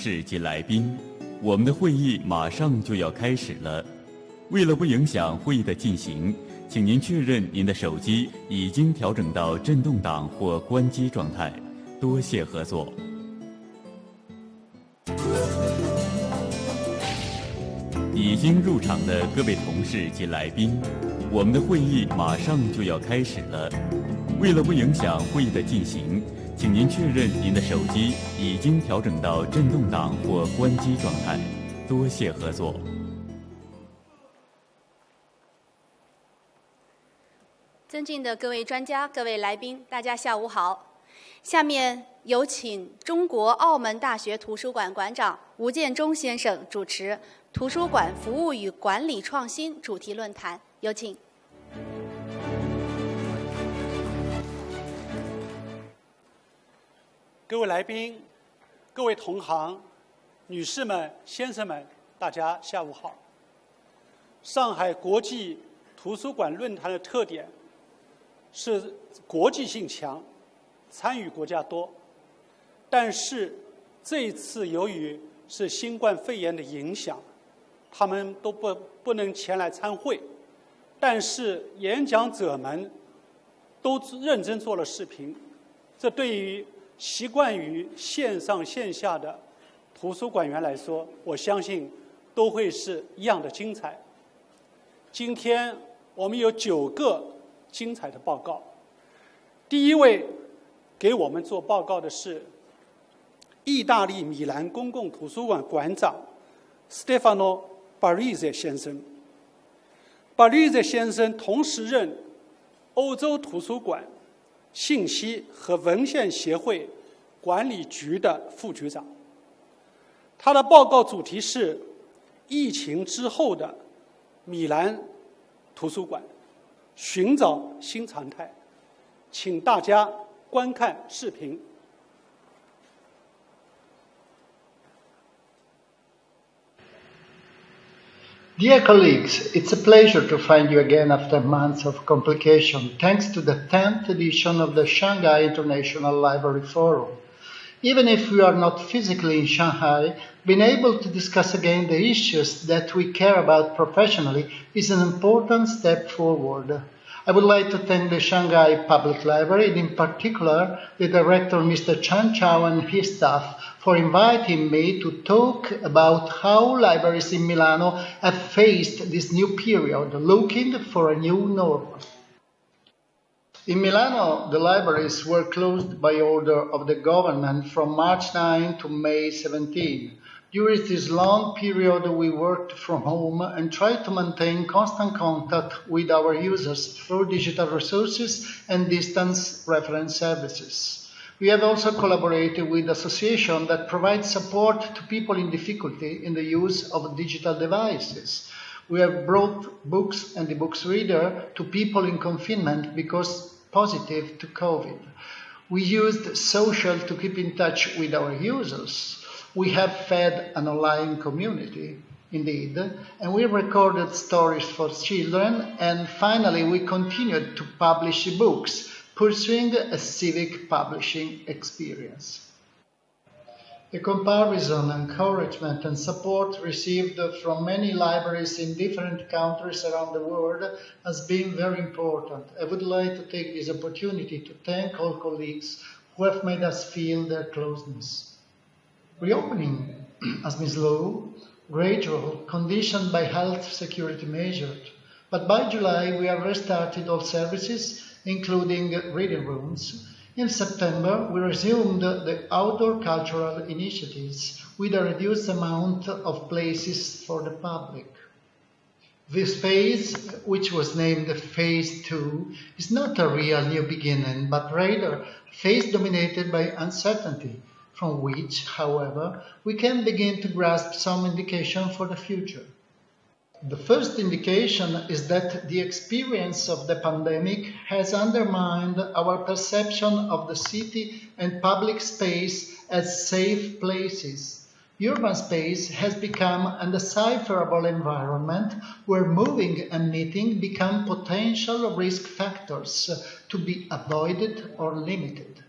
事及来宾，我们的会议马上就要开始了。为了不影响会议的进行，请您确认您的手机已经调整到震动档或关机状态。多谢合作。已经入场的各位同事及来宾，我们的会议马上就要开始了。为了不影响会议的进行，请您确认您的手机已经调整到震动档或关机状态。多谢合作。尊敬的各位专家、各位来宾，大家下午好。下面有请中国澳门大学图书馆馆长吴建中先生主持图书馆服务与管理创新主题论坛，有请。各位来宾、各位同行、女士们、先生们，大家下午好。上海国际图书馆论坛的特点是国际性强，参与国家多。但是这一次由于是新冠肺炎的影响，他们都不能前来参会，但是演讲者们都认真做了视频。这对于习惯于线上线下的图书馆员来说，我相信都会是一样的精彩。今天我们有9个精彩的报告。第一位给我们做报告的是意大利米兰公共图书馆馆长 Stefano Barese 先生。Barese 先生同时任欧洲图书馆信息和文献协会管理局的副局长。他的报告主题是疫情之后的米兰图书馆，寻找新常态。请大家观看视频。Dear colleagues, it's a pleasure to find you again after months of complication, thanks to the 10th edition of the Shanghai International Library Forum. Even if we are not physically in Shanghai, being able to discuss again the issues that we care about professionally is an important step forward. I would like to thank the Shanghai Public Library, and in particular the director, Mr. Chan Chao, and his staff for inviting me to talk about how libraries in Milano have faced this new period, looking for a new normal. In Milano, the libraries were closed by order of the government from March 9 to May 17. During this long period, we worked from home and tried to maintain constant contact with our users through digital resources and distance reference services. We have also collaborated with associations that provide support to people in difficulty in the use of digital devices. We have brought books and the books reader to people in confinement because positive to COVID. We used social to keep in touch with our users. We have fed an online community, indeed, and we recorded stories for children, and finally we continued to publish books, pursuing a civic publishing experience. The comparison, encouragement and support received from many libraries in different countries around the world has been very important. I would like to take this opportunity to thank all colleagues who have made us feel their closeness. Reopening has been slow, gradual, conditioned by health security measures, but by July we have restarted all services, including reading rooms. In September, we resumed the outdoor cultural initiatives with a reduced amount of places for the public. This phase, which was named Phase 2, is not a real new beginning, but rather a phase dominated by uncertainty, from which, however, we can begin to grasp some indication for the future. The first indication is that the experience of the pandemic has undermined our perception of the city and public space as safe places. Urban space has become an undecipherable environment where moving and meeting become potential risk factors to be avoided or limited.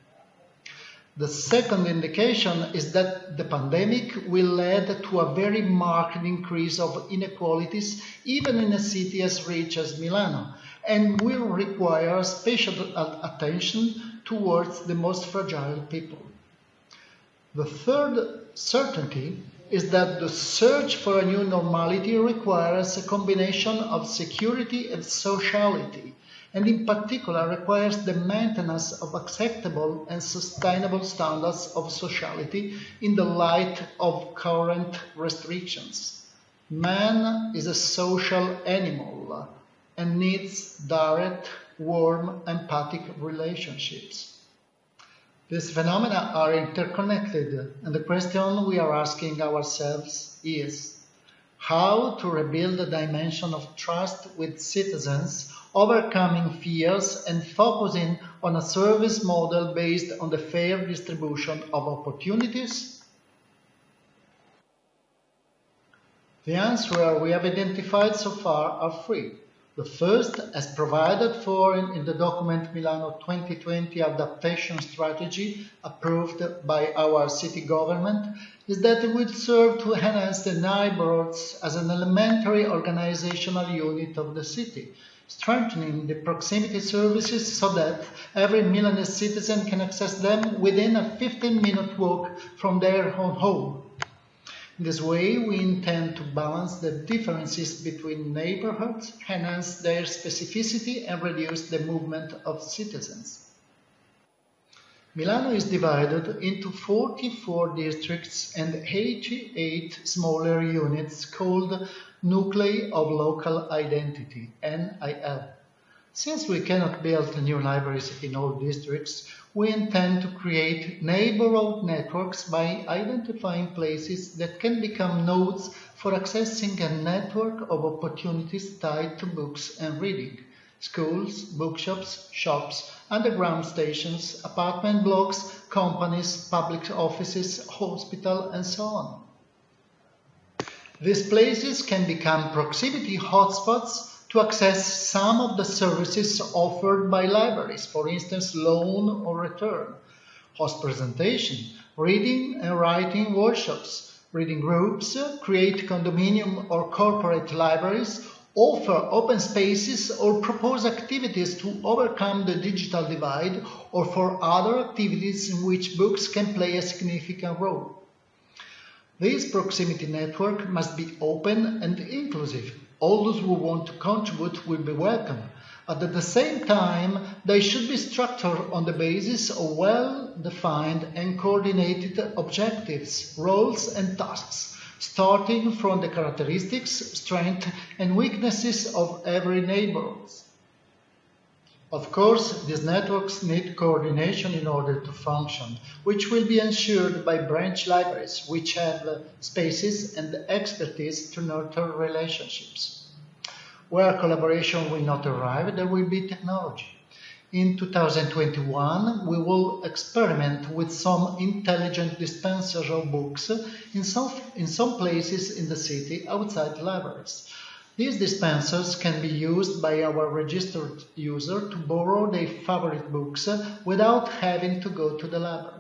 The second indication is that the pandemic will lead to a very marked increase of inequalities even in a city as rich as Milano, and will require special attention towards the most fragile people. The third certainty is that the search for a new normality requires a combination of security and sociality, and in particular requires the maintenance of acceptable and sustainable standards of sociality in the light of current restrictions. Man is a social animal and needs direct, warm, empathic relationships. These phenomena are interconnected, and the question we are asking ourselves is how to rebuild a dimension of trust with citizens, overcoming fears and focusing on a service model based on the fair distribution of opportunities? The answers we have identified so far are three. The first, as provided for in the document Milano 2020 Adaptation Strategy approved by our city government, is that it will serve to enhance the neighborhoods as an elementary organizational unit of the city, strengthening the proximity services so that every Milanese citizen can access them within a 15-minute walk from their own home. In this way, we intend to balance the differences between neighborhoods, enhance their specificity, and reduce the movement of citizens. Milano is divided into 44 districts and 88 smaller units called Nuclei of Local Identity, NIL. Since we cannot build new libraries in all districts, we intend to create neighborhood networks by identifying places that can become nodes for accessing a network of opportunities tied to books and reading: schools, bookshops, shops, underground stations, apartment blocks, companies, public offices, hospitals, and so on. These places can become proximity hotspots to access some of the services offered by libraries, for instance, loan or return, host presentation, reading and writing workshops, reading groups, create condominium or corporate libraries, offer open spaces or propose activities to overcome the digital divide or for other activities in which books can play a significant role. This proximity network must be open and inclusive. All those who want to contribute will be welcome, but at the same time, they should be structured on the basis of well-defined and coordinated objectives, roles, and tasks, starting from the characteristics, strengths, and weaknesses of every neighborhood. Of course, these networks need coordination in order to function, which will be ensured by branch libraries, which have spaces and expertise to nurture relationships. Where collaboration will not arrive, there will be technology. In 2021, we will experiment with some intelligent dispensers of books in some places in the city outside libraries. These dispensers can be used by our registered user to borrow their favorite books without having to go to the library.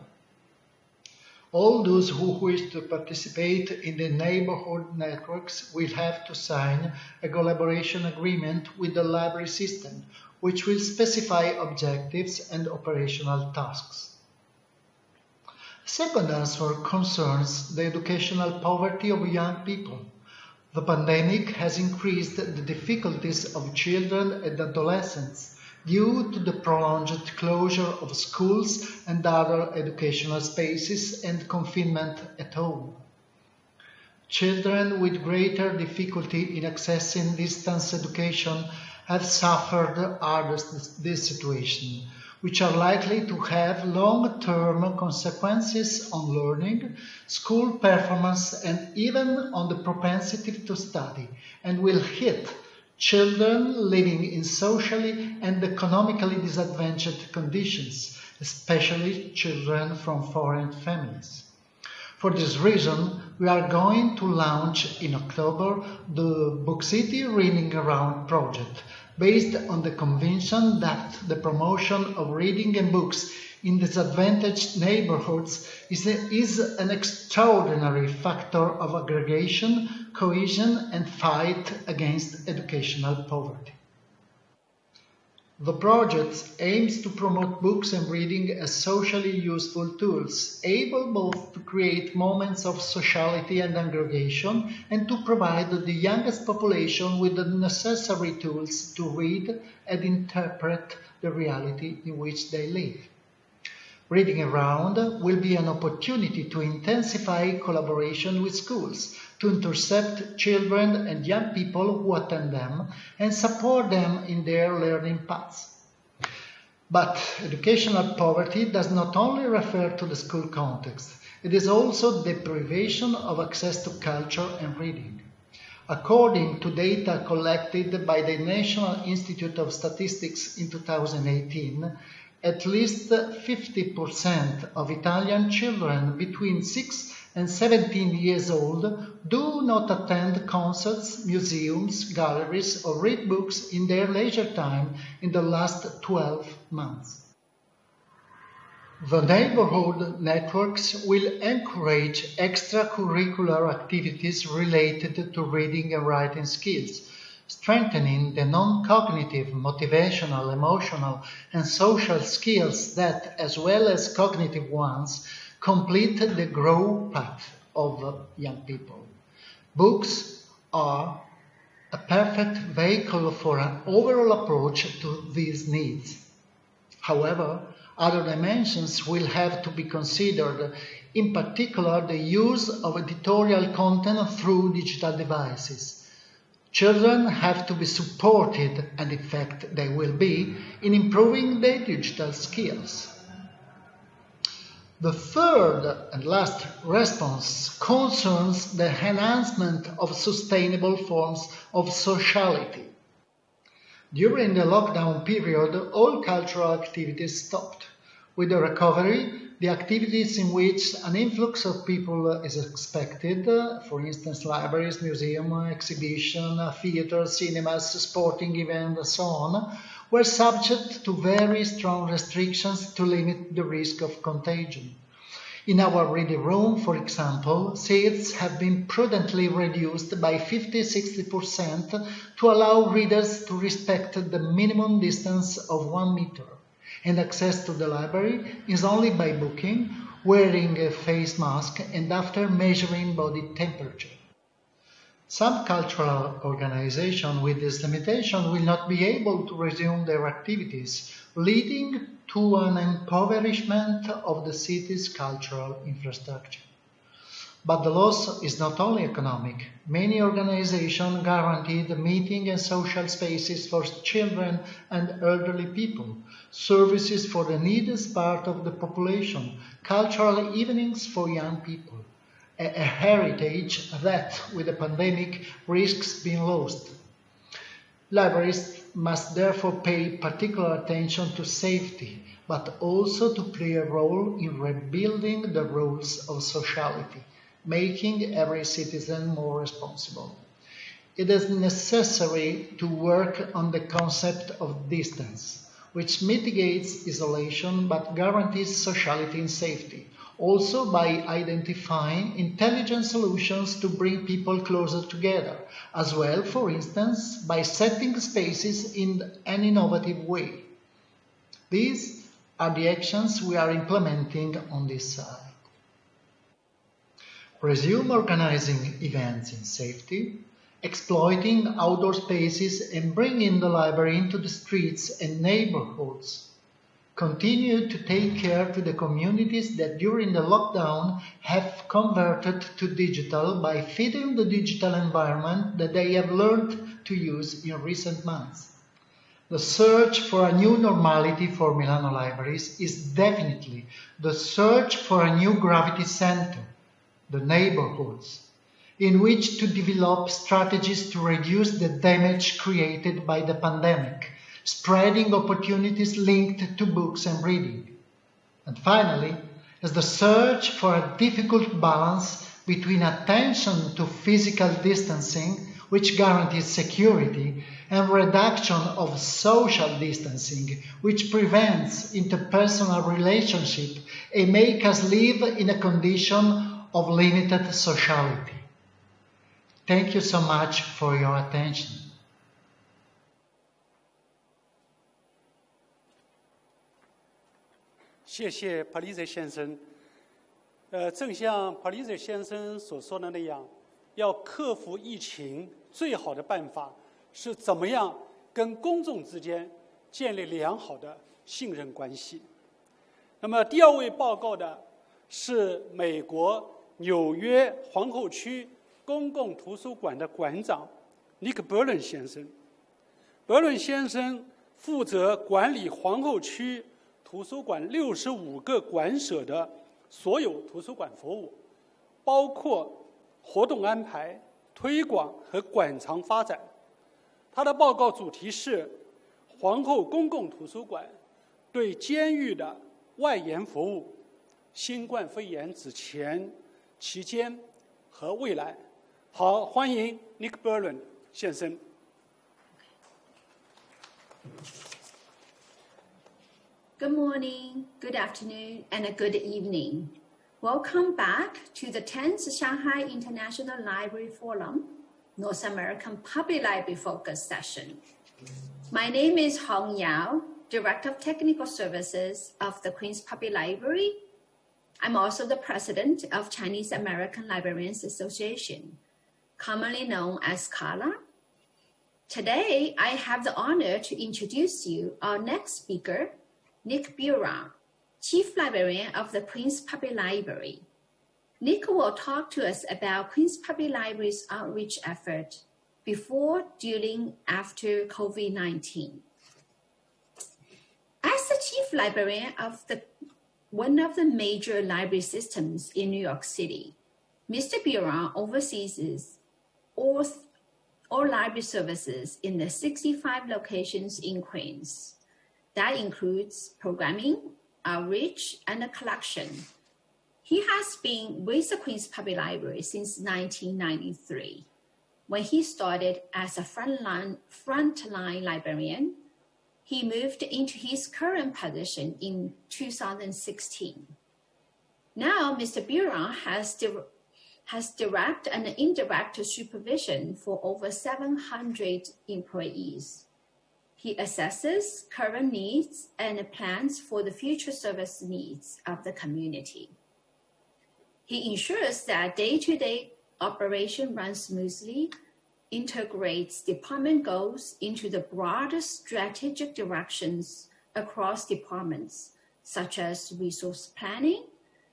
All those who wish to participate in the neighborhood networks will have to sign a collaboration agreement with the library system, which will specify objectives and operational tasks. Second answer concerns the educational poverty of young people. The pandemic has increased the difficulties of children and adolescents due to the prolonged closure of schools and other educational spaces and confinement at home. Children with greater difficulty in accessing distance education have suffered hardest this situation, which are likely to have long-term consequences on learning, school performance, and even on the propensity to study, and will hit children living in socially and economically disadvantaged conditions, especially children from foreign families. For this reason, we are going to launch in October the Book City Reading Around project based on the conviction that the promotion of reading and books in disadvantaged neighborhoods is an extraordinary factor of aggregation, cohesion, and fight against educational poverty. The project aims to promote books and reading as socially useful tools, able both to create moments of sociality and aggregation and to provide the youngest population with the necessary tools to read and interpret the reality in which they live. Reading Around will be an opportunity to intensify collaboration with schools, to intercept children and young people who attend them and support them in their learning paths. But educational poverty does not only refer to the school context, it is also deprivation of access to culture and reading. According to data collected by the National Institute of Statistics in 2018, at least 50% of Italian children between 6 and 17 years old do not attend concerts, museums, galleries, or read books in their leisure time in the last 12 months. The neighborhood networks will encourage extracurricular activities related to reading and writing skills, strengthening the non-cognitive, motivational, emotional, and social skills that, as well as cognitive ones, complete the growth path of young people. Books are a perfect vehicle for an overall approach to these needs. However, other dimensions will have to be considered, in particular the use of editorial content through digital devices. Children have to be supported, and in fact they will be, in improving their digital skills. The third and last response concerns the enhancement of sustainable forms of sociality. During the lockdown period, all cultural activities stopped. With the recovery, the activities in which an influx of people is expected, for instance libraries, museums, exhibitions, theaters, cinemas, sporting events, and so on, were subject to very strong restrictions to limit the risk of contagion. In our reading room, for example, seats have been prudently reduced by 50–60% to allow readers to respect the minimum distance of 1 meter. And access to the library is only by booking, wearing a face mask, and after measuring body temperature. Some cultural organizations with this limitation will not be able to resume their activities, leading to an impoverishment of the city's cultural infrastructure. But the loss is not only economic. Many organizations guaranteed meeting and social spaces for children and elderly people, services for the neediest part of the population, cultural evenings for young people, a heritage that, with the pandemic, risks being lost. Libraries must therefore pay particular attention to safety, but also to play a role in rebuilding the rules of sociality, making every citizen more responsible. It is necessary to work on the concept of distance, which mitigates isolation but guarantees sociality and safety, also by identifying intelligent solutions to bring people closer together, as well, for instance, by setting spaces in an innovative way. These are the actions we are implementing on this side. Resume organizing events in safety, exploiting outdoor spaces and bringing the library into the streets and neighborhoods. Continue to take care to the communities that during the lockdown have converted to digital by feeding the digital environment that they have learned to use in recent months. The search for a new normality for Milano libraries is definitely the search for a new gravity center, the neighborhoods, in which to develop strategies to reduce the damage created by the pandemic, spreading opportunities linked to books and reading. And finally, is the search for a difficult balance between attention to physical distancing which guarantees security, and reduction of social distancing, which prevents interpersonal relationship and make us live in a condition of limited sociality. Thank you so much for your attention. 谢谢 Palize 先生。正像 Palize 先生所说的那样，要克服疫情，最好的办法是怎么样跟公众之间建立良好的信任关系。那么第二位报告的是美国纽约皇后区公共图书馆的馆长 Nick Berlin 先生。Berlin 先生负责管理皇后区图书馆65个馆舍的所有图书馆服务，包括活动安排、推广和馆藏发展。他的报告主题是皇后公共图书馆对监狱的外延服务、新冠肺炎之前、期间和未来。好，欢迎 Nick Berlin 先生。Good morning, good afternoon, and a good evening. Welcome back to the 10th Shanghai International Library Forum, North American Public Library Focus Session. My name is Hong Yao, Director of Technical Services of the Queen's Public Library. I'm also the President of Chinese American Librarians Association, commonly known as CALA. Today, I have the honor to introduce you our next speaker, Nick Buron, Chief Librarian of the Queen's Public Library. Nick will talk to us about Queen's Public Library's outreach effort before, during, after COVID-19. As the Chief Librarian of one of the major library systems in New York City, Mr. Buron oversees all library services in the 65 locations in Queens. That includes programming, outreach, and collection. He has been with the Queen's Public Library since 1993, when he started as a frontline librarian. He moved into his current position in 2016. Now, Mr. Buron has direct and indirect supervision for over 700 employees. He assesses current needs and plans for the future service needs of the community. He ensures that day-to-day operation runs smoothly, integrates department goals into the broader strategic directions across departments, such as resource planning,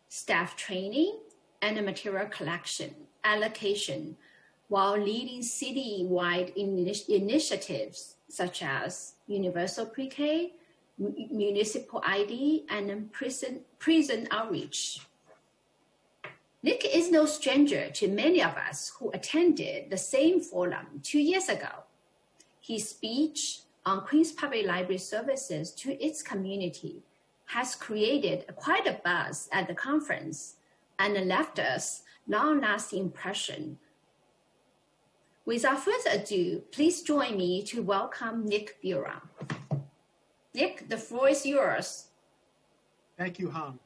staff training, and material collection, allocation, while leading city-wide initiatives such as universal pre-K, municipal ID, and prison outreach. Nick is no stranger to many of us who attended the same forum 2 years ago. His speech on Queen's Public Library services to its community has created quite a buzz at the conference and left us long-lasting impression. Without further ado, please join me to welcome Nick Buron. Nick, the floor is yours. Thank you, Han.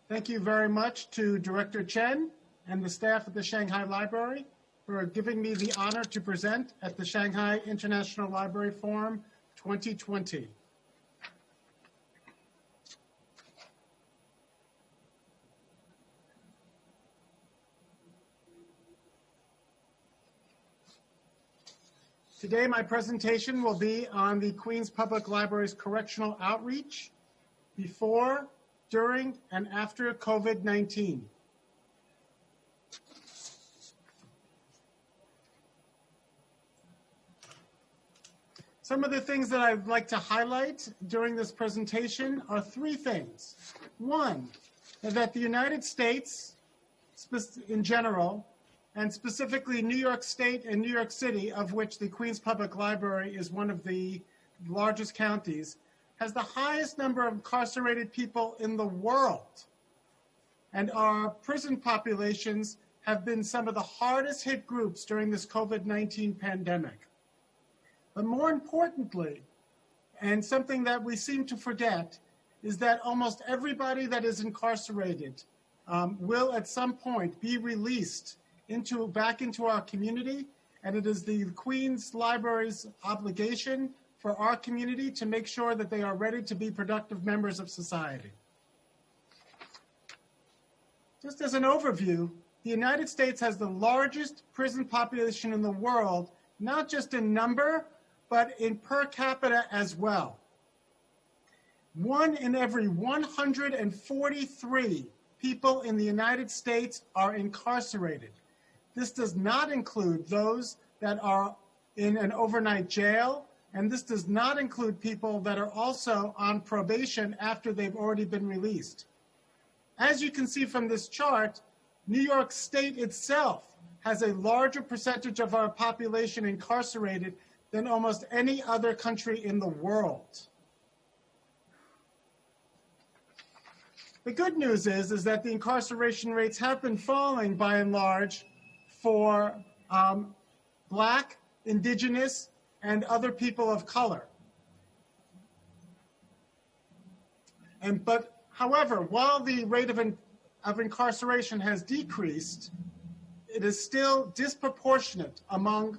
Thank you very much to Director Chen and the staff at the Shanghai Library for giving me the honor to present at the Shanghai International Library Forum 2020. Today, my presentation will be on the Queens Public Library's correctional outreach before, during, and after COVID-19. Some of the things that I'd like to highlight during this presentation are three things. One, that the United States, in general, and specifically New York State and New York City, of which the Queens Public Library is one of the largest counties, has the highest number of incarcerated people in the world. And our prison populations have been some of the hardest hit groups during this COVID-19 pandemic. But more importantly, and something that we seem to forget, is that almost everybody that is incarcerated will at some point be released back into our community. And it is the Queens Library's obligation for our community to make sure that they are ready to be productive members of society. Just as an overview, the United States has the largest prison population in the world, not just in number, but in per capita as well. 1 in every 143 people in the United States are incarcerated. This does not include those that are in an overnight jail, and this does not include people that are also on probation after they've already been released. As you can see from this chart, New York State itself has a larger percentage of our population incarcerated than almost any other country in the world. The good news is that the incarceration rates have been falling by and large for Black, Indigenous, and other people of color. However, while the rate of incarceration has decreased, it is still disproportionate among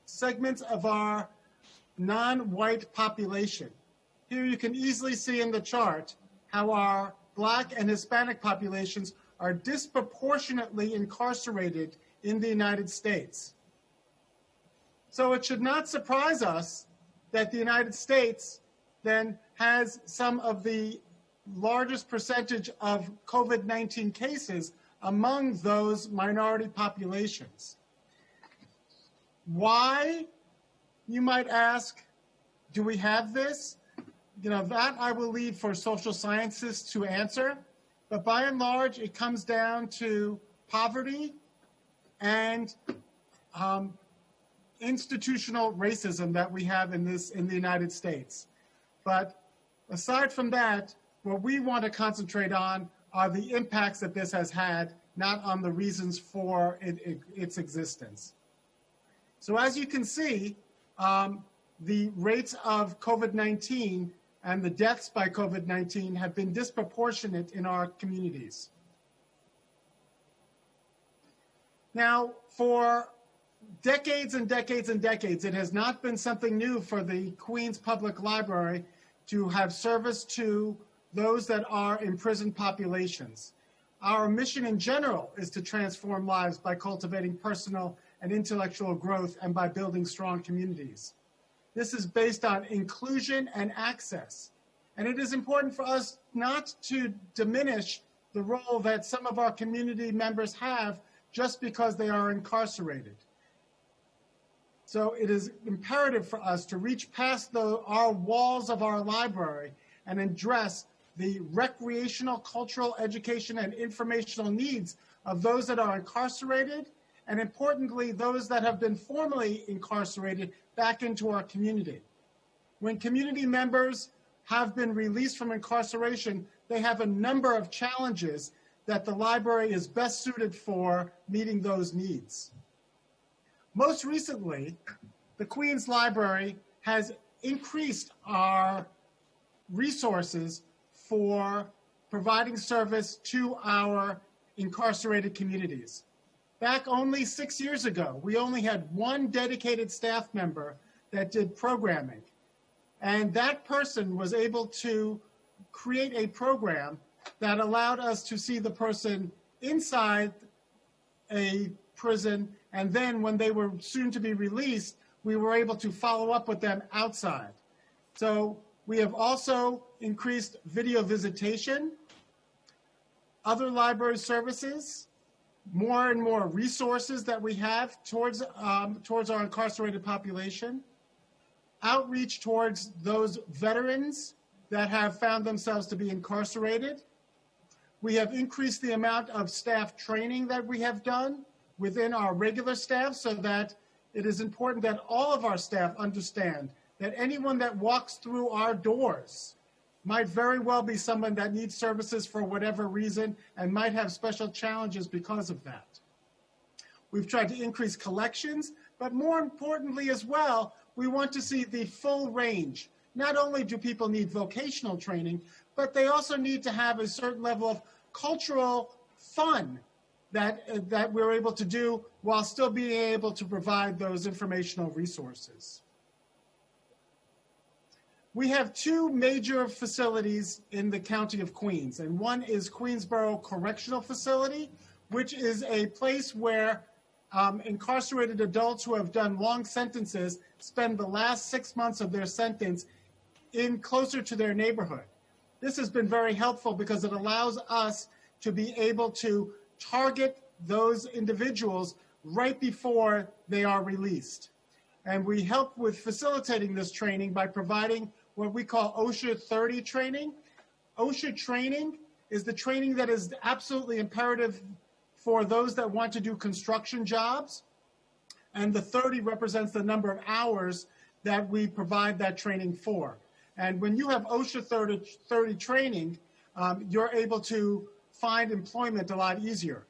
segments of our non-white population. Here you can easily see in the chart how our Black and Hispanic populations are disproportionately incarcerated in the United States. So it should not surprise us that the United States then has some of the largest percentage of COVID-19 cases among those minority populations. Why, you might ask, do we have this? That I will leave for social scientists to answer, but by and large, it comes down to poverty and institutional racism that we have in the United States. But aside from that, what we want to concentrate on are the impacts that this has had, not on the reasons for its existence. So as you can see, the rates of COVID-19 and the deaths by COVID-19 have been disproportionate in our communities. Now, for decades and decades and decades, it has not been something new for the Queens Public Library to have service to those that are in prison populations. Our mission in general is to transform lives by cultivating personal and intellectual growth and by building strong communities. This is based on inclusion and access. And it is important for us not to diminish the role that some of our community members have just because they are incarcerated. So it is imperative for us to reach past our walls of our library and address the recreational, cultural, education, and informational needs of those that are incarcerated, and importantly, those that have been formerly incarcerated back into our community. When community members have been released from incarceration, they have a number of challenges that the library is best suited for meeting those needs. Most recently, the Queens Library has increased our resources for providing service to our incarcerated communities. Back only 6 years ago, we only had one dedicated staff member that did programming. And that person was able to create a program that allowed us to see the person inside a prison, and then when they were soon to be released, we were able to follow up with them outside. So we have also increased video visitation, other library services, more and more resources that we have towards our incarcerated population, outreach towards those veterans that have found themselves to be incarcerated. We have increased the amount of staff training that we have done within our regular staff, so that it is important that all of our staff understand that anyone that walks through our doors might very well be someone that needs services for whatever reason and might have special challenges because of that. We've tried to increase collections, but more importantly as well, we want to see the full range. Not only do people need vocational training, but they also need to have a certain level of cultural fun that we're able to do while still being able to provide those informational resources. We have two major facilities in the County of Queens, and one is Queensborough Correctional Facility, which is a place where incarcerated adults who have done long sentences spend the last 6 months of their sentence in closer to their neighborhood. This has been very helpful because it allows us to be able to target those individuals right before they are released. And we help with facilitating this training by providing what we call OSHA 30 training. OSHA training is the training that is absolutely imperative for those that want to do construction jobs. And the 30 represents the number of hours that we provide that training for. And when you have OSHA 30 training, you're able to find employment a lot easier.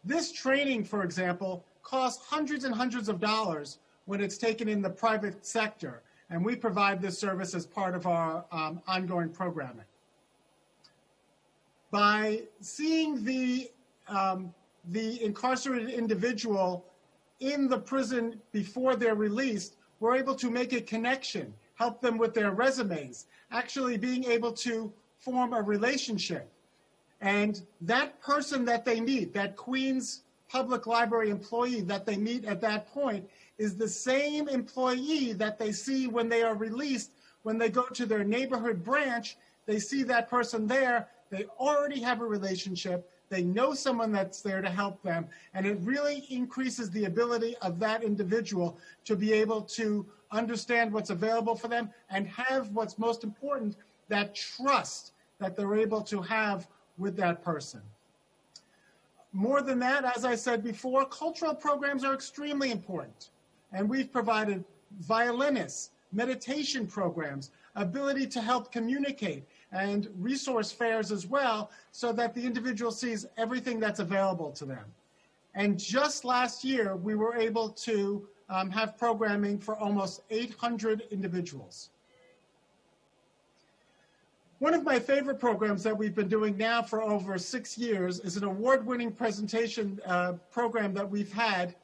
This training, for example, costs hundreds and hundreds of dollars when it's taken in the private sector. And we provide this service as part of our ongoing programming. By seeing the incarcerated individual in the prison before they're released, we're able to make a connection, help them with their resumes, actually being able to form a relationship. And that person that they meet, that Queens Public Library employee that they meet at that point, is the same employee that they see when they are released. When they go to their neighborhood branch, they see that person there. They already have a relationship. They know someone that's there to help them. And it really increases the ability of that individual to be able to understand what's available for them and have what's most important, that trust that they're able to have with that person. More than that, as I said before, cultural programs are extremely important. And we've provided violinists, meditation programs, ability to help communicate, and resource fairs as well, so that the individual sees everything that's available to them. And just last year, we were able to have programming for almost 800 individuals. One of my favorite programs that we've been doing now for over 6 years is an award-winning presentation program that we've had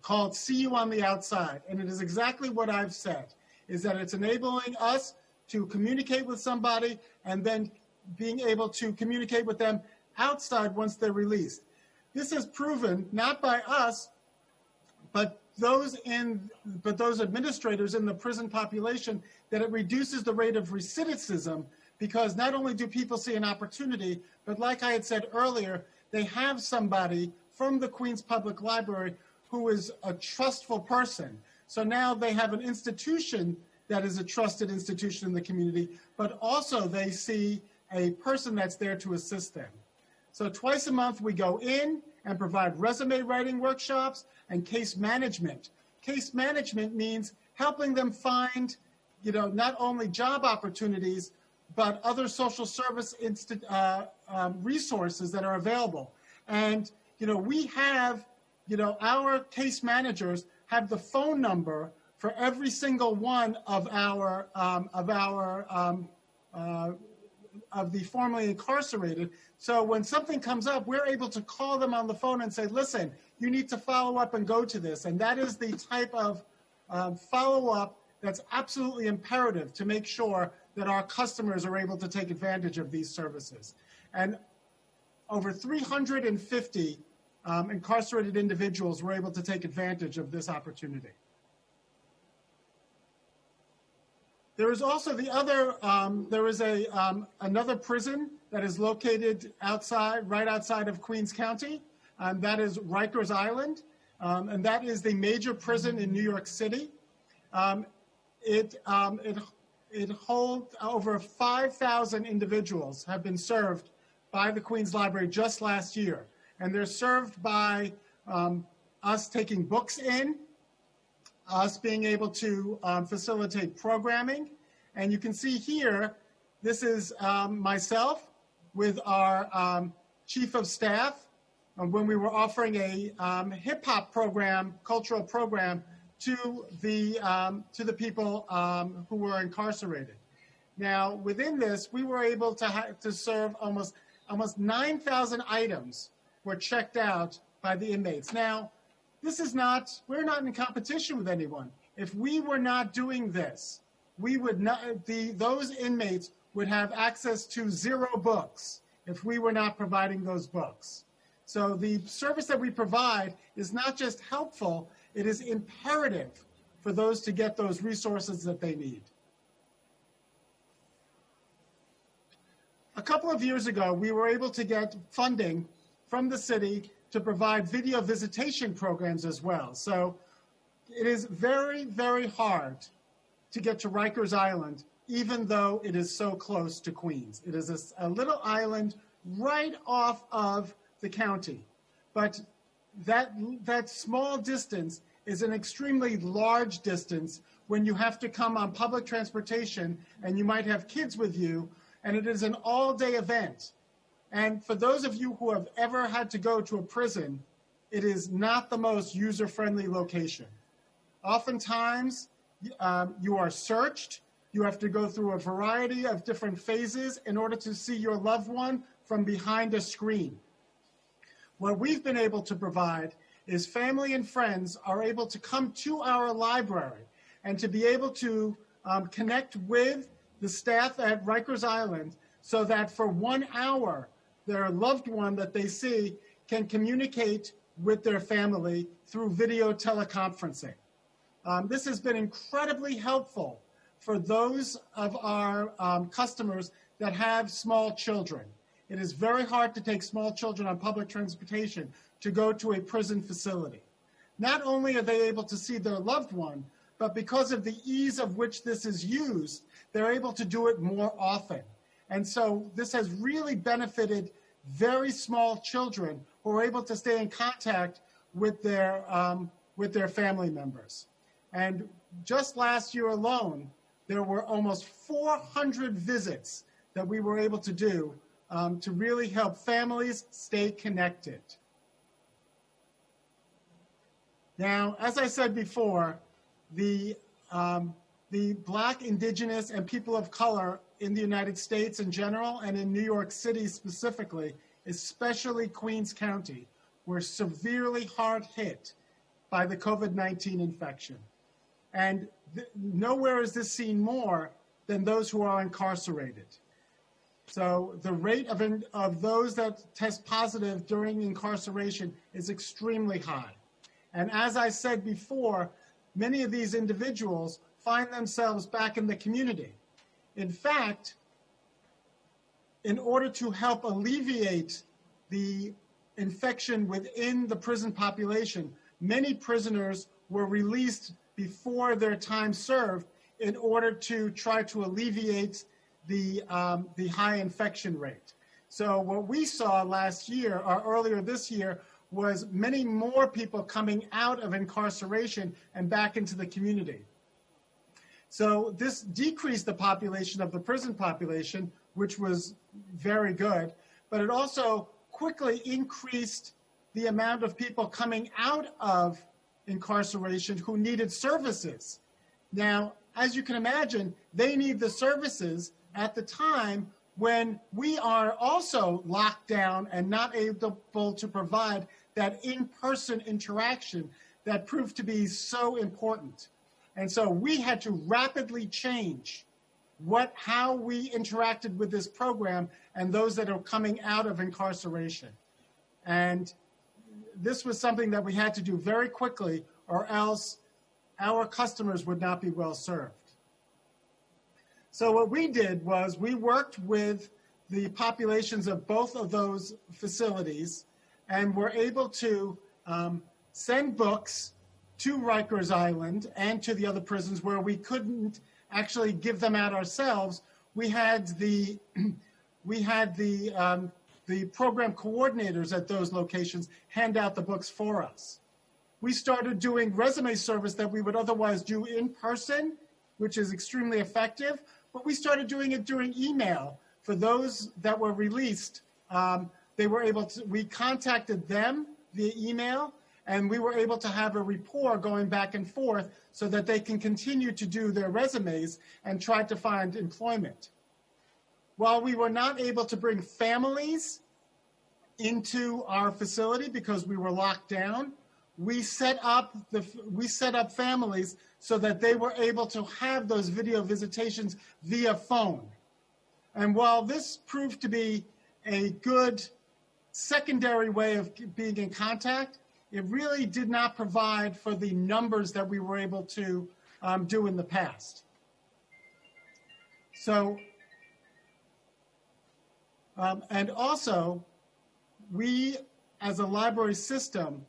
called See You on the Outside. And it is exactly what I've said, is that it's enabling us to communicate with somebody and then being able to communicate with them outside once they're released. This is proven, not by us, but those administrators in the prison population, that it reduces the rate of recidivism, because not only do people see an opportunity, but like I had said earlier, they have somebody from the Queens Public Library who is a trustful person. So now they have an institution that is a trusted institution in the community, but also they see a person that's there to assist them. So twice a month we go in and provide resume writing workshops and case management. Case management means helping them find, not only job opportunities, but other social service resources that are available. And, we have, our case managers have the phone number for every single one of the formerly incarcerated. So when something comes up, we're able to call them on the phone and say, listen, you need to follow up and go to this. And that is the type of follow-up that's absolutely imperative to make sure that our customers are able to take advantage of these services. And over 350 incarcerated individuals were able to take advantage of this opportunity. There is also the other, there is another prison that is located right outside of Queens County, and that is Rikers Island, and that is the major prison in New York City. It holds over 5,000 individuals have been served by the Queens Library just last year, and they're served by us taking books in, us being able to facilitate programming. And you can see here This is myself with our chief of staff when we were offering a hip hop program, cultural program to the people who were incarcerated. Now, within this, we were able to serve almost 9,000 items were checked out by the inmates. Now, we're not in competition with anyone. If we were not doing this, we would not, those inmates would have access to 0 books if we were not providing those books. So the service that we provide is not just helpful, it is imperative for those to get those resources that they need. A couple of years ago, we were able to get funding from the city to provide video visitation programs as well. So it is very, very hard to get to Rikers Island, even though it is so close to Queens. It is a little island right off of the county. But that small distance is an extremely large distance when you have to come on public transportation and you might have kids with you, and it is an all-day event. And for those of you who have ever had to go to a prison, it is not the most user-friendly location. Oftentimes, you are searched. You have to go through a variety of different phases in order to see your loved one from behind a screen. What we've been able to provide is family and friends are able to come to our library and to be able to connect with the staff at Rikers Island so that for 1 hour, their loved one that they see can communicate with their family through video teleconferencing. This has been incredibly helpful for those of our customers that have small children. It is very hard to take small children on public transportation to go to a prison facility. Not only are they able to see their loved one, but because of the ease of which this is used, they're able to do it more often. And so this has really benefited very small children who are able to stay in contact with their family members. And just last year alone, there were almost 400 visits that we were able to do to really help families stay connected. Now, as I said before, the Black, Indigenous, and people of color in the United States in general and in New York City specifically, especially Queens County, were severely hard hit by the COVID-19 infection. And nowhere is this seen more than those who are incarcerated. So the rate of those that test positive during incarceration is extremely high. And as I said before, many of these individuals find themselves back in the community. In fact, in order to help alleviate the infection within the prison population, many prisoners were released before their time served in order to try to alleviate the high infection rate. So what we saw last year, or earlier this year, was many more people coming out of incarceration and back into the community. So this decreased the population of the prison population, which was very good, but it also quickly increased the amount of people coming out of incarceration who needed services. Now, as you can imagine, they need the services at the time when we are also locked down and not able to provide that in-person interaction that proved to be so important. And so we had to rapidly change how we interacted with this program and those that are coming out of incarceration. And this was something that we had to do very quickly, or else our customers would not be well served. So what we did was we worked with the populations of both of those facilities and were able to send books to Rikers Island and to the other prisons where we couldn't actually give them out ourselves. We had the program coordinators at those locations hand out the books for us. We started doing resume service that we would otherwise do in person, which is extremely effective, but we started doing it during email. For those that were released, we contacted them via email, and we were able to have a rapport going back and forth so that they can continue to do their resumes and try to find employment. While we were not able to bring families into our facility because we were locked down, we set up families so that they were able to have those video visitations via phone. And while this proved to be a good secondary way of being in contact, it really did not provide for the numbers that we were able to do in the past. So, and also, we as a library system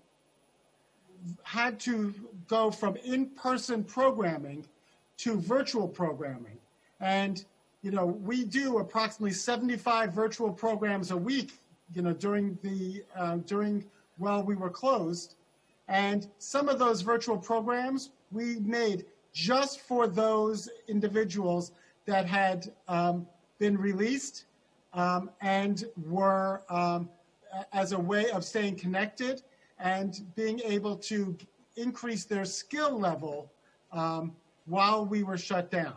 had to go from in-person programming to virtual programming. And, you know, we do approximately 75 virtual programs a week, you know, while we were closed. And some of those virtual programs we made just for those individuals that had been released and were as a way of staying connected and being able to increase their skill level while we were shut down.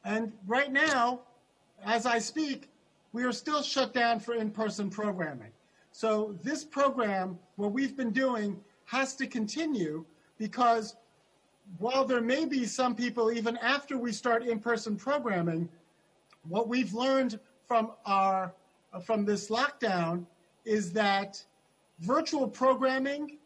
And right now, as I speak, we are still shut down for in-person programming. So this program, what we've been doing, has to continue, because while there may be some people, even after we start in-person programming, what we've learned from this lockdown is that virtual programming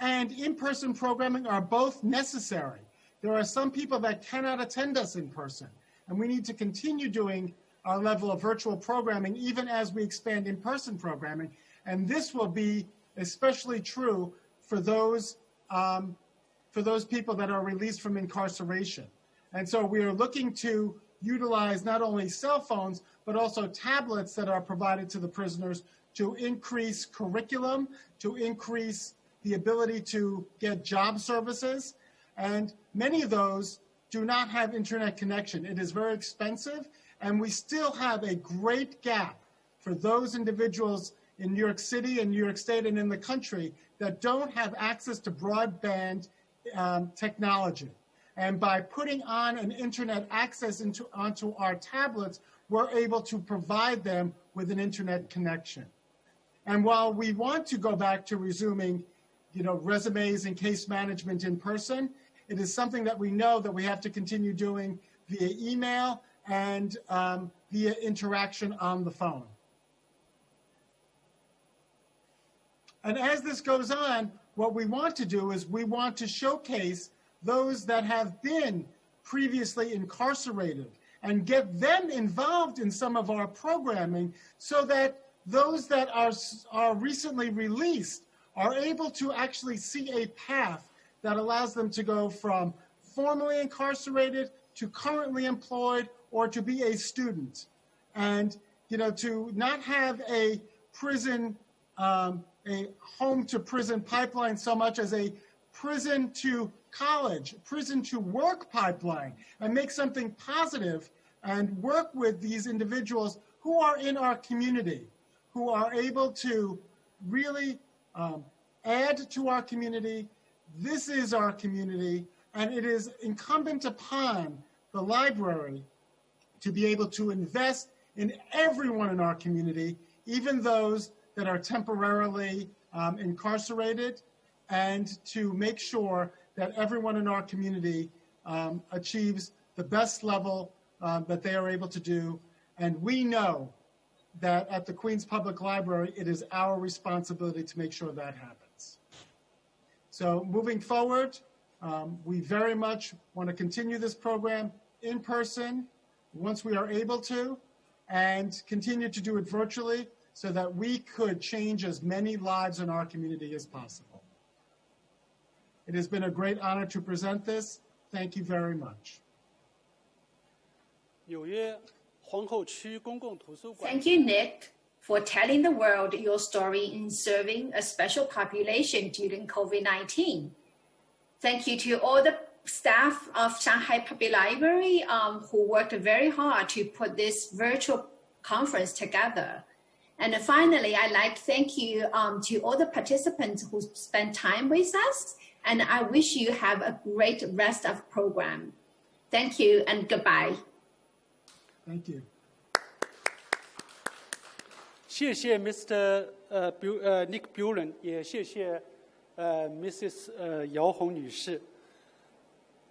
and in-person programming are both necessary. There are some people that cannot attend us in person, and we need to continue doing our level of virtual programming even as we expand in-person programming. And this will be especially true for those people that are released from incarceration. And so we are looking to utilize not only cell phones, but also tablets that are provided to the prisoners to increase curriculum, to increase the ability to get job services. And many of those do not have internet connection. It is very expensive, and we still have a great gap for those individuals in New York City and New York State and in the country that don't have access to broadband technology. And by putting on an internet access onto our tablets, we're able to provide them with an internet connection. And while we want to go back to resuming, you know, resumes and case management in person, it is something that we know that we have to continue doing via email and via interaction on the phone. And as this goes on, what we want to do is we want to showcase those that have been previously incarcerated and get them involved in some of our programming so that those that are recently released are able to actually see a path that allows them to go from formerly incarcerated to currently employed or to be a student. And, you know, to not have a prison, a home to prison pipeline so much as a prison to college, prison to work pipeline, and make something positive and work with these individuals who are in our community, who are able to really add to our community. This is our community, and it is incumbent upon the library to be able to invest in everyone in our community, even those that are temporarily incarcerated, and to make sure that everyone in our community achieves the best level that they are able to do. And we know that at the Queens Public Library, it is our responsibility to make sure that happens. So moving forward, we very much want to continue this program in person once we are able to, and continue to do it virtually so that we could change as many lives in our community as possible. It has been a great honor to present this. Thank you very much. Thank you, Nick, for telling the world your story in serving a special population during COVID-19. Thank you to all the staff of Shanghai Public Library who worked very hard to put this virtual conference together. And finally, I'd like to thank you to all the participants who spent time with us. And I wish you have a great rest of the program. Thank you and goodbye. Thank you. 谢谢 Mr. Nick Buren， 也谢谢Mrs. 姚红女士。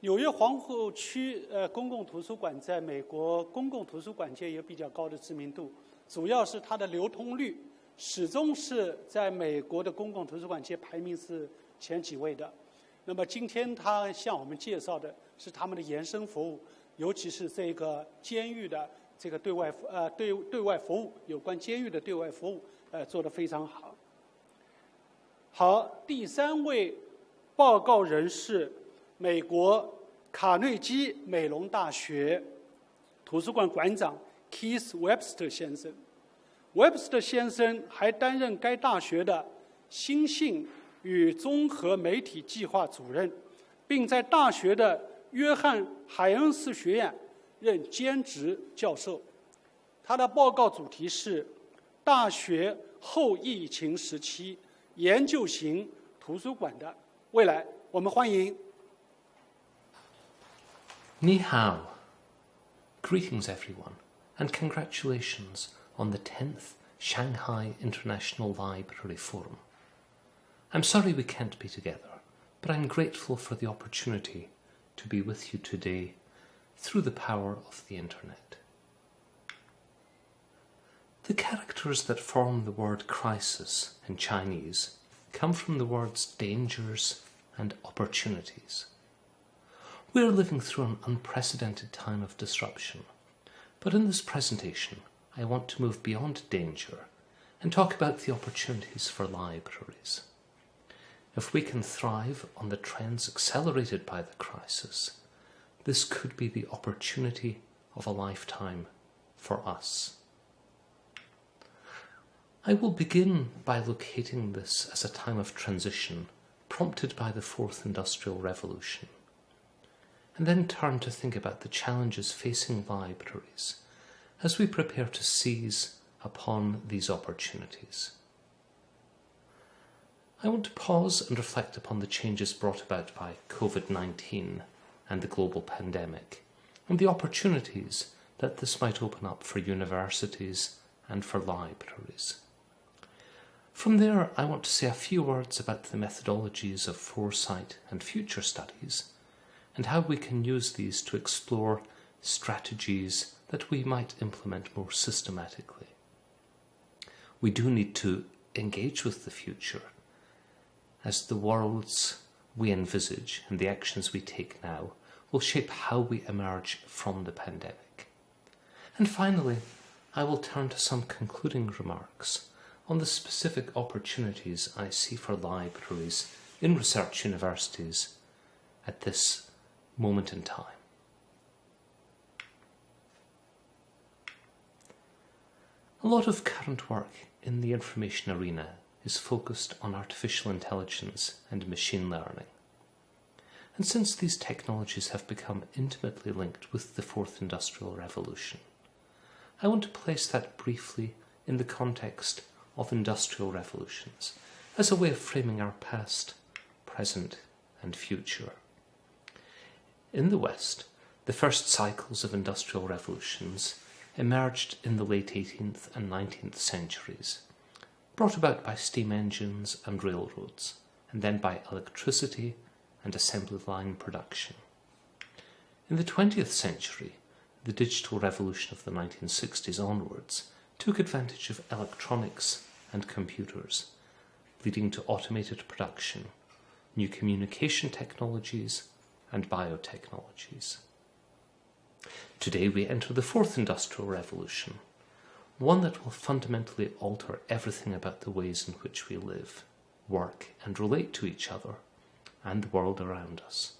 纽约皇后区公共图书馆在美国公共图书馆界有比较高的知名度，主要是它的流通率始终是在美国的公共图书馆界排名是前几位的。那么今天他向我们介绍的是他们的延伸服务，尤其是这个监狱的这个对外服务，有关监狱的对外服务做得非常好。好，第3位报告人是美国卡内基美隆大学图书馆馆长 Keith Webster 先生。Webster 先生还担任该大学的新信与综合媒体计划主任，并在大学的约翰海恩斯学院任兼职教授。他的报告主题是大学后疫情时期研究型图书馆的未来。我们欢迎。Ni hao. Greetings everyone, and congratulations on the 10th Shanghai International Library Forum. I'm sorry we can't be together, but I'm grateful for the opportunity to be with you today through the power of the internet. The characters that form the word crisis in Chinese come from the words dangers and opportunities. We are living through an unprecedented time of disruption, but in this presentation I want to move beyond danger and talk about the opportunities for libraries. If we can thrive on the trends accelerated by the crisis, this could be the opportunity of a lifetime for us. I will begin by locating this as a time of transition prompted by the Fourth Industrial Revolution, and then turn to think about the challenges facing libraries as we prepare to seize upon these opportunities. I want to pause and reflect upon the changes brought about by COVID-19 and the global pandemic, and the opportunities that this might open up for universities and for libraries. From there, I want to say a few words about the methodologies of foresight and future studies, and how we can use these to explore strategies that we might implement more systematically. We do need to engage with the future, as the worlds we envisage and the actions we take now will shape how we emerge from the pandemic. And finally, I will turn to some concluding remarks on the specific opportunities I see for libraries in research universities at this moment in time. A lot of current work in the information arena is focused on artificial intelligence and machine learning. And since these technologies have become intimately linked with the Fourth Industrial Revolution, I want to place that briefly in the context of industrial revolutions as a way of framing our past, present, and future. In the West, the first cycles of industrial revolutions emerged in the late 18th and 19th centuries, brought about by steam engines and railroads, and then by electricity and assembly line production. In the 20th century, the digital revolution of the 1960s onwards took advantage of electronics and computers, leading to automated production, new communication technologies, and biotechnologies. Today we enter the Fourth Industrial Revolution, one that will fundamentally alter everything about the ways in which we live, work, and relate to each other and the world around us.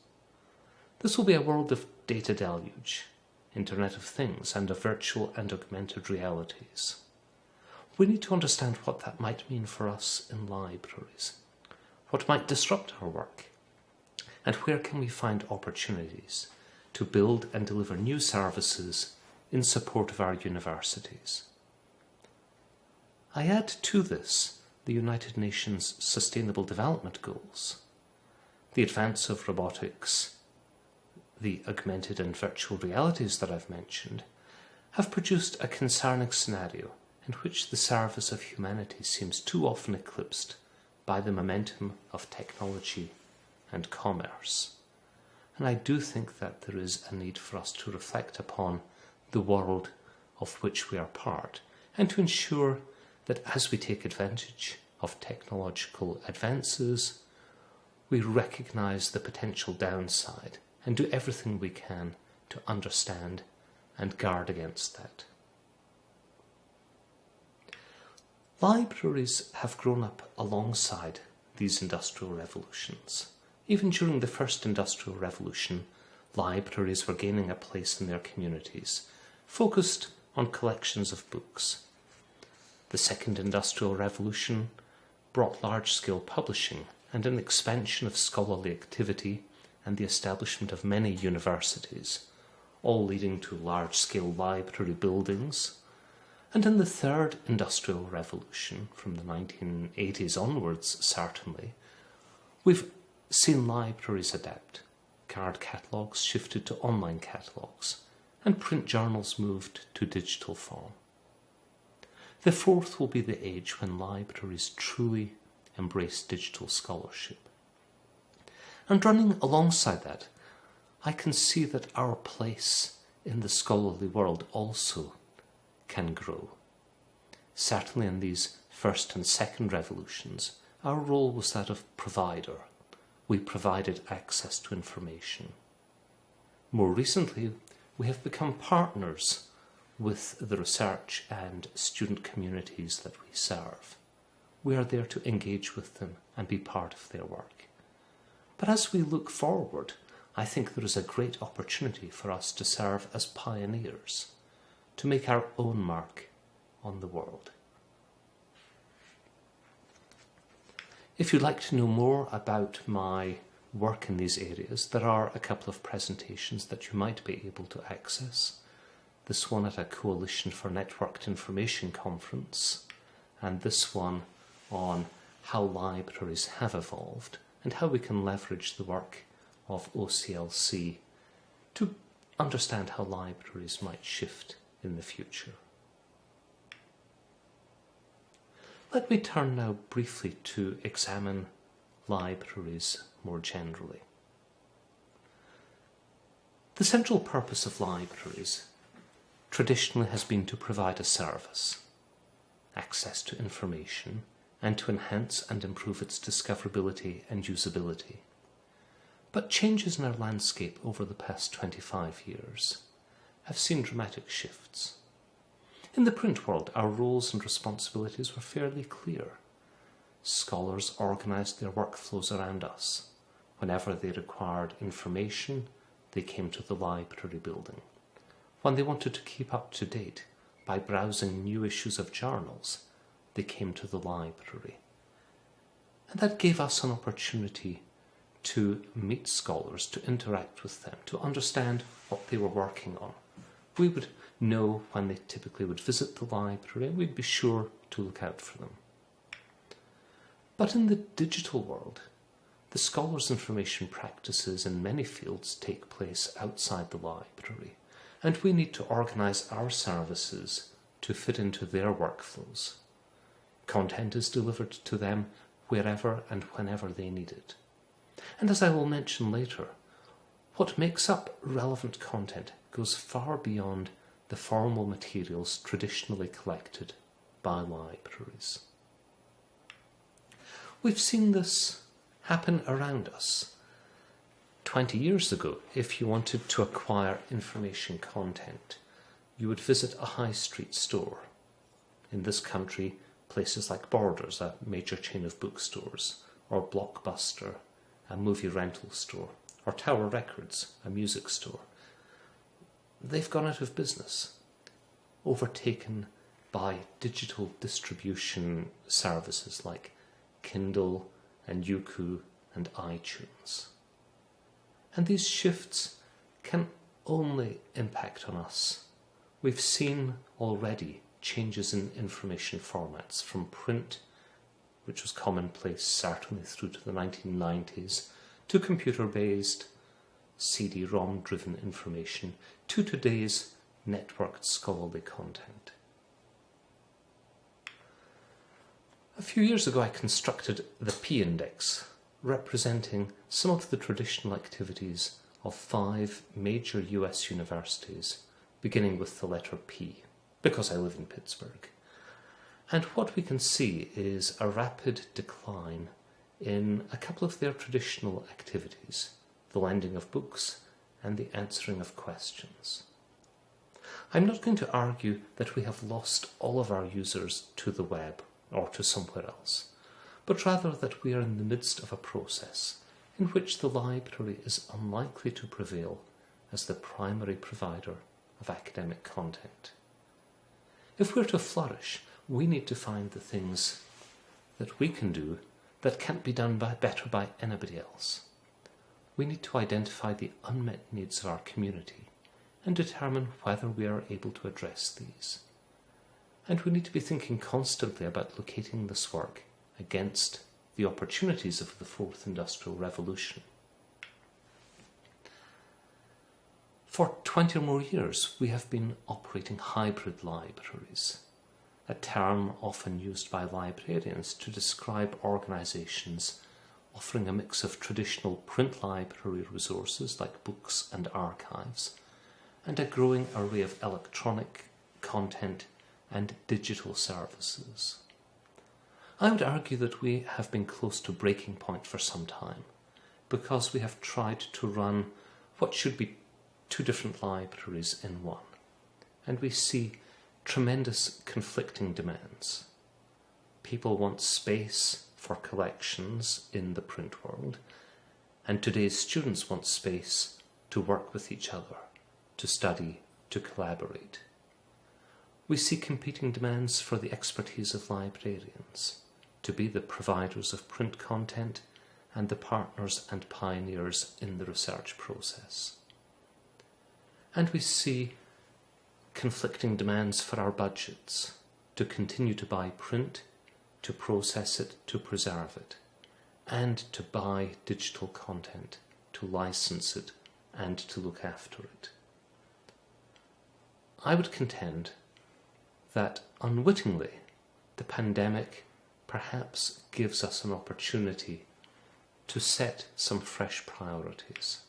This will be a world of data deluge, Internet of Things, and of virtual and augmented realities. We need to understand what that might mean for us in libraries, what might disrupt our work, and where can we find opportunities to build and deliver new services in support of our universities. I add to this the United Nations Sustainable Development Goals, the advance of robotics, the augmented and virtual realities that I've mentioned, have produced a concerning scenario in which the service of humanity seems too often eclipsed by the momentum of technology and commerce. And I do think that there is a need for us to reflect upon the world of which we are part, and to ensure that as we take advantage of technological advances, we recognise the potential downside and do everything we can to understand and guard against that. Libraries have grown up alongside these industrial revolutions. Even during the first industrial revolution, libraries were gaining a place in their communities, focused on collections of books. The second industrial revolution brought large-scale publishing and an expansion of scholarly activity and the establishment of many universities, all leading to large-scale library buildings. And in the third industrial revolution, from the 1980s onwards certainly, we've seen libraries adapt. Card catalogues shifted to online catalogues, and print journals moved to digital form. The fourth will be the age when libraries truly embrace digital scholarship. And running alongside that, I can see that our place in the scholarly world also can grow. Certainly in these first and second revolutions, our role was that of provider. We provided access to information. More recently, we have become partners with the research and student communities that we serve. We are there to engage with them and be part of their work. But as we look forward, I think there is a great opportunity for us to serve as pioneers, to make our own mark on the world. If you'd like to know more about my work in these areas, there are a couple of presentations that you might be able to access. This one at a Coalition for Networked Information conference, and this one on how libraries have evolved and how we can leverage the work of OCLC to understand how libraries might shift in the future. Let me turn now briefly to examine libraries more generally. The central purpose of libraries traditionally has been to provide a service, access to information, and to enhance and improve its discoverability and usability. But changes in our landscape over the past 25 years have seen dramatic shifts. In the print world, our roles and responsibilities were fairly clear. Scholars organised their workflows around us. Whenever they required information, they came to the library building. When they wanted to keep up to date by browsing new issues of journals, they came to the library. And that gave us an opportunity to meet scholars, to interact with them, to understand what they were working on. We would know when they typically would visit the library, and we'd be sure to look out for them. But in the digital world, the scholars' information practices in many fields take place outside the library, and we need to organise our services to fit into their workflows. Content is delivered to them wherever and whenever they need it. And as I will mention later, what makes up relevant content goes far beyond the formal materials traditionally collected by libraries. We've seen this happen around us. 20 years ago, if you wanted to acquire information content, you would visit a high street store. In this country, places like Borders, a major chain of bookstores, or Blockbuster, a movie rental store, or Tower Records, a music store. They've gone out of business, overtaken by digital distribution services like Kindle and Youku and iTunes. And these shifts can only impact on us. We've seen already changes in information formats from print, which was commonplace certainly through to the 1990s, to computer-based, CD-ROM-driven information, to today's networked scholarly content. A few years ago I constructed the P-index, representing some of the traditional activities of 5 major US universities, beginning with the letter P, because I live in Pittsburgh. And what we can see is a rapid decline in a couple of their traditional activities, the lending of books and the answering of questions. I'm not going to argue that we have lost all of our users to the web or to somewhere else, but rather that we are in the midst of a process in which the library is unlikely to prevail as the primary provider of academic content. If we're to flourish, we need to find the things that we can do that can't be done better by anybody else. We need to identify the unmet needs of our community and determine whether we are able to address these. And we need to be thinking constantly about locating this work against the opportunities of the Fourth Industrial Revolution. For 20 or more years, we have been operating hybrid libraries, a term often used by librarians to describe organisations offering a mix of traditional print library resources like books and archives, and a growing array of electronic content and digital services. I would argue that we have been close to breaking point for some time, because we have tried to run what should be 2 different libraries in one, and we see tremendous conflicting demands. People want space for collections in the print world, and today's students want space to work with each other, to study, to collaborate. We see competing demands for the expertise of librarians, to be the providers of print content and the partners and pioneers in the research process. And we see conflicting demands for our budgets, to continue to buy print, to process it, to preserve it, and to buy digital content, to license it, and to look after it. I would contend that unwittingly the pandemic perhaps gives us an opportunity to set some fresh priorities.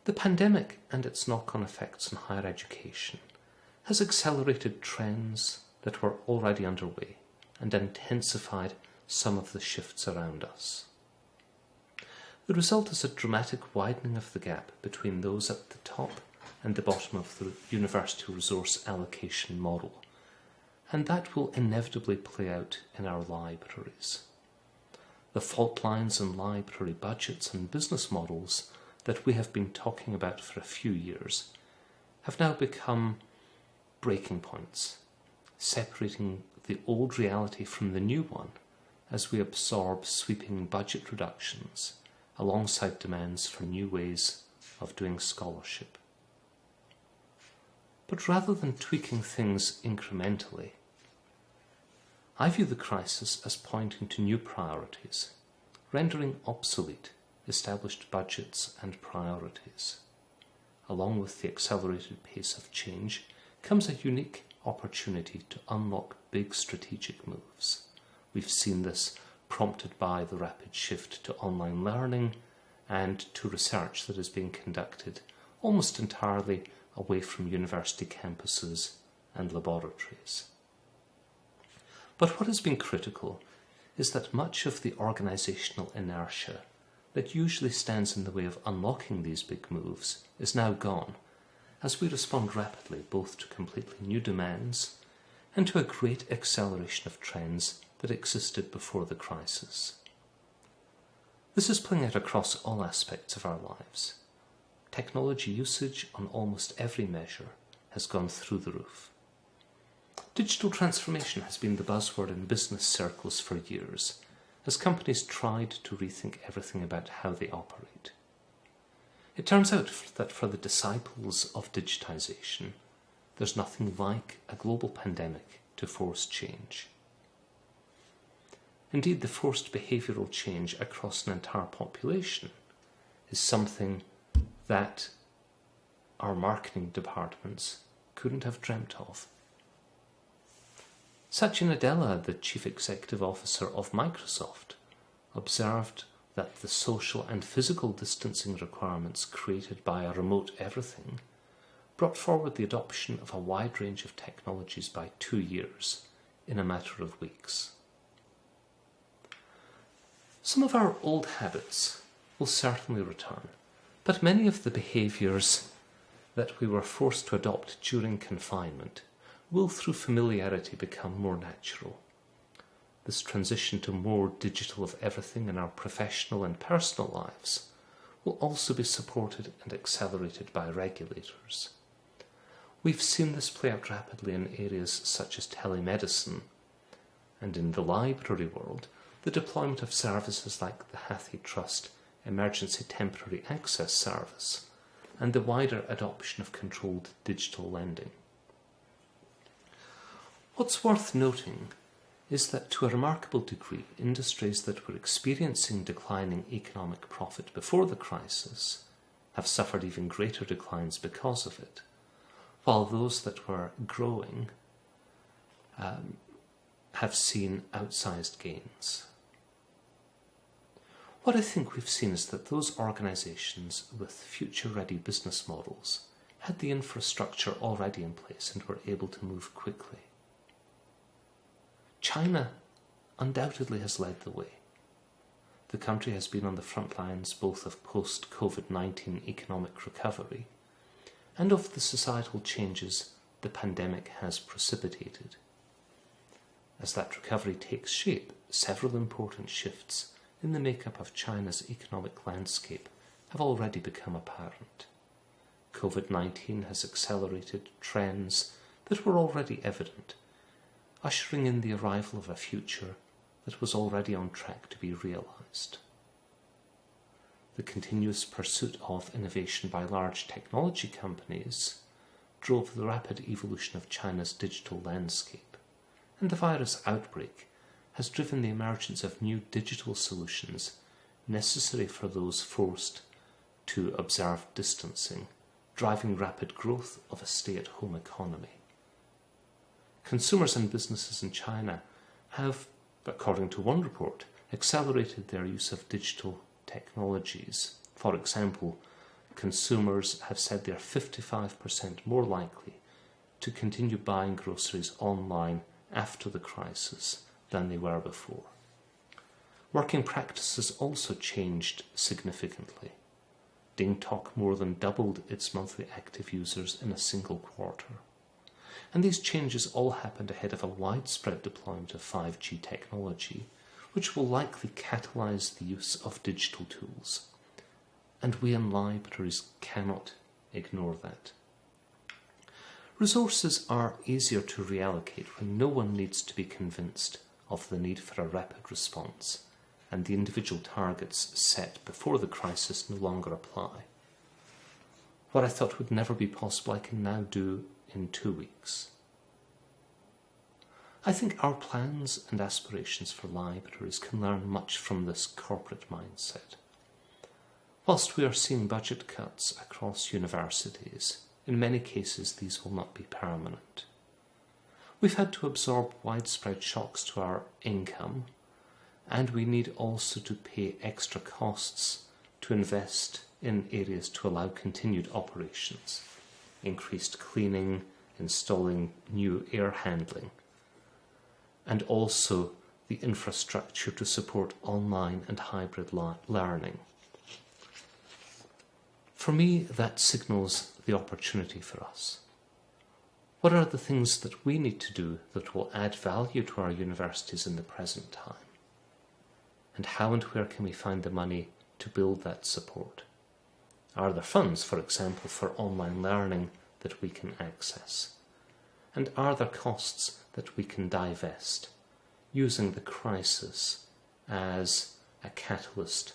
The pandemic and its knock-on effects on higher education has accelerated trends that were already underway and intensified some of the shifts around us. The result is a dramatic widening of the gap between those at the top and the bottom of the university resource allocation model, and that will inevitably play out in our libraries. The fault lines in library budgets and business models that we have been talking about for a few years have now become breaking points, separating the old reality from the new one as we absorb sweeping budget reductions alongside demands for new ways of doing scholarship. But rather than tweaking things incrementally, I view the crisis as pointing to new priorities, rendering obsolete established budgets and priorities. Along with the accelerated pace of change comes a unique opportunity to unlock big strategic moves. We've seen this prompted by the rapid shift to online learning and to research that is being conducted almost entirely away from university campuses and laboratories. But what has been critical is that much of the organisational inertia that usually stands in the way of unlocking these big moves is now gone, as we respond rapidly both to completely new demands and to a great acceleration of trends that existed before the crisis. This is playing out across all aspects of our lives. Technology usage on almost every measure has gone through the roof. Digital transformation has been the buzzword in business circles for years, as companies tried to rethink everything about how they operate. It turns out that for the disciples of digitization, there's nothing like a global pandemic to force change. Indeed, the forced behavioural change across an entire population is something that our marketing departments couldn't have dreamt of. Satya Nadella, the chief executive officer of Microsoft, observed that the social and physical distancing requirements created by a remote everything brought forward the adoption of a wide range of technologies by 2 years in a matter of weeks. Some of our old habits will certainly return, but many of the behaviours that we were forced to adopt during confinement will through familiarity become more natural. This transition to more digital of everything in our professional and personal lives will also be supported and accelerated by regulators. We've seen this play out rapidly in areas such as telemedicine, and in the library world, the deployment of services like the Hathi Trust Emergency Temporary Access Service, and the wider adoption of controlled digital lending. What's worth noting is that to a remarkable degree, industries that were experiencing declining economic profit before the crisis have suffered even greater declines because of it, while those that were growing have seen outsized gains. What I think we've seen is that those organisations with future-ready business models had the infrastructure already in place and were able to move quickly. China undoubtedly has led the way. The country has been on the front lines both of post-COVID-19 economic recovery and of the societal changes the pandemic has precipitated. As that recovery takes shape, several important shifts in the makeup of China's economic landscape have already become apparent. COVID-19 has accelerated trends that were already evident, ushering in the arrival of a future that was already on track to be realised. The continuous pursuit of innovation by large technology companies drove the rapid evolution of China's digital landscape, and the virus outbreak has driven the emergence of new digital solutions necessary for those forced to observe distancing, driving rapid growth of a stay-at-home economy. Consumers and businesses in China have, according to one report, accelerated their use of digital technologies. For example, consumers have said they are 55% more likely to continue buying groceries online after the crisis than they were before. Working practices also changed significantly. DingTalk more than doubled its monthly active users in a single quarter. And these changes all happened ahead of a widespread deployment of 5G technology, which will likely catalyse the use of digital tools. And we in libraries cannot ignore that. Resources are easier to reallocate when no one needs to be convinced of the need for a rapid response, and the individual targets set before the crisis no longer apply. What I thought would never be possible, I can now do in 2 weeks. I think our plans and aspirations for libraries can learn much from this corporate mindset. Whilst we are seeing budget cuts across universities, in many cases these will not be permanent. We've had to absorb widespread shocks to our income, and we need also to pay extra costs to invest in areas to allow continued operations, increased cleaning, installing new air handling, and also the infrastructure to support online and hybrid learning. For me, that signals the opportunity for us. What are the things that we need to do that will add value to our universities in the present time? And how and where can we find the money to build that support? Are there funds, for example, for online learning that we can access? And are there costs that we can divest, using the crisis as a catalyst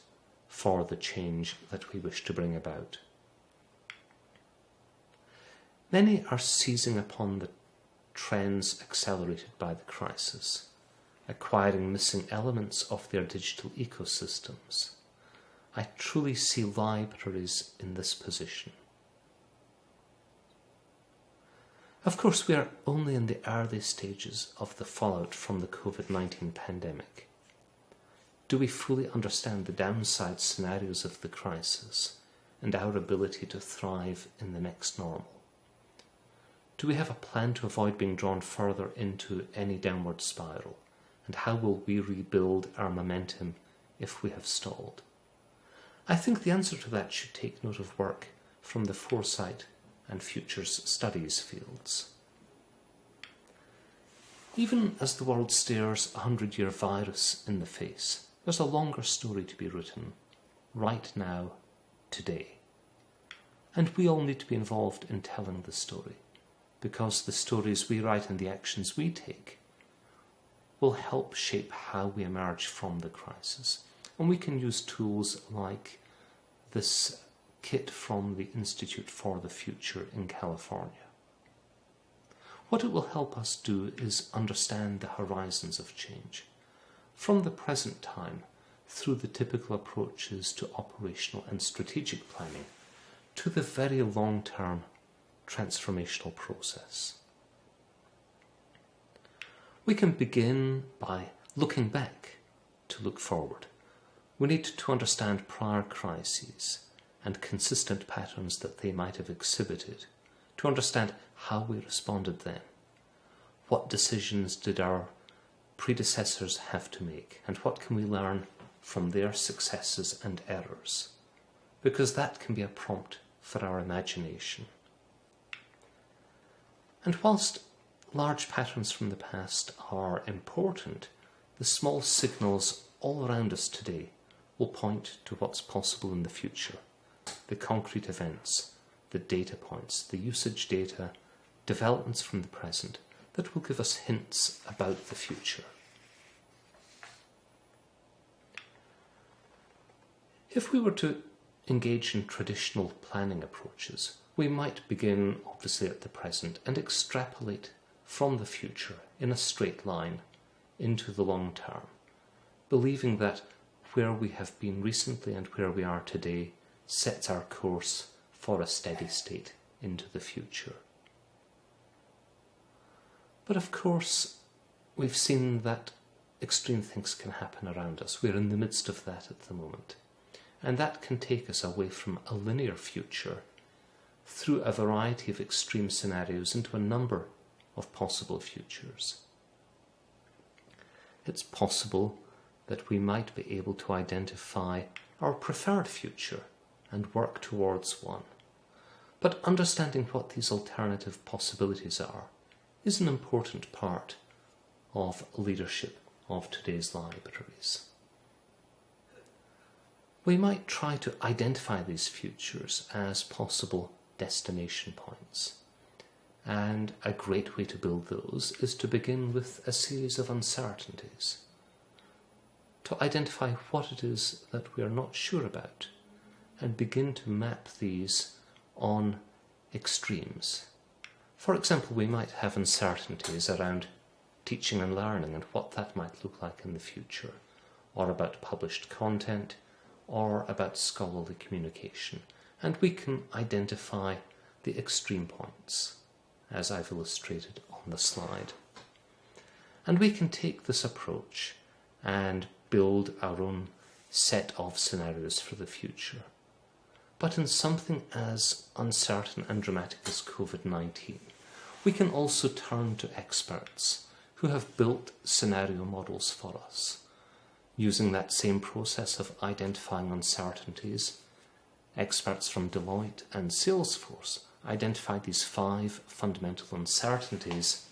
for the change that we wish to bring about. Many are seizing upon the trends accelerated by the crisis, acquiring missing elements of their digital ecosystems. I truly see libraries in this position. Of course, we are only in the early stages of the fallout from the COVID-19 pandemic. Do we fully understand the downside scenarios of the crisis and our ability to thrive in the next normal? Do we have a plan to avoid being drawn further into any downward spiral? And how will we rebuild our momentum if we have stalled? I think the answer to that should take note of work from the foresight and futures studies fields. Even as the world stares a 100-year virus in the face, there's a longer story to be written, right now, today. And we all need to be involved in telling the story, because the stories we write and the actions we take will help shape how we emerge from the crisis. And we can use tools like this kit from the Institute for the Future in California. What it will help us do is understand the horizons of change, from the present time through the typical approaches to operational and strategic planning to the very long-term transformational process. We can begin by looking back to look forward. We need to understand prior crises and consistent patterns that they might have exhibited, to understand how we responded then. What decisions did our predecessors have to make, and what can we learn from their successes and errors? Because that can be a prompt for our imagination. And whilst large patterns from the past are important, the small signals all around us today will point to what's possible in the future. The concrete events, the data points, the usage data, developments from the present that will give us hints about the future. If we were to engage in traditional planning approaches, we might begin obviously at the present and extrapolate from the future in a straight line into the long term, believing that where we have been recently and where we are today sets our course for a steady state into the future. But of course, we've seen that extreme things can happen around us. We're in the midst of that at the moment. And that can take us away from a linear future through a variety of extreme scenarios into a number of possible futures. It's possible that we might be able to identify our preferred future and work towards one. But understanding what these alternative possibilities are is an important part of leadership of today's libraries. We might try to identify these futures as possible destination points. And a great way to build those is to begin with a series of uncertainties, to identify what it is that we are not sure about, and begin to map these on extremes. For example, we might have uncertainties around teaching and learning and what that might look like in the future, or about published content, or about scholarly communication. And we can identify the extreme points, as I've illustrated on the slide. And we can take this approach and build our own set of scenarios for the future. But in something as uncertain and dramatic as COVID-19, we can also turn to experts who have built scenario models for us. Using that same process of identifying uncertainties, experts from Deloitte and Salesforce identified these 5 fundamental uncertainties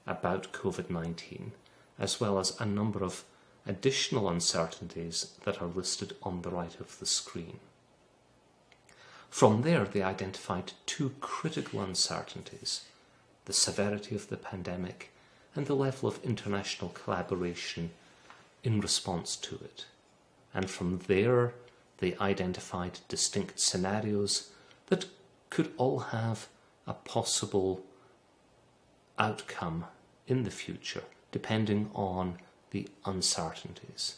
about COVID-19, as well as a number of additional uncertainties that are listed on the right of the screen. From there, they identified 2 critical uncertainties: the severity of the pandemic and the level of international collaboration in response to it. And from there, they identified distinct scenarios that could all have a possible outcome in the future, depending on the uncertainties.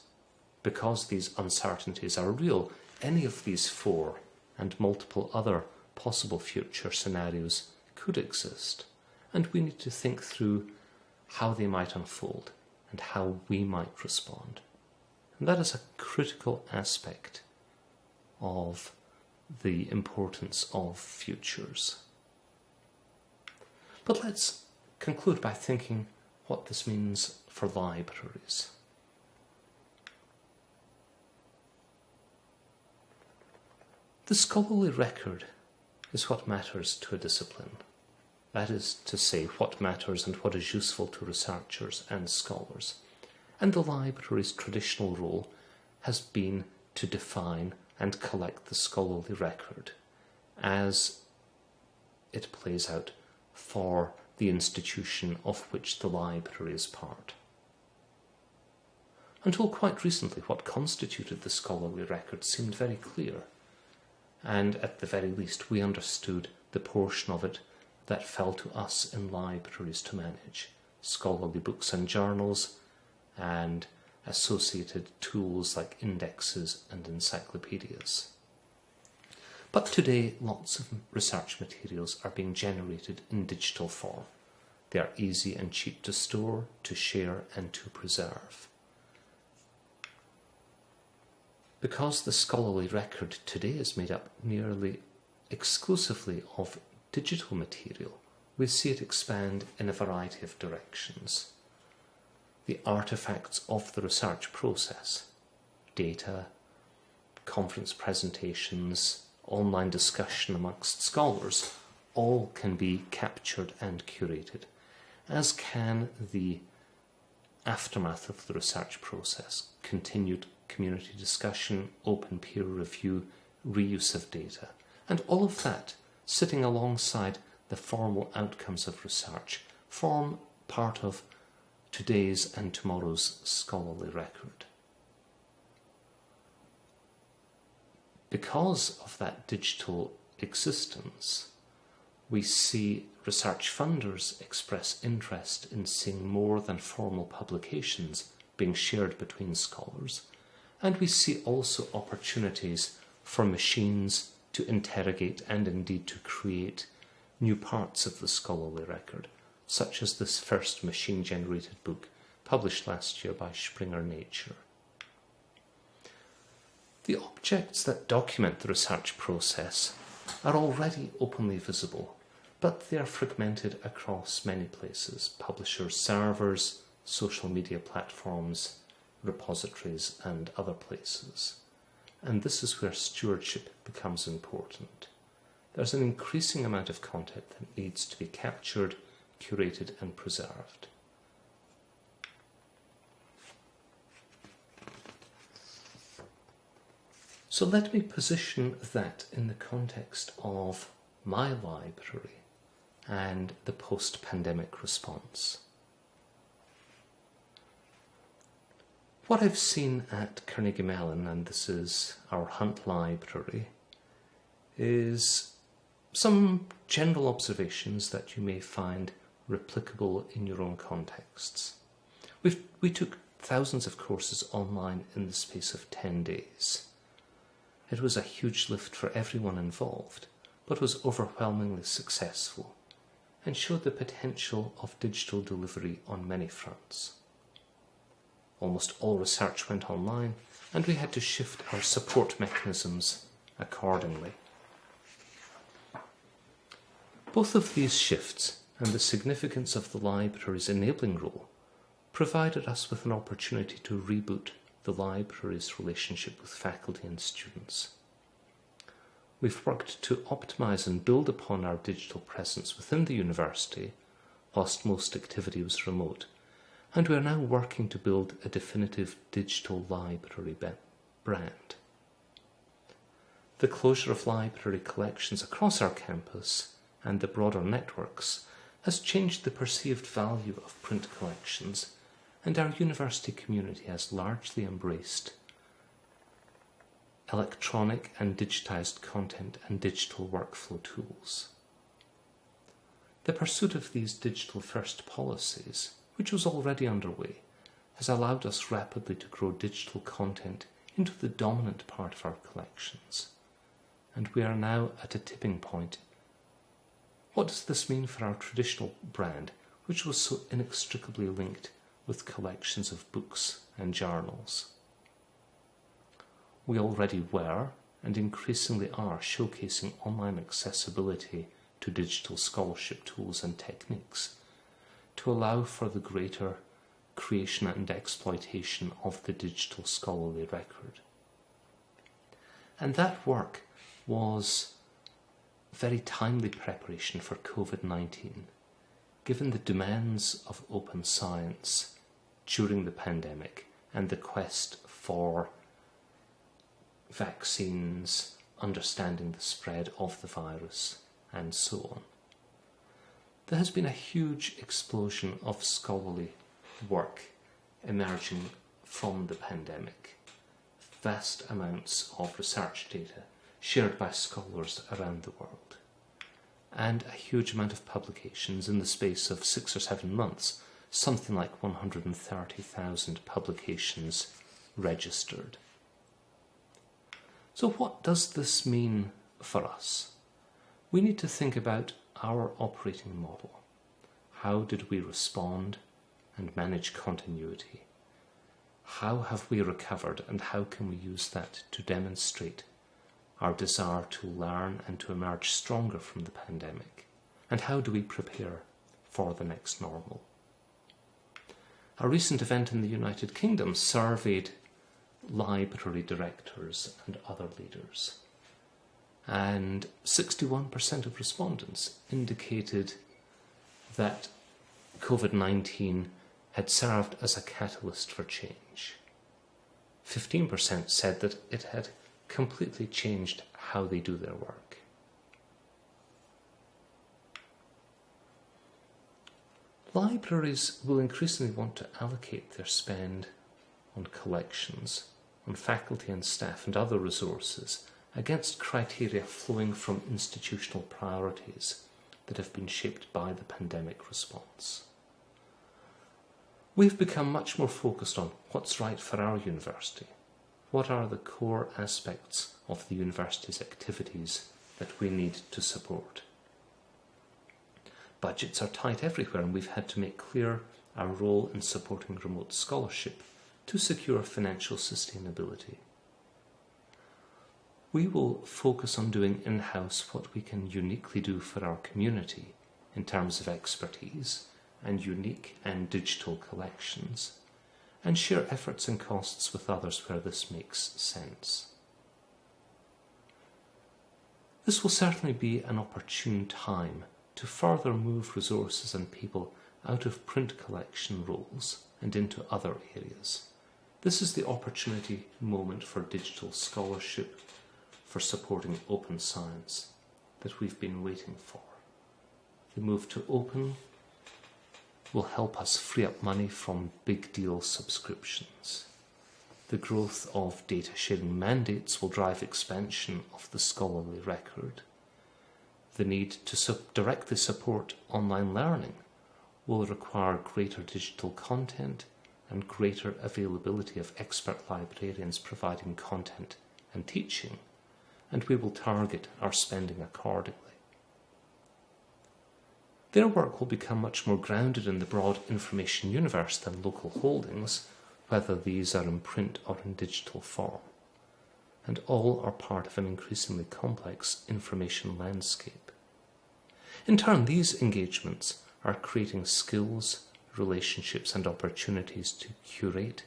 Because these uncertainties are real, any of these four and multiple other possible future scenarios could exist, and we need to think through how they might unfold and how we might respond. And that is a critical aspect of the importance of futures. But let's conclude by thinking what this means for libraries. The scholarly record is what matters to a discipline. That is to say, what matters and what is useful to researchers and scholars. And the library's traditional role has been to define and collect the scholarly record as it plays out for the institution of which the library is part. Until quite recently, what constituted the scholarly record seemed very clear, and at the very least we understood the portion of it that fell to us in libraries to manage: scholarly books and journals, and associated tools like indexes and encyclopedias. But today, lots of research materials are being generated in digital form. They are easy and cheap to store, to share, and to preserve. Because the scholarly record today is made up nearly exclusively of digital material, we see it expand in a variety of directions. The artifacts of the research process, data, conference presentations, online discussion amongst scholars, all can be captured and curated, as can the aftermath of the research process: continued community discussion, open peer review, reuse of data, and all of that, sitting alongside the formal outcomes of research, form part of today's and tomorrow's scholarly record. Because of that digital existence, we see research funders express interest in seeing more than formal publications being shared between scholars, and we see also opportunities for machines to interrogate and indeed to create new parts of the scholarly record, such as this first machine-generated book published last year by Springer Nature. The objects that document the research process are already openly visible, but they are fragmented across many places: publishers' servers, social media platforms, repositories, and other places. And this is where stewardship becomes important. There's an increasing amount of content that needs to be captured, curated, and preserved. So let me position that in the context of my library and the post-pandemic response. What I've seen at Carnegie Mellon, and this is our Hunt Library, is some general observations that you may find replicable in your own contexts. We took thousands of courses online in the space of 10 days. It was a huge lift for everyone involved, but was overwhelmingly successful and showed the potential of digital delivery on many fronts. Almost all research went online, and we had to shift our support mechanisms accordingly. Both of these shifts and the significance of the library's enabling role provided us with an opportunity to reboot the library's relationship with faculty and students. We've worked to optimise and build upon our digital presence within the university, whilst most activity was remote, and we are now working to build a definitive digital library brand. The closure of library collections across our campus and the broader networks has changed the perceived value of print collections and our university community has largely embraced electronic and digitized content and digital workflow tools. The pursuit of these digital-first policies, which was already underway, has allowed us rapidly to grow digital content into the dominant part of our collections, and we are now at a tipping point. What does this mean for our traditional brand, which was so inextricably linked with collections of books and journals? We already were, and increasingly are, showcasing online accessibility to digital scholarship tools and techniques to allow for the greater creation and exploitation of the digital scholarly record. And that work was very timely preparation for COVID-19, given the demands of open science during the pandemic and the quest for vaccines, understanding the spread of the virus, and so on. There has been a huge explosion of scholarly work emerging from the pandemic, vast amounts of research data shared by scholars around the world, and a huge amount of publications in the space of 6 or 7 months, something like 130,000 publications registered. So what does this mean for us? We need to think about our operating model. How did we respond and manage continuity? How have we recovered, and how can we use that to demonstrate our desire to learn and to emerge stronger from the pandemic? And how do we prepare for the next normal? A recent event in the United Kingdom surveyed library directors and other leaders, and 61% of respondents indicated that COVID-19 had served as a catalyst for change. 15% said that it had completely changed how they do their work. Libraries will increasingly want to allocate their spend on collections, on faculty and staff and other resources against criteria flowing from institutional priorities that have been shaped by the pandemic response. We've become much more focused on what's right for our university. What are the core aspects of the university's activities that we need to support? Budgets are tight everywhere, and we've had to make clear our role in supporting remote scholarship to secure financial sustainability. We will focus on doing in-house what we can uniquely do for our community in terms of expertise and unique and digital collections, and share efforts and costs with others where this makes sense. This will certainly be an opportune time to further move resources and people out of print collection roles and into other areas. This is the opportunity moment for digital scholarship, for supporting open science that we've been waiting for. The move to open will help us free up money from big deal subscriptions. The growth of data sharing mandates will drive expansion of the scholarly record. The need to directly support online learning will require greater digital content and greater availability of expert librarians providing content and teaching, and we will target our spending accordingly. Their work will become much more grounded in the broad information universe than local holdings, whether these are in print or in digital form, and all are part of an increasingly complex information landscape. In turn, these engagements are creating skills, relationships and opportunities to curate,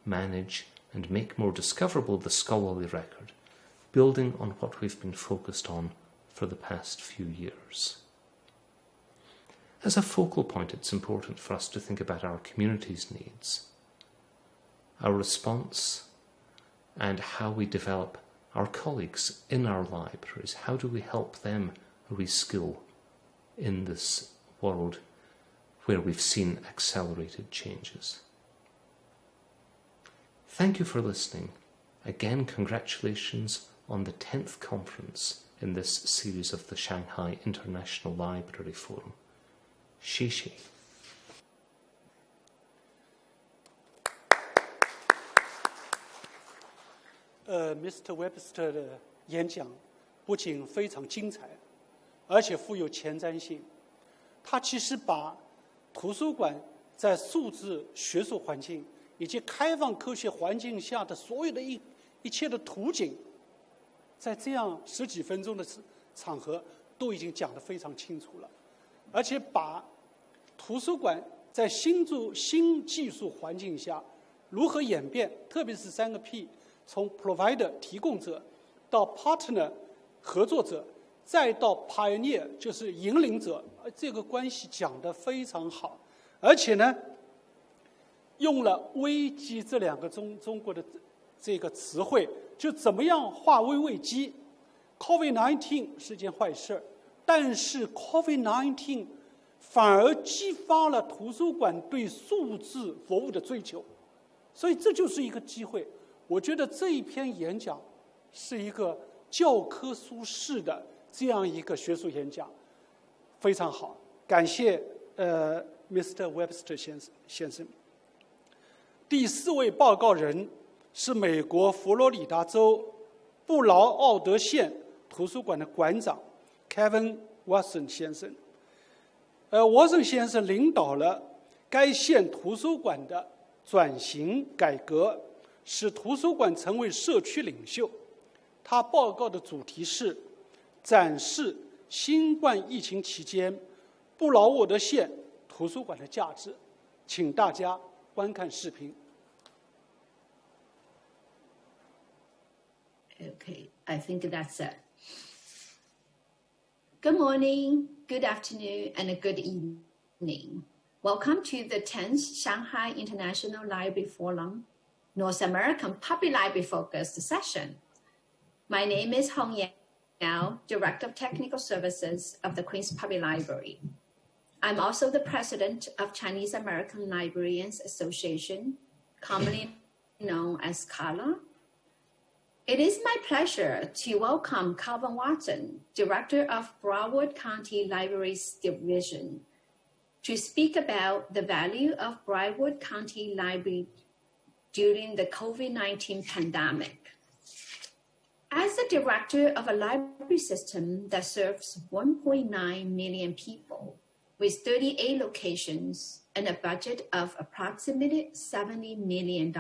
manage and make more discoverable the scholarly record, building on what we've been focused on for the past few years. As a focal point, it's important for us to think about our community's needs, our response, and how we develop our colleagues in our libraries. How do we help them reskill in this world where we've seen accelerated changes? Thank you for listening. Again, congratulations on the 10th conference in this series of the Shanghai International Library Forum. 谢谢。Mr. Webster 的演讲不仅非常精彩，而且富有前瞻性。他其实把图书馆在数字学术环境以及开放科学环境下的所有的一切的图景，在这样10几分钟的场合都已经讲得非常清楚了，而且把图书馆在新技术环境下如何演变，特别是3个 P， 从 provider 提供者到 partner 合作者，再到 pioneer 就是引领者，这个关系讲得非常好，而且呢，用了危机这2个中国的这个词汇，就怎么样化危机。COVID-19 是件坏事，但是 COVID-19 反而激发了图书馆对数字服务的追求，所以这就是一个机会。我觉得这一篇演讲是一个教科书式的这样一个学术演讲，非常好。感谢Mr. Webster 先生。第4位报告人是美国佛罗里达州布劳奥德县图书馆的馆长 Kevin Watson 先生。Watson 先生领导了该县图书馆的转型改革，使图书馆成为社区领袖。他报告的主题是展示新冠疫情期间布劳沃德县图书馆的价值，请大家观看视频。Okay, I think that's it. Good morning, good afternoon, and good evening. Welcome to the 10th Shanghai International Library Forum, North American Public Library Focused session. My name is Hong Yao, Director of Technical Services of the Queen's Public Library. I'm also the President of Chinese American Librarians Association, commonly known as CALA. It is my pleasure to welcome Calvin Watson, Director of Broward County Libraries Division, to speak about the value of Broward County Library during the COVID-19 pandemic. As the director of a library system that serves 1.9 million people with 38 locations and a budget of approximately $70 million,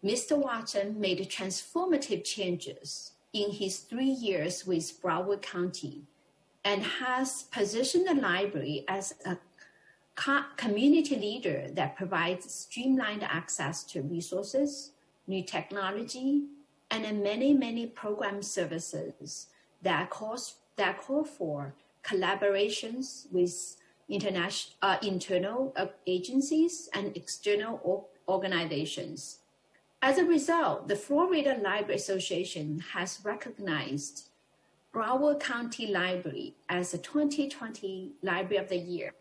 Mr. Watson made transformative changes in his 3 years with Broward County and has positioned the library as a community leader that provides streamlined access to resources, new technology, and many program services that call for collaborations with internal agencies and external organizations. As a result, the Florida Library Association has recognized Broward County Library as the 2020 Library of the Year.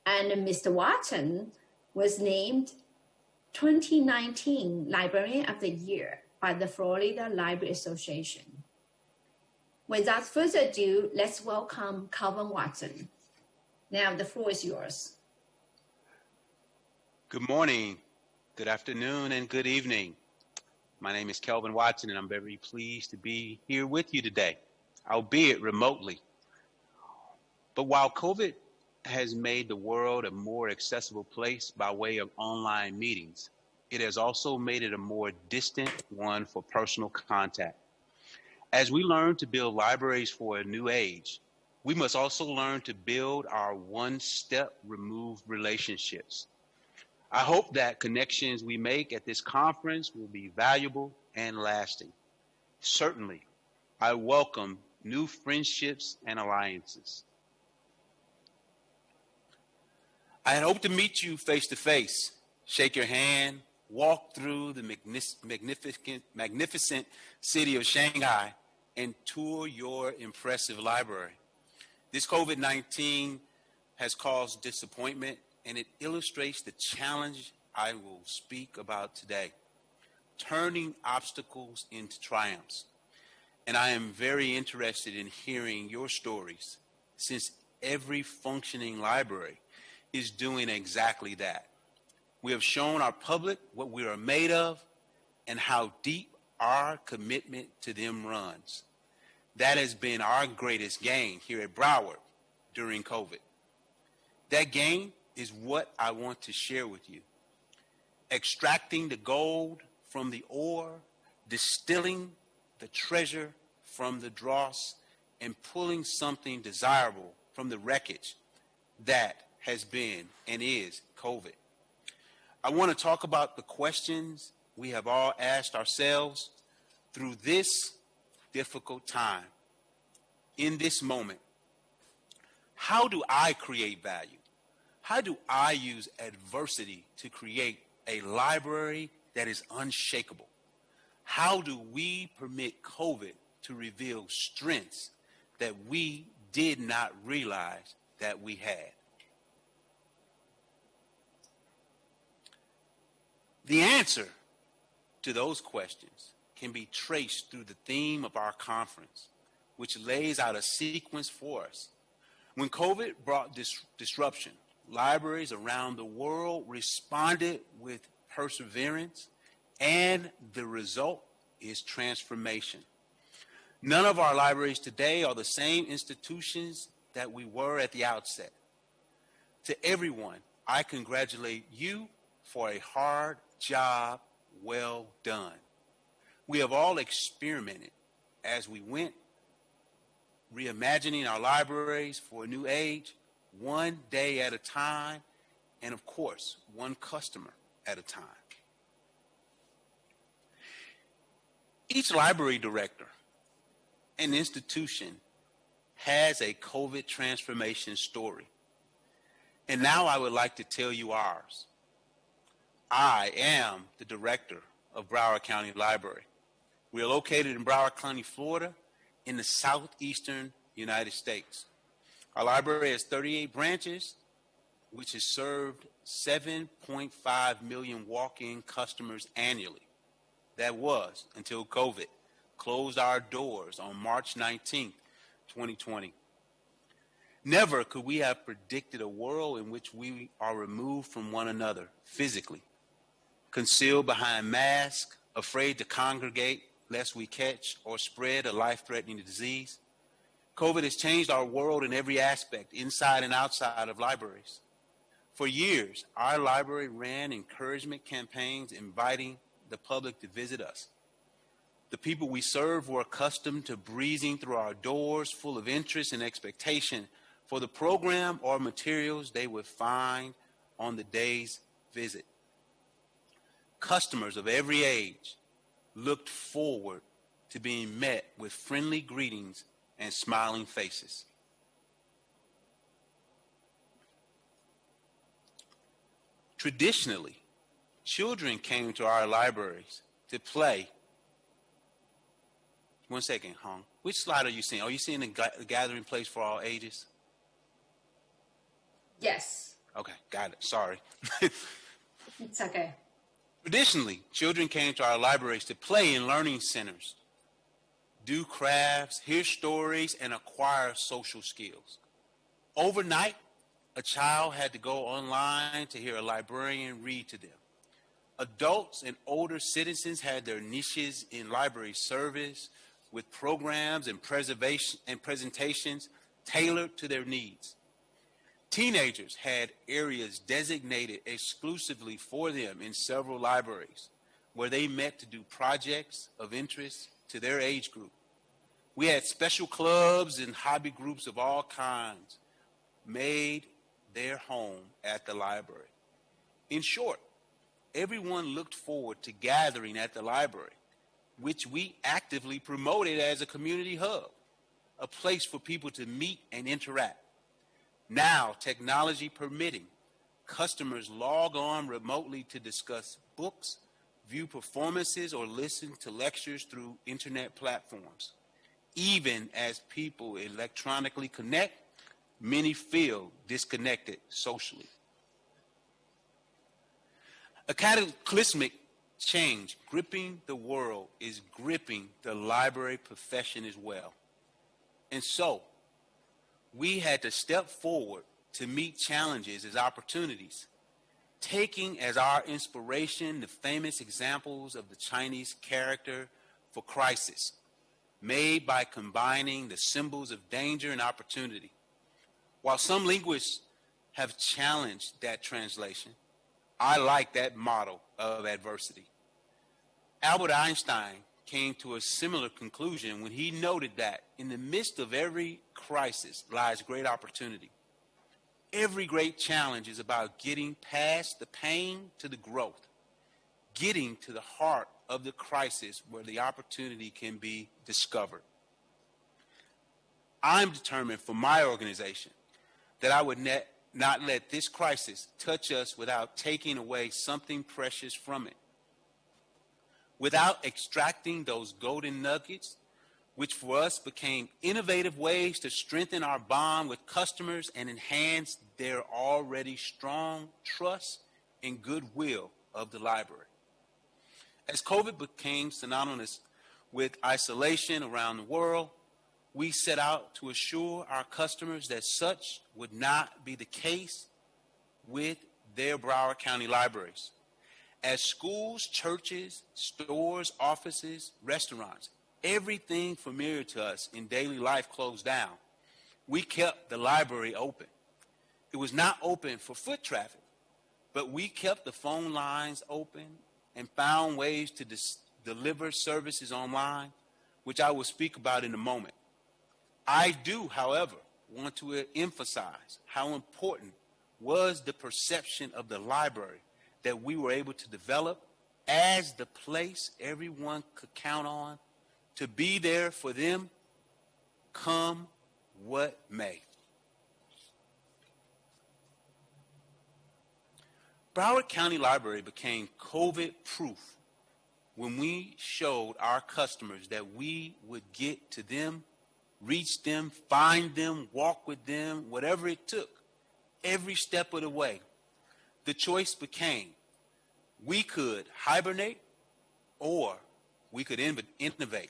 And Mr. Watson was named 2019 Librarian of the Year by the Florida Library Association. Without further ado, let's welcome Calvin Watson. Now the floor is yours. Good morning, good afternoon, and good evening. My name is Kelvin Watson, and I'm very pleased to be here with you today, albeit remotely. But while COVID has made the world a more accessible place by way of online meetings, it has also made it a more distant one for personal contact. As we learn to build libraries for a new age, we must also learn to build our one-step removed relationships. I hope that connections we make at this conference will be valuable and lasting. Certainly, I welcome new friendships and alliances. I had hoped to meet you face to face, shake your hand, walk through the magnificent city of Shanghai, and tour your impressive library. This COVID-19 has caused disappointment, and it illustrates the challenge I will speak about today, turning obstacles into triumphs. And I am very interested in hearing your stories, since every functioning library is doing exactly that. We have shown our public what we are made of and how deep our commitment to them runs. That has been our greatest gain here at Broward during COVID. That gain is what I want to share with you. Extracting the gold from the ore, distilling the treasure from the dross, and pulling something desirable from the wreckage that has been and is COVID. I want to talk about the questions we have all asked ourselves through this difficult time. In this moment, how do I create value? How do I use adversity to create a library that is unshakable? How do we permit COVID to reveal strengths that we did not realize that we had? The answer to those questions can be traced through the theme of our conference, which lays out a sequence for us. When COVID brought disruption, libraries around the world responded with perseverance, and the result is transformation. None of our libraries today are the same institutions that we were at the outset. To everyone, I congratulate you for a hard job well done. We have all experimented as we went, reimagining our libraries for a new age, one day at a time, and of course, one customer at a time. Each library director and institution has a COVID transformation story. And now I would like to tell you ours. I am the director of Broward County Library. We are located in Broward County, Florida, in the southeastern United States. Our library has 38 branches, which has served 7.5 million walk-in customers annually. That was until COVID closed our doors on March 19th, 2020. Never could we have predicted a world in which we are removed from one another physically, concealed behind masks, afraid to congregate lest we catch or spread a life-threatening disease. COVID has changed our world in every aspect, inside and outside of libraries. For years, our library ran encouragement campaigns inviting the public to visit us. The people we serve were accustomed to breezing through our doors full of interest and expectation for the program or materials they would find on the day's visit. Customers of every age looked forward to being met with friendly greetings and smiling faces. Traditionally, children came to our libraries to play. One second, Hong. Which slide are you seeing? Are you seeing the gathering place for all ages? Yes. Okay, got it. Sorry. It's okay. Traditionally, children came to our libraries to play in learning centers, do crafts, hear stories, and acquire social skills. Overnight, a child had to go online to hear a librarian read to them. Adults and older citizens had their niches in library service with programs and presentations tailored to their needs. Teenagers had areas designated exclusively for them in several libraries where they met to do projects of interest to their age group. We had special clubs and hobby groups of all kinds made their home at the library. In short, everyone looked forward to gathering at the library, which we actively promoted as a community hub, a place for people to meet and interact. Now, technology permitting, customers log on remotely to discuss books, view performances, or listen to lectures through internet platforms. Even as people electronically connect, many feel disconnected socially. A cataclysmic change gripping the world is gripping the library profession as well. And so, we had to step forward to meet challenges as opportunities, taking as our inspiration the famous examples of the Chinese character for crisis, made by combining the symbols of danger and opportunity. While some linguists have challenged that translation, I like that model of adversity. Albert Einstein came to a similar conclusion when he noted that in the midst of every crisis lies great opportunity. Every great challenge is about getting past the pain to the growth, getting to the heart of the crisis where the opportunity can be discovered. I'm determined for my organization that I would not let this crisis touch us without taking away something precious from it, without extracting those golden nuggets, which for us became innovative ways to strengthen our bond with customers and enhance their already strong trust and goodwill of the library. As COVID became synonymous with isolation around the world, we set out to assure our customers that such would not be the case with their Broward County libraries. As schools, churches, stores, offices, restaurants, everything familiar to us in daily life closed down, we kept the library open. It was not open for foot traffic, but we kept the phone lines open and found ways to deliver services online, which I will speak about in a moment. I do, however, want to emphasize how important was the perception of the library that we were able to develop as the place everyone could count on to be there for them, come what may. Broward County Library became COVID-proof when we showed our customers that we would get to them, reach them, find them, walk with them, whatever it took, every step of the way. The choice became we could hibernate or we could innovate.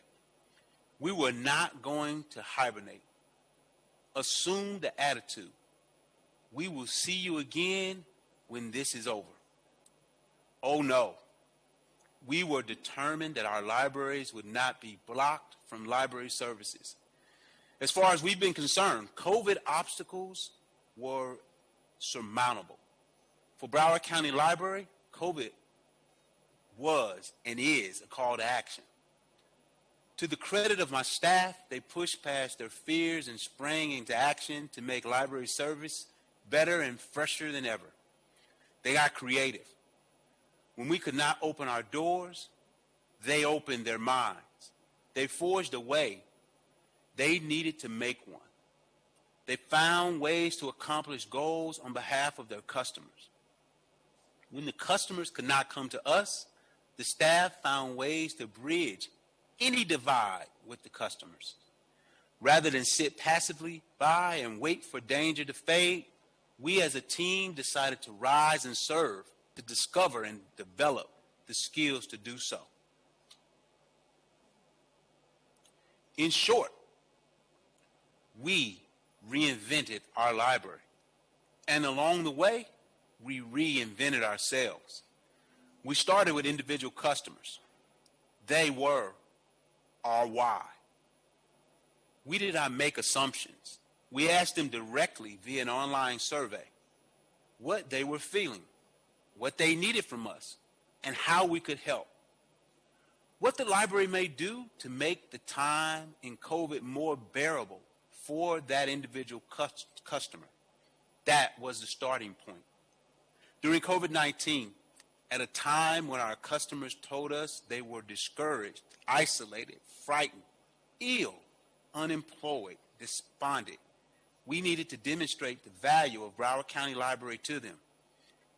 We were not going to hibernate. Assume the attitude. We will see you again when this is over. Oh no. We were determined that our libraries would not be blocked from library services. As far as we've been concerned, COVID obstacles were surmountable. For Broward County Library, COVID was and is a call to action. To the credit of my staff, they pushed past their fears and sprang into action to make library service better and fresher than ever. They got creative. When we could not open our doors, they opened their minds. They forged a way. They needed to make one. They found ways to accomplish goals on behalf of their customers. When the customers could not come to us, the staff found ways to bridge any divide with the customers. Rather than sit passively by and wait for danger to fade, we as a team decided to rise and serve, to discover and develop the skills to do so. In short, we reinvented our library. And along the way, we reinvented ourselves. We started with individual customers. They were our why. We did not make assumptions. We asked them directly via an online survey what they were feeling, what they needed from us, and how we could help. What the library may do to make the time in COVID more bearable for that individual customer. That was the starting point. During COVID-19, at a time when our customers told us they were discouraged, isolated, frightened, ill, unemployed, despondent, we needed to demonstrate the value of Broward County Library to them.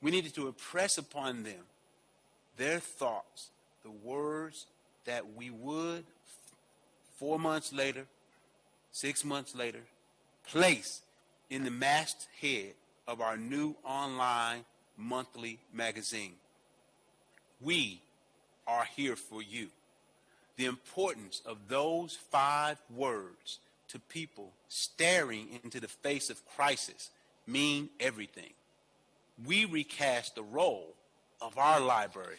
We needed to impress upon them their thoughts, the words that we would 4 months later, 6 months later, place in the masthead of our new online monthly magazine. We are here for you. The importance of those 5 words to people staring into the face of crisis mean everything. We recast the role of our library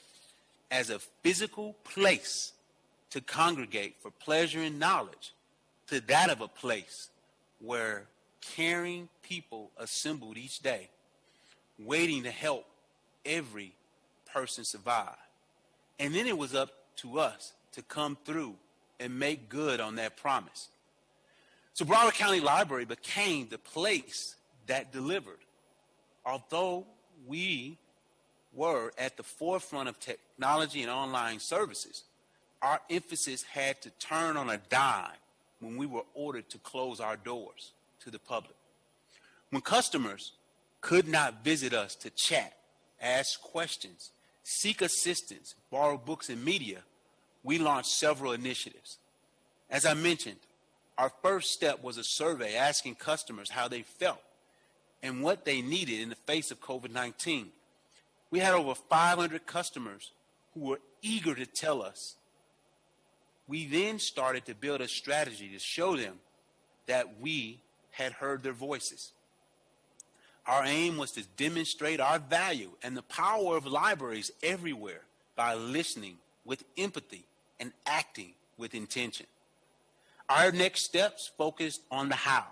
as a physical place to congregate for pleasure and knowledge to that of a place where caring people assembled each day, waiting to help every person survive. And then it was up to us to come through and make good on that promise. So Broward County Library became the place that delivered. Although we were at the forefront of technology and online services, our emphasis had to turn on a dime when we were ordered to close our doors to the public. When customers could not visit us to chat, ask questions, seek assistance, borrow books and media, we launched several initiatives. As I mentioned, our first step was a survey asking customers how they felt and what they needed in the face of COVID-19. We had over 500 customers who were eager to tell us. We then started to build a strategy to show them that we had heard their voices. Our aim was to demonstrate our value and the power of libraries everywhere by listening with empathy and acting with intention. Our next steps focused on the how.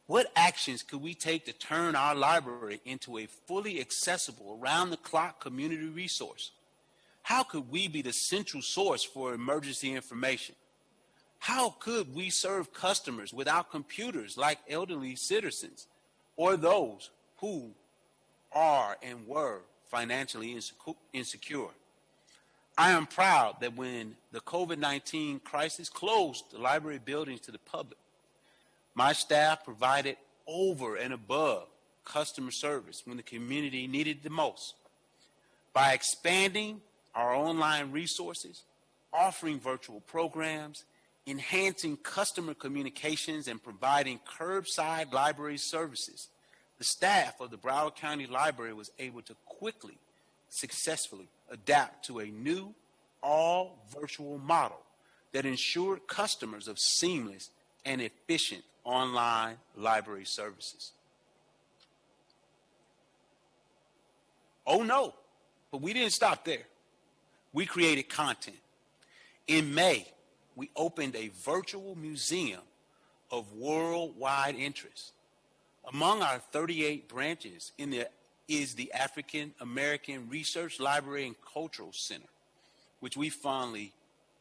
What actions could we take to turn our library into a fully accessible, around-the-clock community resource? How could we be the central source for emergency information? How could we serve customers without computers like elderly citizens or those who are and were financially insecure? I am proud that when the COVID-19 crisis closed the library buildings to the public, my staff provided over and above customer service when the community needed the most. By expanding our online resources, offering virtual programs, enhancing customer communications, and providing curbside library services, the staff of the Broward County Library was able to quickly, successfully adapt to a new all-virtual model that ensured customers of seamless and efficient online library services. Oh no, but we didn't stop there. We created content. In May, we opened a virtual museum of worldwide interest. Among our 38 branches is the African American Research Library and Cultural Center, which we fondly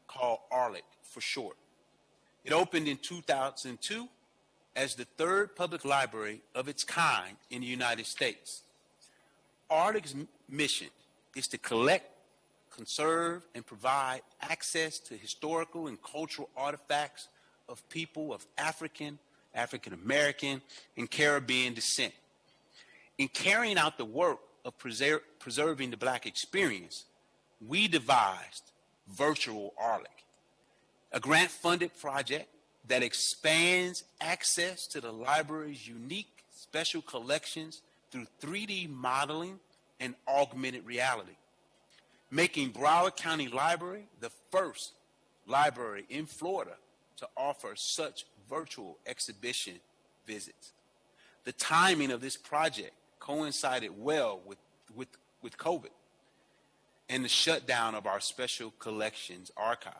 call ARLIC for short. It opened in 2002 as the 3rd public library of its kind in the United States. ARLIC's mission is to collect, conserve, and provide access to historical and cultural artifacts of people of African, African American, and Caribbean descent. In carrying out the work of preserving the Black experience, we devised Virtual ARLIC, a grant-funded project that expands access to the library's unique special collections through 3D modeling and augmented reality, making Broward County Library the first library in Florida to offer such virtual exhibition visits. The timing of this project coincided well with COVID and the shutdown of our special collections archive.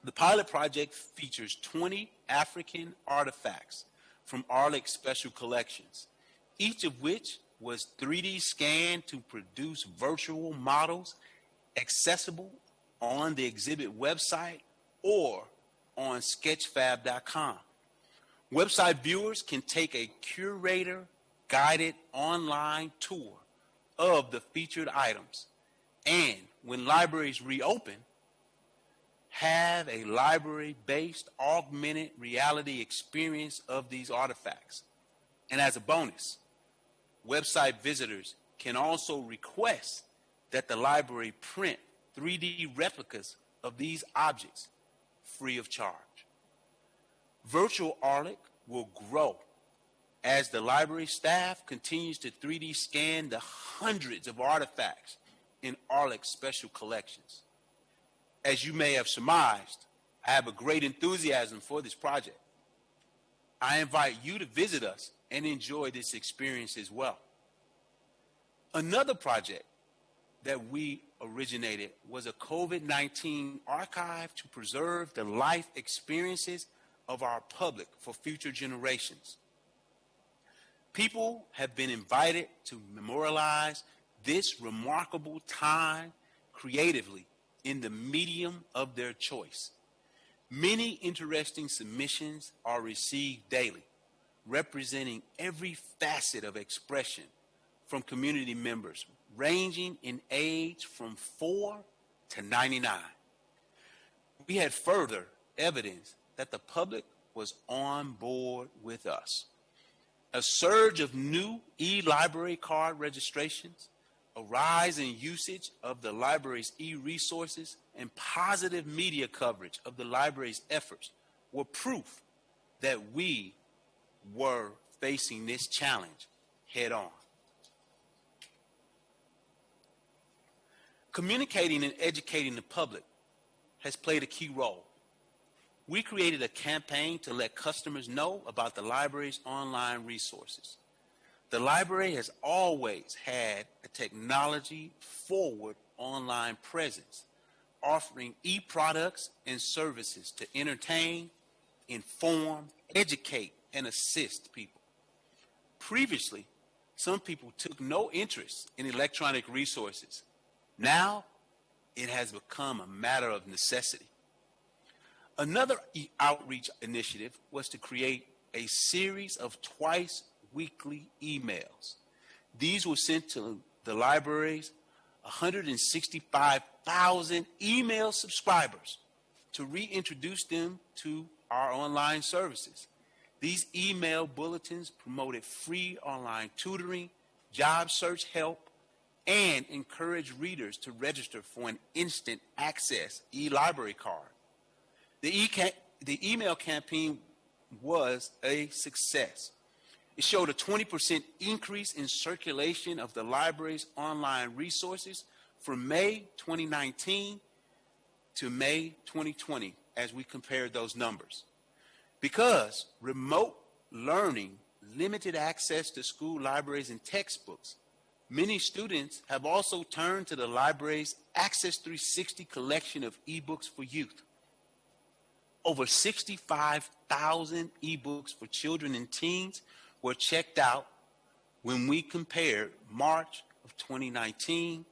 The pilot project features 20 African artifacts from ARLIC's special collections, each of which was 3D scanned to produce virtual models accessible on the exhibit website or on sketchfab.com. Website viewers can take a curator-guided online tour of the featured items, and when libraries reopen, have a library-based augmented reality experience of these artifacts. And as a bonus, website visitors can also request that the library print 3D replicas of these objects free of charge. Virtual ARLIC will grow as the library staff continues to 3D scan the hundreds of artifacts in ARLEC's special collections. As you may have surmised, I have a great enthusiasm for this project. I invite you to visit us and enjoy this experience as well. Another project that we originated was a COVID-19 archive to preserve the life experiences of our public for future generations. People have been invited to memorialize this remarkable time creatively in the medium of their choice. Many interesting submissions are received daily, representing every facet of expression from community members, ranging in age from 4 to 99. We had further evidence that the public was on board with us. A surge of new e-library card registrations, a rise in usage of the library's e-resources, and positive media coverage of the library's efforts were proof that we were facing this challenge head on. Communicating and educating the public has played a key role. We created a campaign to let customers know about the library's online resources. The library has always had a technology-forward online presence, offering e-products and services to entertain, inform, educate, and assist people. Previously, some people took no interest in electronic resources. Now, it has become a matter of necessity. Another outreach initiative was to create a series of twice-weekly emails. These were sent to the library's 165,000 email subscribers to reintroduce them to our online services. These email bulletins promoted free online tutoring, job search help, and encouraged readers to register for an instant access e-library card. The email campaign was a success. It showed a 20% increase in circulation of the library's online resources from May 2019 to May 2020 as we compared those numbers. Because remote learning limited access to school libraries and textbooks, many students have also turned to the library's Access 360 collection of ebooks for youth. Over 65,000 ebooks for children and teens were checked out when we compared March of 2019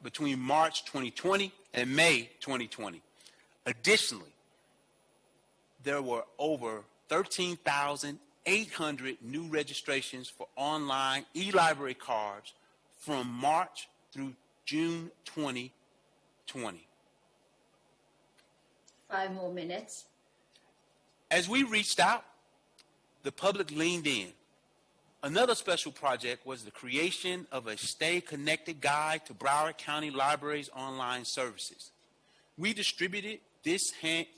between March 2020 and May 2020. Additionally, there were over 13,800 new registrations for online e-library cards from March through June 2020. 5 more minutes. As we reached out, the public leaned in. Another special project was the creation of a Stay Connected guide to Broward County Library's online services. We distributed this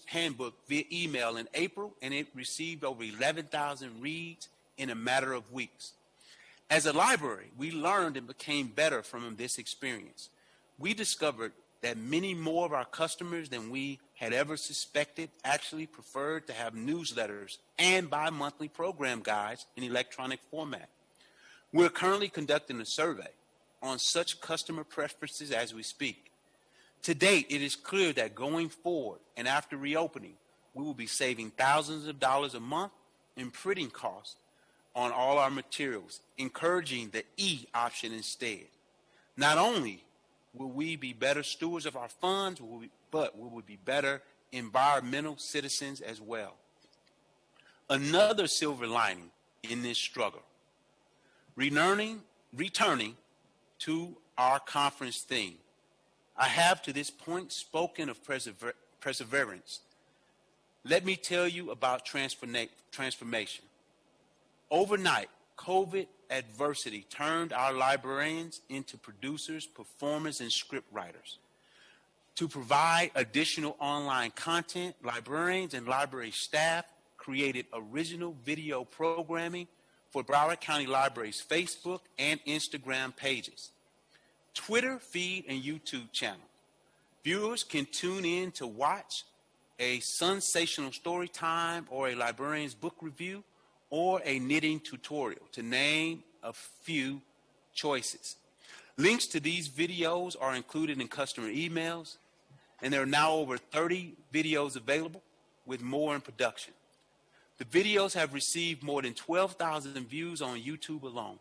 handbook via email in April, and it received over 11,000 reads in a matter of weeks. As a library, we learned and became better from this experience. We discovered that many more of our customers than we had ever suspected actually preferred to have newsletters and bi-monthly program guides in electronic format. We're currently conducting a survey on such customer preferences as we speak. To date, it is clear that going forward and after reopening, we will be saving thousands of dollars a month in printing costs on all our materials, encouraging the E option instead. Not only will we be better stewards of our funds, but we will be better environmental citizens as well. Another silver lining in this struggle, returning to our conference theme. I have to this point spoken of perseverance. Let me tell you about transformation. Overnight, COVID adversity turned our librarians into producers, performers, and script writers. To provide additional online content, librarians and library staff created original video programming for Broward County Library's Facebook and Instagram pages, Twitter feed, and YouTube channel. Viewers can tune in to watch a sensational story time or a librarian's book review or a knitting tutorial, to name a few choices. Links to these videos are included in customer emails, and there are now over 30 videos available, with more in production. The videos have received more than 12,000 views on YouTube alone.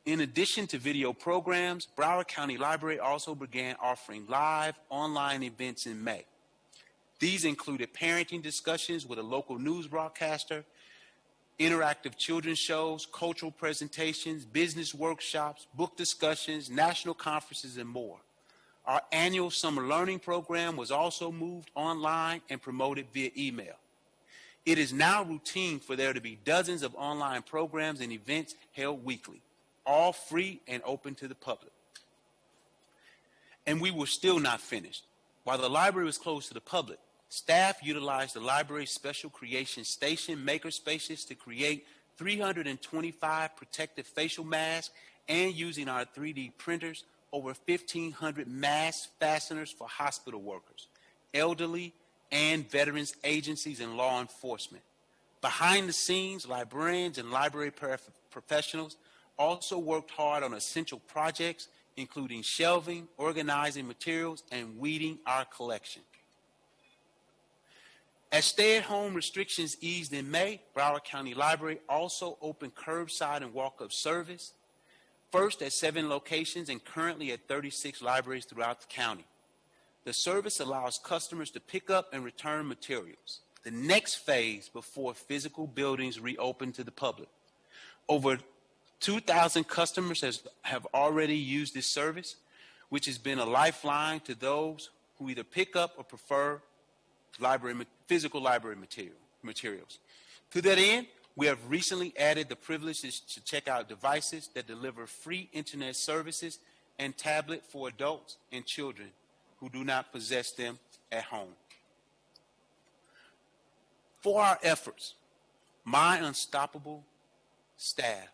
In addition to video programs, Broward County Library also began offering live online events in May. These included parenting discussions with a local news broadcaster, interactive children's shows, cultural presentations, business workshops, book discussions, national conferences, and more. Our annual summer learning program was also moved online and promoted via email. It is now routine for there to be dozens of online programs and events held weekly, all free and open to the public. And we were still not finished. While the library was closed to the public, staff utilized the library's special creation station makerspaces to create 325 protective facial masks, and using our 3D printers, over 1,500 mask fasteners for hospital workers, elderly, and veterans agencies and law enforcement. Behind the scenes, librarians and library professionals also worked hard on essential projects, including shelving, organizing materials, and weeding our collection. As stay-at-home restrictions eased in May, Broward County Library also opened curbside and walk-up service, first at 7 locations and currently at 36 libraries throughout the county. The service allows customers to pick up and return materials, the next phase before physical buildings reopen to the public. Over 2,000 customers have already used this service, which has been a lifeline to those who either pick up or prefer physical library materials. To that end, we have recently added the privileges to check out devices that deliver free internet services and tablet for adults and children who do not possess them at home. For our efforts, my unstoppable staff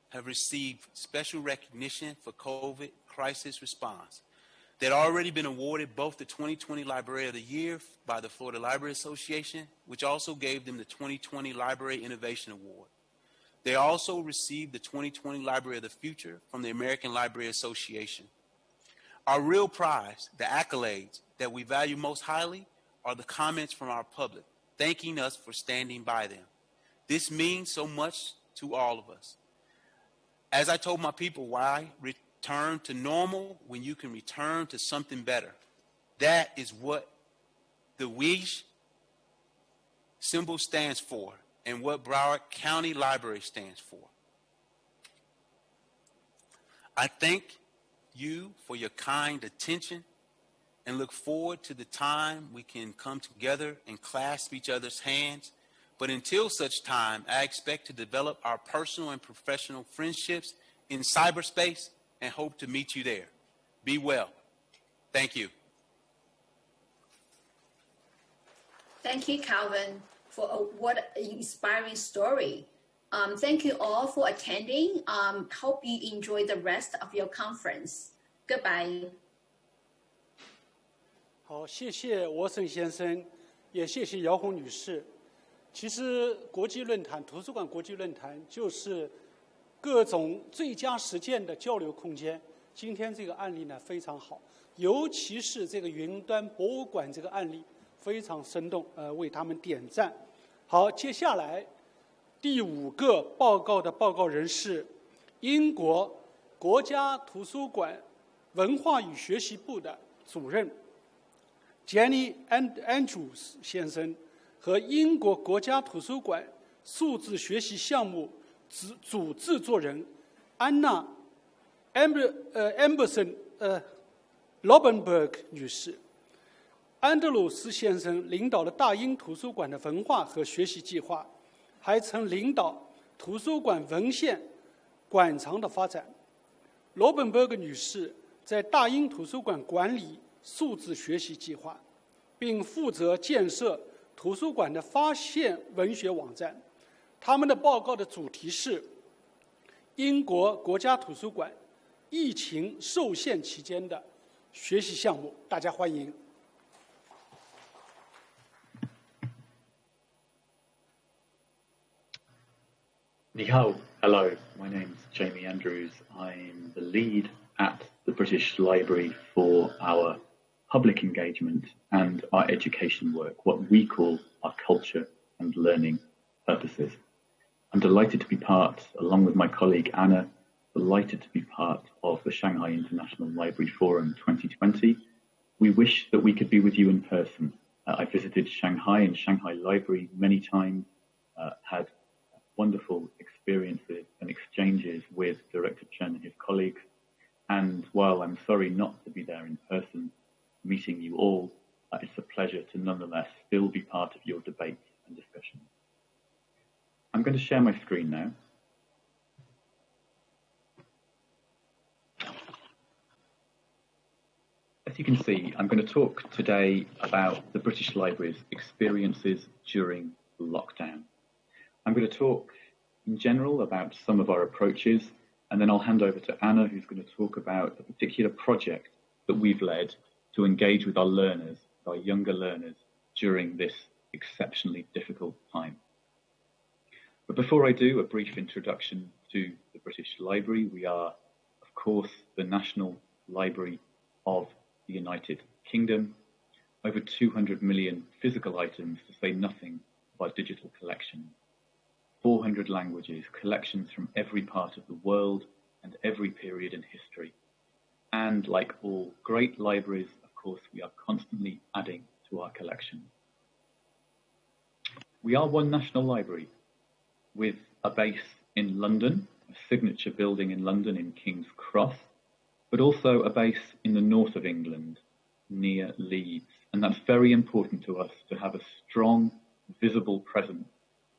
have received special recognition for COVID crisis response. They'd already been awarded both the 2020 Library of the Year by the Florida Library Association, which also gave them the 2020 Library Innovation Award. They also received the 2020 Library of the Future from the American Library Association. Our real prize, the accolades that we value most highly, are the comments from our public, thanking us for standing by them. This means so much to all of us. As I told my people, why return to normal when you can return to something better? That is what the WISH symbol stands for and what Broward County Library stands for. I thank you for your kind attention and look forward to the time we can come together and clasp each other's hands. But until such time, I expect to develop our personal and professional friendships in cyberspace and hope to meet you there. Be well. Thank you. Thank you, Calvin, for what an inspiring story. Thank you all for attending. Hope you enjoy the rest of your conference. Goodbye. 好，谢谢沃森先生，也谢谢姚红女士。其实国际论坛、图书馆国际论坛就是各种最佳实践的交流空间。今天这个案例呢非常好，尤其是这个云端博物馆这个案例非常生动，为他们点赞。好，接下来第5个报告的报告人是英国国家图书馆文化与学习部的主任 Jenny Andrews 先生和英国国家图书馆数字学习项目主制作人安娜 Amberson Lobenberg 女士。安德鲁斯先生领导了大英图书馆的文化和学习计划，还曾领导图书馆文献馆藏的发展。罗本伯格女士在大英图书馆管理数字学习计划，并负责建设图书馆的发现文学网站。他们的报告的主题是英国国家图书馆疫情受限期间的学习项目，大家欢迎。Ni hao. Hello, my name's Jamie Andrews. I'm the lead at the British Library for our public engagement and our education work, what we call our culture and learning purposes. I'm delighted to be part, along with my colleague Anna, delighted to be part of the Shanghai International Library Forum 2020. We wish that we could be with you in person. I visited Shanghai and Shanghai Library many times, had wonderful experiences and exchanges with Director Chen and his colleagues. And while I'm sorry not to be there in person, meeting you all, it's a pleasure to nonetheless still be part of your debates and discussions. I'm going to share my screen now. As you can see, I'm going to talk today about the British Library's experiences during lockdown. I'm going to talk in general about some of our approaches, and then I'll hand over to Anna, who's going to talk about a particular project that we've led to engage with our learners, our younger learners, during this exceptionally difficult time. But before I do, a brief introduction to the British Library. We are, of course, the National Library of the United Kingdom. Over 200 million physical items, to say nothing of our digital collection. 400 languages, collections from every part of the world and every period in history. And like all great libraries, of course, we are constantly adding to our collection. We are one national library with a base in London, a signature building in London in King's Cross, but also a base in the north of England, near Leeds. And that's very important to us to have a strong, visible presence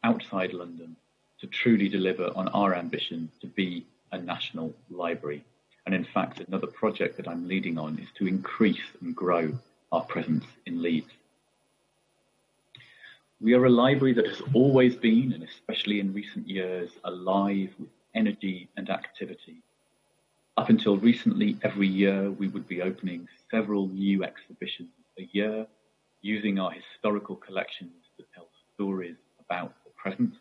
outside London to truly deliver on our ambition to be a national library. And in fact, another project that I'm leading on is to increase and grow our presence in Leeds. We are a library that has always been, and especially in recent years, alive with energy and activity. Up until recently, every year we would be opening several new exhibitions a year, using our historical collections to tell stories about the present.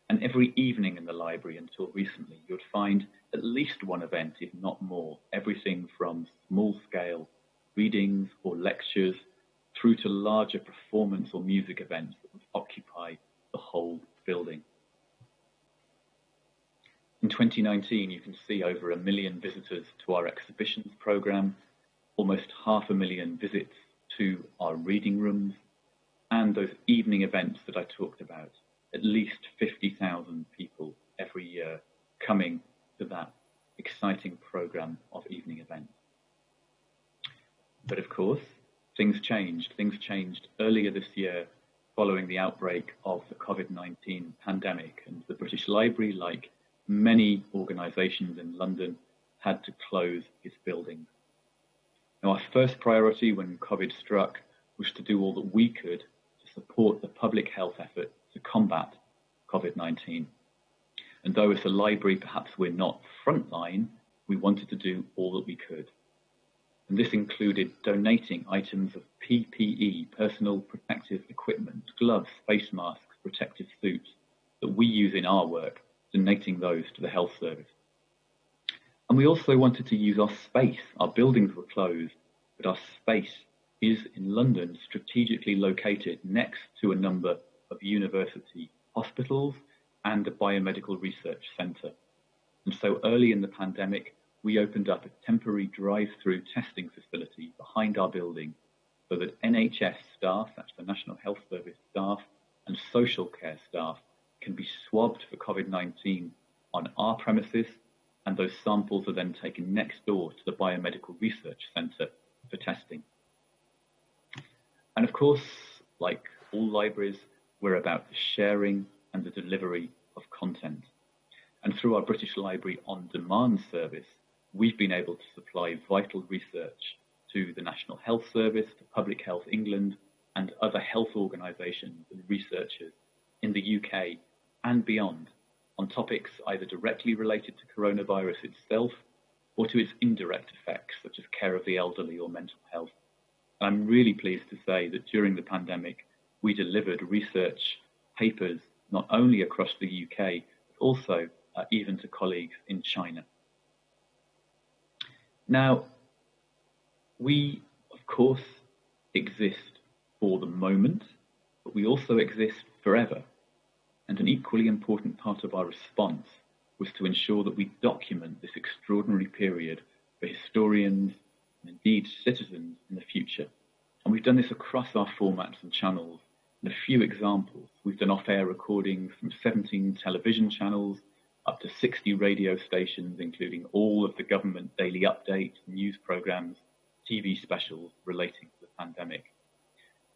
And every evening in the library until recently, you'd find at least one event, if not more, everything from small-scale readings or lectures through to larger performance or music events that would occupy the whole building. In 2019, you can see over 1 million visitors to our exhibitions program, almost 500,000 visits to our reading rooms, and those evening events that I talked about, at least 50,000 people every year coming to that exciting program of evening events. But of course, things changed. Things changed earlier this year following the outbreak of the COVID-19 pandemic, and the British Library, like many organisations in London, had to close its buildings. Now, our first priority when COVID struck was to do all that we could to support the public health effort to combat COVID-19. And though as a library, perhaps we're not frontline, we wanted to do all that we could. And this included donating items of PPE, personal protective equipment, gloves, face masks, protective suits that we use in our work, donating those to the health service. And we also wanted to use our space. Our buildings were closed, but our space is in London, strategically located next to a number of university hospitals and a biomedical research centre. And so early in the pandemic, we opened up a temporary drive-through testing facility behind our building so that NHS staff, that's the National Health Service staff, and social care staff can be swabbed for COVID-19 on our premises, and those samples are then taken next door to the Biomedical Research Centre for testing. And of course, like all libraries, we're about the sharing and the delivery of content. And through our British Library On Demand service, we've been able to supply vital research to the National Health Service, to Public Health England, and other health organisations and researchers in the UK and beyond on topics either directly related to coronavirus itself or to its indirect effects, such as care of the elderly or mental health. And I'm really pleased to say that during the pandemic, we delivered research papers not only across the UK, but also even to colleagues in China. Now, we, of course, exist for the moment, but we also exist forever. And an equally important part of our response was to ensure that we document this extraordinary period for historians and indeed citizens in the future. And we've done this across our formats and channels. And a few examples, we've done off-air recordings from 17 television channels, up to 60 radio stations, including all of the government daily updates, news programs, TV specials relating to the pandemic.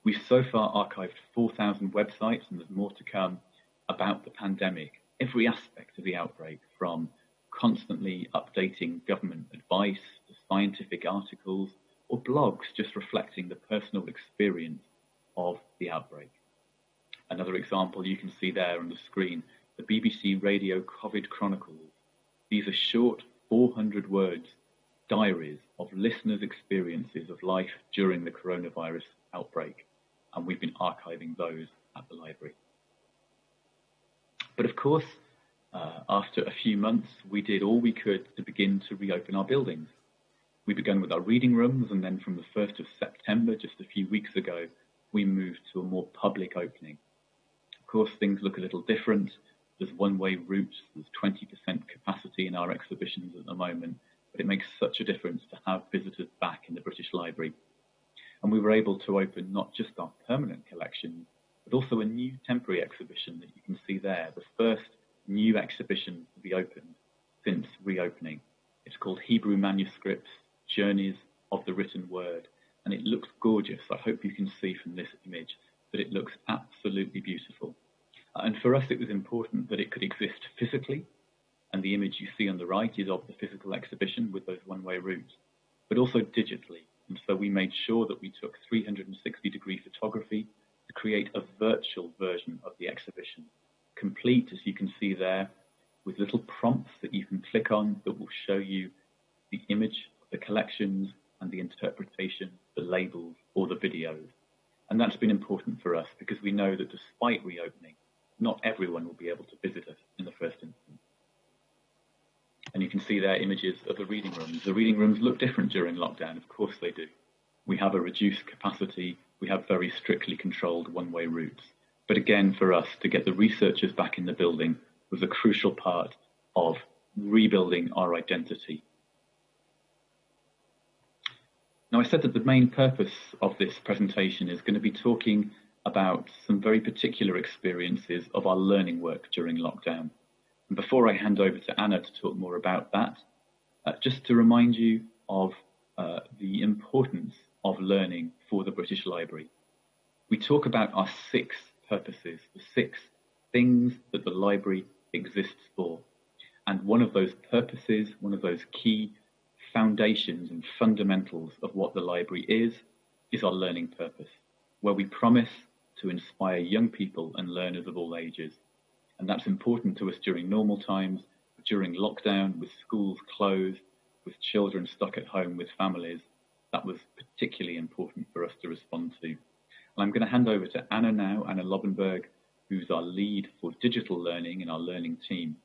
We've so far archived 4,000 websites, and there's more to come, about the pandemic, every aspect of the outbreak, from constantly updating government advice to scientific articles or blogs just reflecting the personal experience of the outbreak. Another example you can see there on the screen, the BBC Radio COVID Chronicles. These are short 400 words diaries of listeners' experiences of life during the coronavirus outbreak, and we've been archiving those at the library. But of course, after a few months, we did all we could to begin to reopen our buildings. We began with our reading rooms, and then from the 1st of September, just a few weeks ago, we moved to a more public opening. Of course, things look a little different. There's one-way routes, there's 20% capacity in our exhibitions at the moment, but it makes such a difference to have visitors back in the British Library. And we were able to open not just our permanent collections, but also a new temporary exhibition that you can see there, the first new exhibition to be opened since reopening. It's called Hebrew Manuscripts, Journeys of the Written Word, and it looks gorgeous. I hope you can see from this image that it looks absolutely beautiful. And for us, it was important that it could exist physically, and the image you see on the right is of the physical exhibition with those one-way routes, but also digitally. And so we made sure that we took 360-degree photography to create a virtual version of the exhibition, complete, as you can see there, with little prompts that you can click on that will show you the image of the collections and the interpretation, the labels, or the videos. And that's been important for us because we know that despite reopening, not everyone will be able to visit us in the first instance. And you can see there images of the reading rooms. The reading rooms look different during lockdown, of course they do. We have a reduced capacity, we have very strictly controlled one-way routes. But again, for us, to get the researchers back in the building was a crucial part of rebuilding our identity. Now, I said that the main purpose of this presentation is going to be talking about some very particular experiences of our learning work during lockdown. And before I hand over to Anna to talk more about that, just to remind you of the importance of learning for the British Library. We talk about our 6 purposes, the 6 things that the library exists for. And one of those purposes, one of those key foundations and fundamentals of what the library is our learning purpose, where we promise to inspire young people and learners of all ages. And that's important to us during normal times, during lockdown, with schools closed, with children stuck at home with families. That was particularly important for us to respond to. And I'm going to hand over to Anna now, Anna Lobenberg, who's our lead for digital learning in our learning team.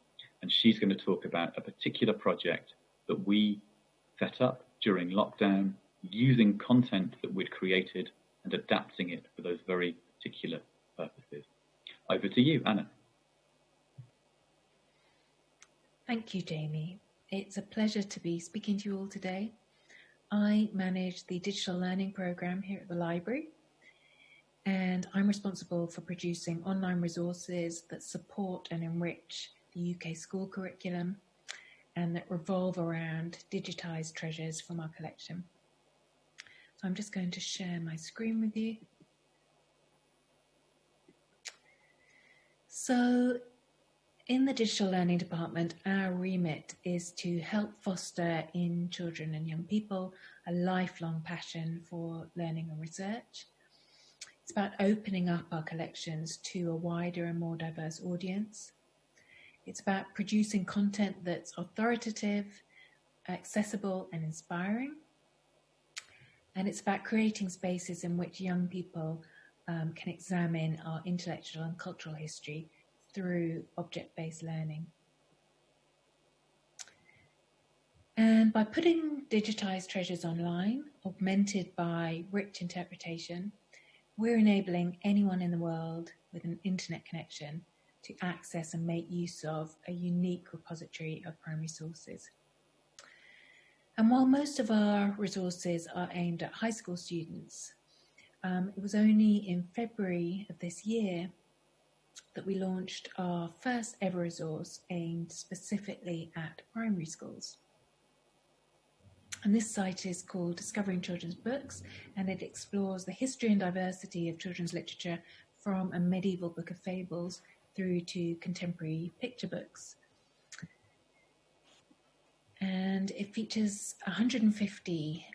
And she's going to talk about a particular project that we set up during lockdown, using content that we'd created and adapting it for those very particular purposes. Over to you, Anna. Thank you, Jamie. It's a pleasure to be speaking to you all today. I manage the digital learning program here at the library, and I'm responsible for producing online resources that support and enrich the UK school curriculum and that revolve around digitised treasures from our collection. So I'm just going to share my screen with you. So in the digital learning department, our remit is to help foster in children and young people a lifelong passion for learning and research. It's about opening up our collections to a wider and more diverse audience. It's about producing content that's authoritative, accessible and inspiring. And it's about creating spaces in which young people can examine our intellectual and cultural history through object-based learning. And by putting digitized treasures online, augmented by rich interpretation, we're enabling anyone in the world with an internet connection to access and make use of a unique repository of primary sources. And while most of our resources are aimed at high school students, it was only in February of this year that we launched our first ever resource aimed specifically at primary schools. And this site is called Discovering Children's Books, and it explores the history and diversity of children's literature from a medieval book of fables through to contemporary picture books. And it features 150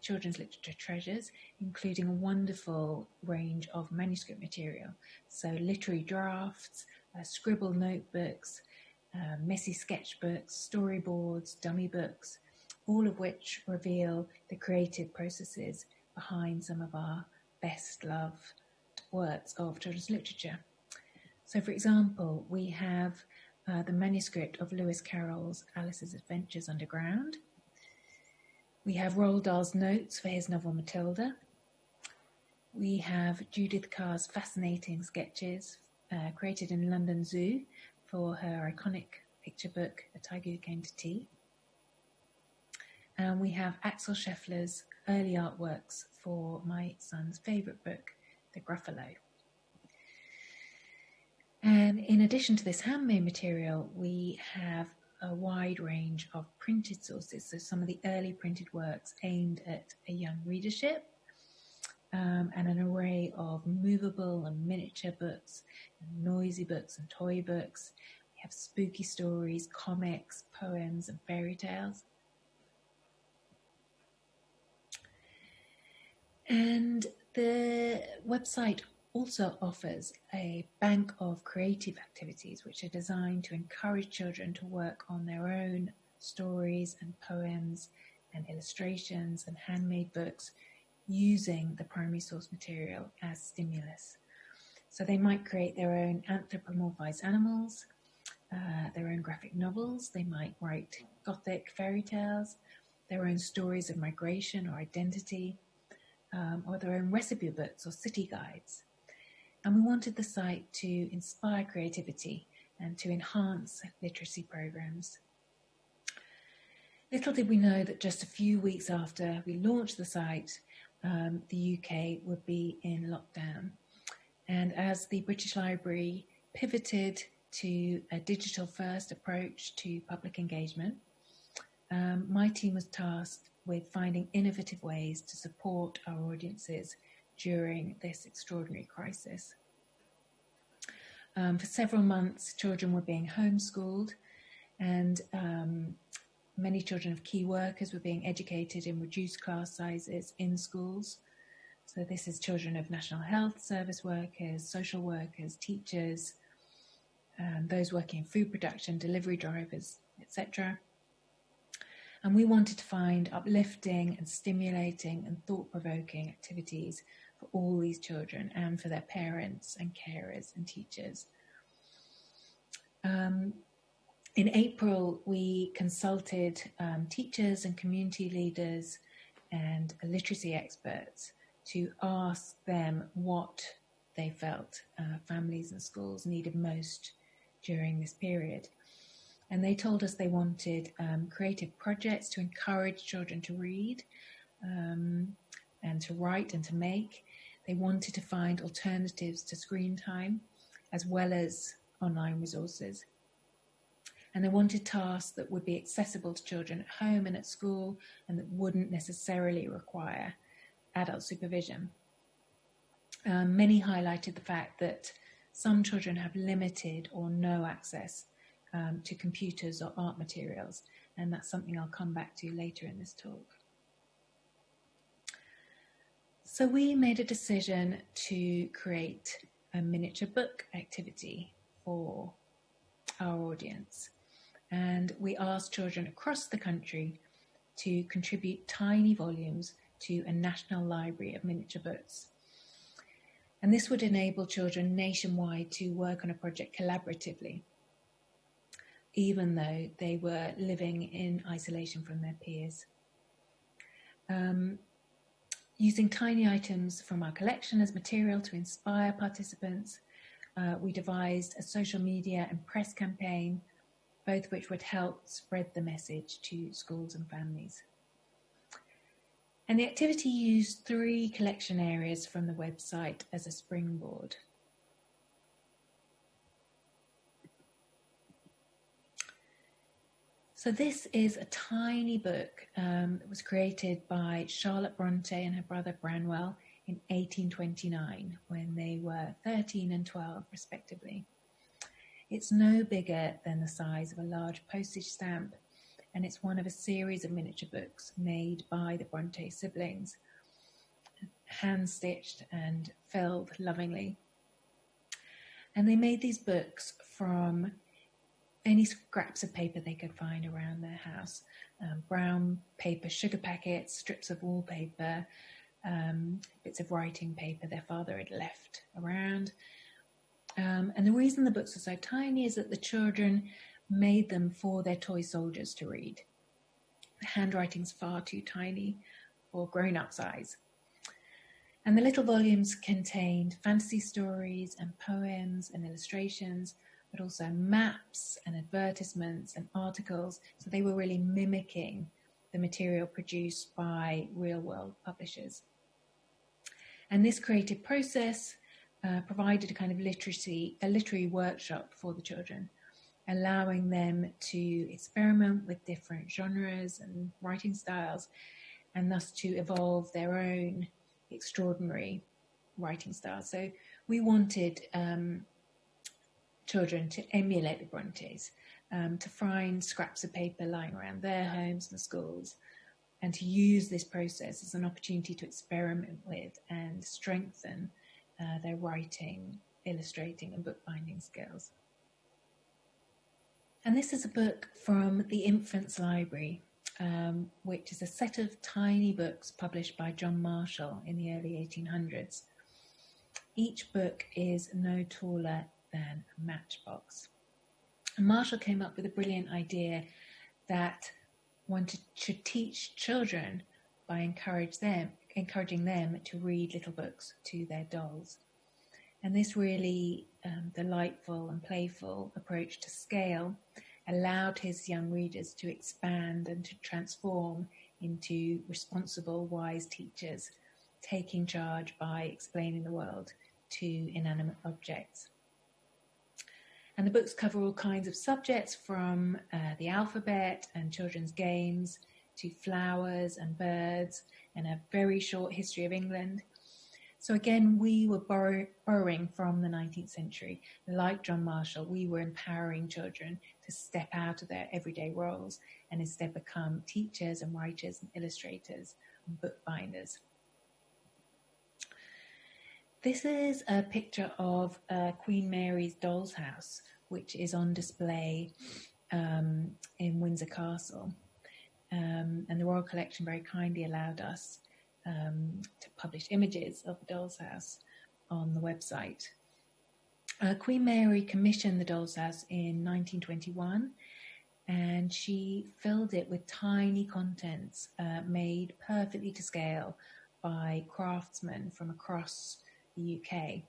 children's literature treasures, including a wonderful range of manuscript material. So literary drafts, scribble notebooks, messy sketchbooks, storyboards, dummy books, all of which reveal the creative processes behind some of our best loved works of children's literature. So, for example, we have the manuscript of Lewis Carroll's Alice's Adventures Underground. We have Roald Dahl's notes for his novel Matilda. We have Judith Kerr's fascinating sketches created in London Zoo for her iconic picture book, A Tiger Who Came to Tea. And we have Axel Scheffler's early artworks for my son's favourite book, The Gruffalo. And in addition to this handmade material, we have a wide range of printed sources. So some of the early printed works aimed at a young readership, and an array of movable and miniature books, and noisy books and toy books. We have spooky stories, comics, poems and fairy tales. And the website also offers a bank of creative activities which are designed to encourage children to work on their own stories and poems and illustrations and handmade books using the primary source material as stimulus. So they might create their own anthropomorphized animals, their own graphic novels, they might write gothic fairy tales, their own stories of migration or identity, or their own recipe books or city guides. And we wanted the site to inspire creativity and to enhance literacy programs. Little did we know that just a few weeks after we launched the site, the UK would be in lockdown. And as the British Library pivoted to a digital-first approach to public engagement, my team was tasked with finding innovative ways to support our audiences during this extraordinary crisis. For several months, children were being homeschooled, and many children of key workers were being educated in reduced class sizes in schools. So this is children of National Health Service workers, social workers, teachers, those working in food production, delivery drivers, etc. And we wanted to find uplifting and stimulating and thought-provoking activities for all these children and for their parents and carers and teachers. In April, we consulted teachers and community leaders and literacy experts to ask them what they felt families and schools needed most during this period. And they told us they wanted creative projects to encourage children to read and to write and to make. They wanted to find alternatives to screen time as well as online resources. And they wanted tasks that would be accessible to children at home and at school and that wouldn't necessarily require adult supervision. Many highlighted the fact that some children have limited or no access to computers or art materials, and that's something I'll come back to later in this talk. So we made a decision to create a miniature book activity for our audience. And we asked children across the country to contribute tiny volumes to a national library of miniature books. And this would enable children nationwide to work on a project collaboratively, even though they were living in isolation from their peers. Using tiny items from our collection as material to inspire participants, we devised a social media and press campaign, both which would help spread the message to schools and families. And the activity used 3 collection areas from the website as a springboard. So this is a tiny book that was created by Charlotte Bronte and her brother Branwell in 1829, when they were 13 and 12 respectively. It's no bigger than the size of a large postage stamp, and it's one of a series of miniature books made by the Bronte siblings, hand-stitched and filled lovingly. And they made these books from any scraps of paper they could find around their house. Brown paper, sugar packets, strips of wallpaper, bits of writing paper their father had left around. And the reason the books are so tiny is that the children made them for their toy soldiers to read. The handwriting's far too tiny for grown-up size. And the little volumes contained fantasy stories and poems and illustrations, but also maps and advertisements and articles. So they were really mimicking the material produced by real-world publishers. And this creative process provided a kind of literary workshop for the children, allowing them to experiment with different genres and writing styles, and thus to evolve their own extraordinary writing style. So we wanted children to emulate the Brontes, to find scraps of paper lying around their homes and schools, and to use this process as an opportunity to experiment with and strengthen their writing, illustrating and bookbinding skills. And this is a book from the Infants Library, which is a set of tiny books published by John Marshall in the early 1800s. Each book is no taller than a matchbox. And Marshall came up with a brilliant idea that one should teach children by encouraging them to read little books to their dolls. And this really delightful and playful approach to scale allowed his young readers to expand and to transform into responsible, wise teachers, taking charge by explaining the world to inanimate objects. And the books cover all kinds of subjects, from the alphabet and children's games to flowers and birds and a very short history of England. So again, we were borrowing from the 19th century. Like John Marshall, we were empowering children to step out of their everyday roles and instead become teachers and writers and illustrators and bookbinders. This is a picture of Queen Mary's doll's house, which is on display in Windsor Castle. And the Royal Collection very kindly allowed us to publish images of the doll's house on the website. Queen Mary commissioned the doll's house in 1921, and she filled it with tiny contents made perfectly to scale by craftsmen from across the UK.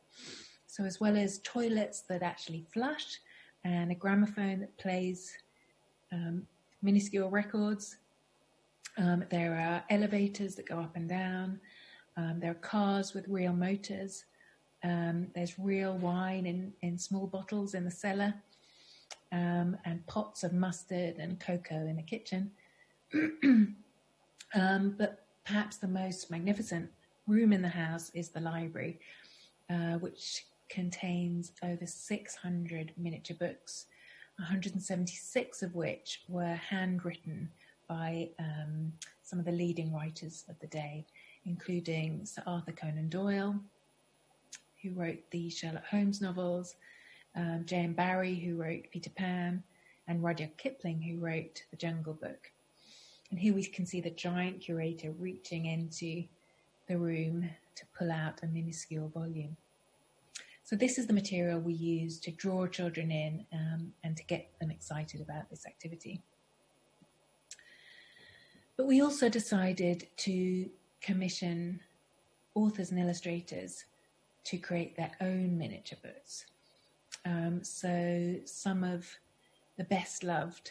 So as well as toilets that actually flush and a gramophone that plays minuscule records, there are elevators that go up and down. There are cars with real motors. There's real wine in small bottles in the cellar, and pots of mustard and cocoa in the kitchen. But perhaps the most magnificent room in the house is the library, which contains over 600 miniature books, 176 of which were handwritten by some of the leading writers of the day, including Sir Arthur Conan Doyle, who wrote the Sherlock Holmes novels, J.M. Barrie, who wrote Peter Pan, and Rudyard Kipling, who wrote The Jungle Book. And here we can see the giant curator reaching into the room to pull out a minuscule volume. So this is the material we use to draw children in and to get them excited about this activity. But we also decided to commission authors and illustrators to create their own miniature books. So some of the best loved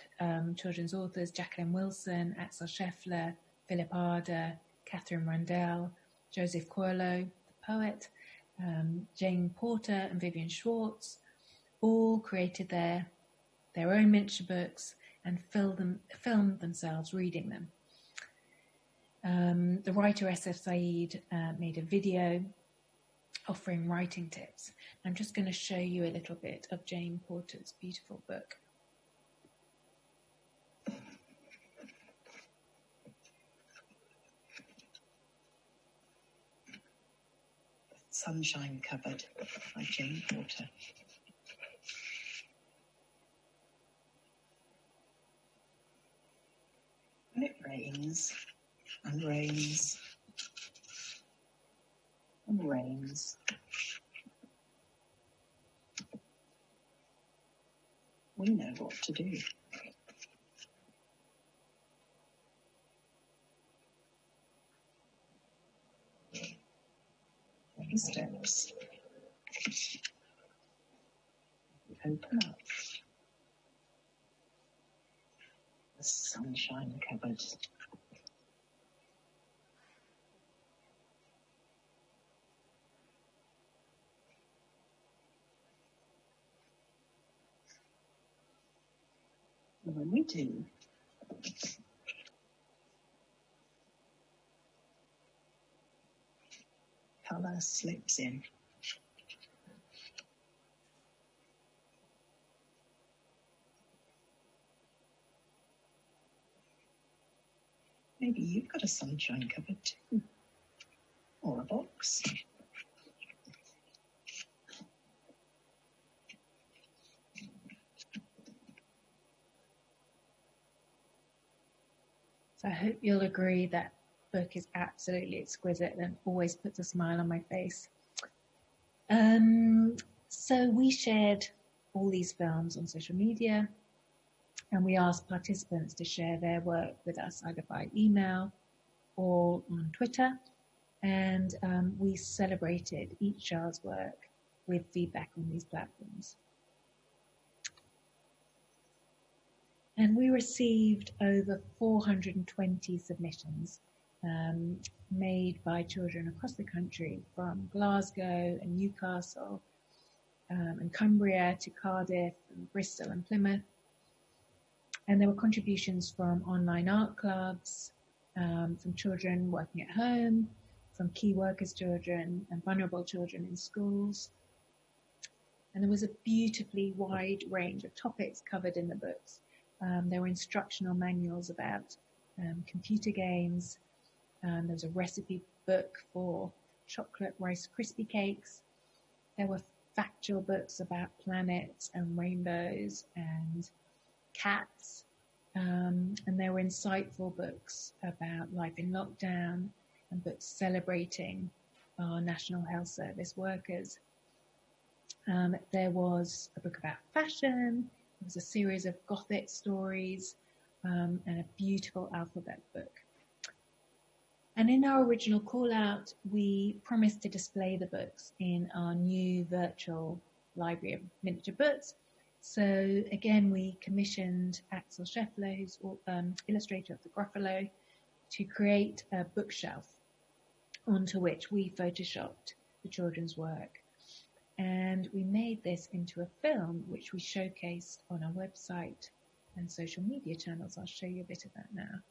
children's authors, Jacqueline Wilson, Axel Scheffler, Philip Arder, Catherine Randell, Joseph Coelho, the poet, Jane Porter and Vivian Schwartz, all created their own miniature books and filmed themselves reading them. The writer SF Said made a video offering writing tips. I'm just going to show you a little bit of Jane Porter's beautiful book. Sunshine Cupboard by Jane Porter. When it rains and rains and rains, we know what to do. The steps. Open up the sunshine cupboard. And when we do, colour slips in. Maybe you've got a sunshine cupboard too, or a box. So I hope you'll agree that book is absolutely exquisite and always puts a smile on my face. So we shared all these films on social media, and we asked participants to share their work with us either by email or on Twitter, and we celebrated each child's work with feedback on these platforms. And we received over 420 submissions made by children across the country, from Glasgow and Newcastle and Cumbria to Cardiff and Bristol and Plymouth. And there were contributions from online art clubs, from children working at home, from key workers' children and vulnerable children in schools. And there was a beautifully wide range of topics covered in the books. There were instructional manuals about computer games. There was a recipe book for chocolate Rice Krispie cakes. There were factual books about planets and rainbows and cats. And there were insightful books about life in lockdown and books celebrating our National Health Service workers. There was a book about fashion. There was a series of Gothic stories and a beautiful alphabet book. And in our original call out, we promised to display the books in our new virtual library of miniature books. So again, we commissioned Axel Scheffler, who's illustrator of the Gruffalo, to create a bookshelf onto which we photoshopped the children's work. And we made this into a film, which we showcased on our website and social media channels. I'll show you a bit of that now.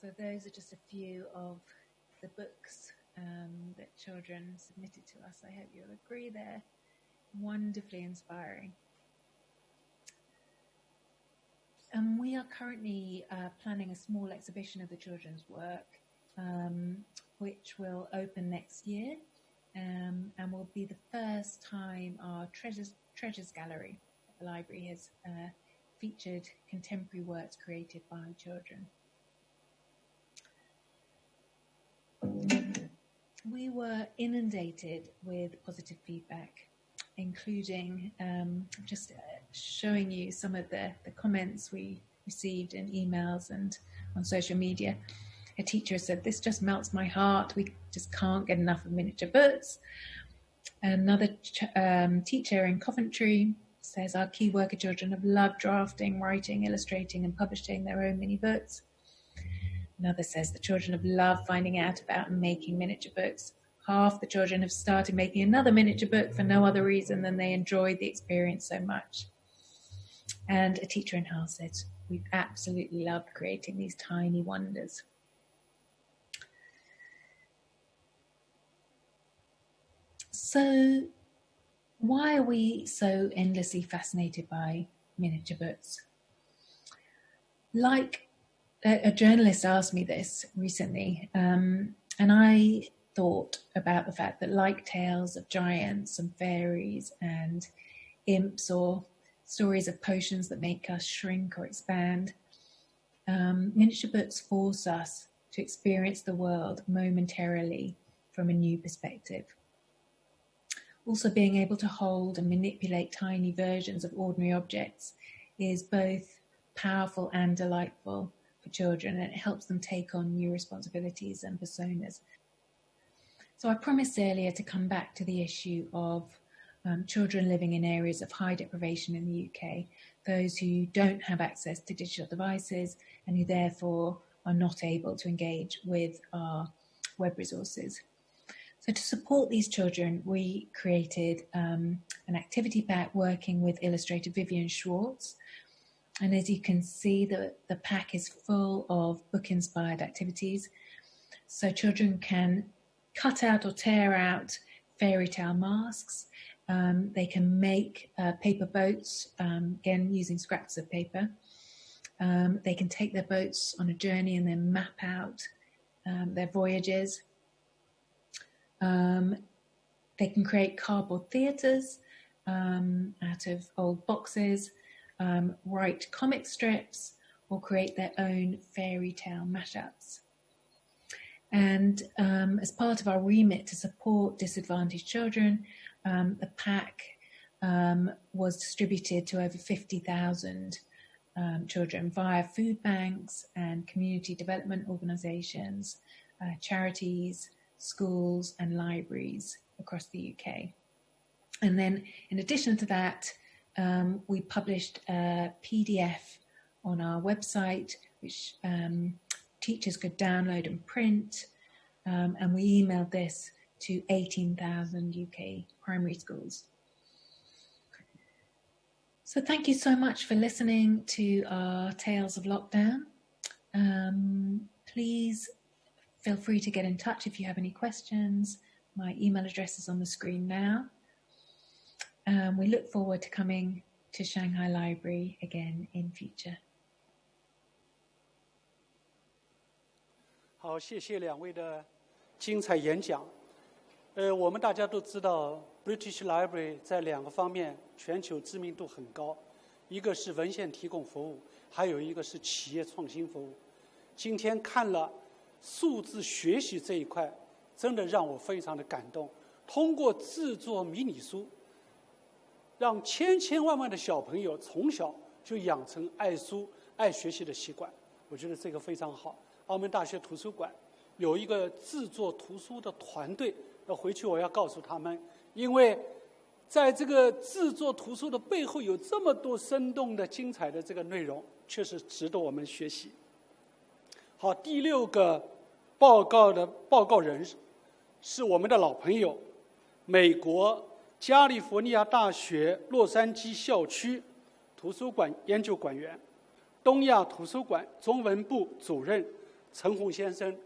So those are just a few of the books that children submitted to us. I hope you'll agree they're wonderfully inspiring. And we are currently planning a small exhibition of the children's work, which will open next year, and will be the first time our Treasures Gallery at the library has featured contemporary works created by children. We were inundated with positive feedback, including just showing you some of the comments we received in emails and on social media. A teacher said, "This just melts my heart. We just can't get enough of miniature books." Another teacher in Coventry says, "Our key worker children have loved drafting, writing, illustrating and publishing their own mini books." Another says, "The children have loved finding out about and making miniature books. Half the children have started making another miniature book for no other reason than they enjoyed the experience so much." And a teacher in Hull said, "We've absolutely loved creating these tiny wonders." So why are we so endlessly fascinated by miniature books? Like a journalist asked me this recently, and I thought about the fact that, like tales of giants and fairies and imps, or stories of potions that make us shrink or expand, miniature books force us to experience the world momentarily from a new perspective. Also, being able to hold and manipulate tiny versions of ordinary objects is both powerful and delightful for children, and it helps them take on new responsibilities and personas. So I promised earlier to come back to the issue of children living in areas of high deprivation in the UK, those who don't have access to digital devices and who therefore are not able to engage with our web resources. So to support these children, we created an activity pack working with illustrator Vivian Schwartz. And as you can see, the pack is full of book-inspired activities. So children can cut out or tear out fairy tale masks. They can make paper boats, again, using scraps of paper. They can take their boats on a journey and then map out their voyages. They can create cardboard theatres out of old boxes, write comic strips, or create their own fairy tale mashups. And as part of our remit to support disadvantaged children, the pack was distributed to over 50,000 children via food banks and community development organisations, charities, schools and libraries across the UK. And then in addition to that, we published a PDF on our website, which teachers could download and print, and we emailed this to 18,000 UK primary schools. So thank you so much for listening to our Tales of Lockdown. Please feel free to get in touch if you have any questions. My email address is on the screen now. We look forward to coming to Shanghai Library again in future. 好，谢谢两位的精彩演讲。我们大家都知道 ，British Library 在两个方面全球知名度很高，一个是文献提供服务，还有一个是企业创新服务。今天看了数字学习这一块，真的让我非常的感动。通过制作迷你书，让千千万万的小朋友从小就养成爱书、爱学习的习惯，我觉得这个非常好。澳门大学图书馆有一个制作图书的团队，回去我要告诉他们，因为在这个制作图书的背后有这么多生动的、精彩的这个内容，确实值得我们学习。好，第6个报告人是我们的老朋友，美国加利福尼亚大学洛杉矶校区图图书馆研究馆员，东亚图书馆中文部主任陈红先生。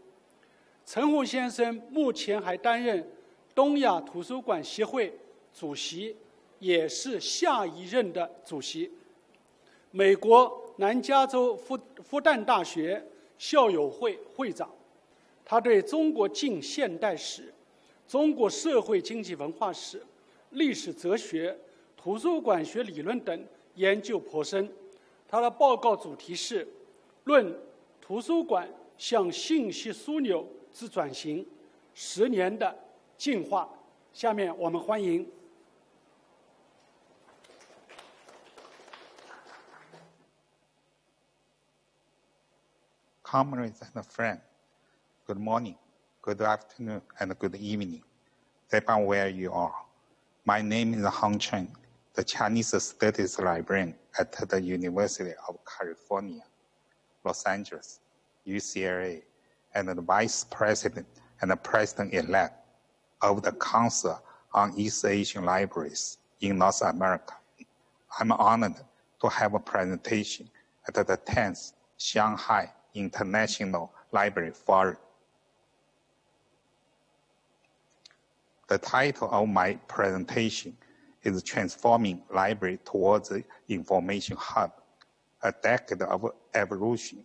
陈红先生目前还担任东亚图书馆协会主席，也是下一任的主席。美国南加州复旦大学校友会会长，他对中国近现代史、中国社会经济文化史、历史哲学、图书馆学理论等研究颇深。他的报告主题是《论图书馆向信息枢纽之转型：10年的进化》。下面我们欢迎Comrades and friends, good morning, good afternoon, and good evening, depending on where you are. My name is Hang Chen, the Chinese Studies Librarian at the University of California, Los Angeles, UCLA, and the Vice President and the President-elect of the Council on East Asian Libraries in North America. I'm honored to have a presentation at the 10th Shanghai International Library Forum. The title of my presentation is Transforming Library Towards the Information Hub, a Decade of Evolution.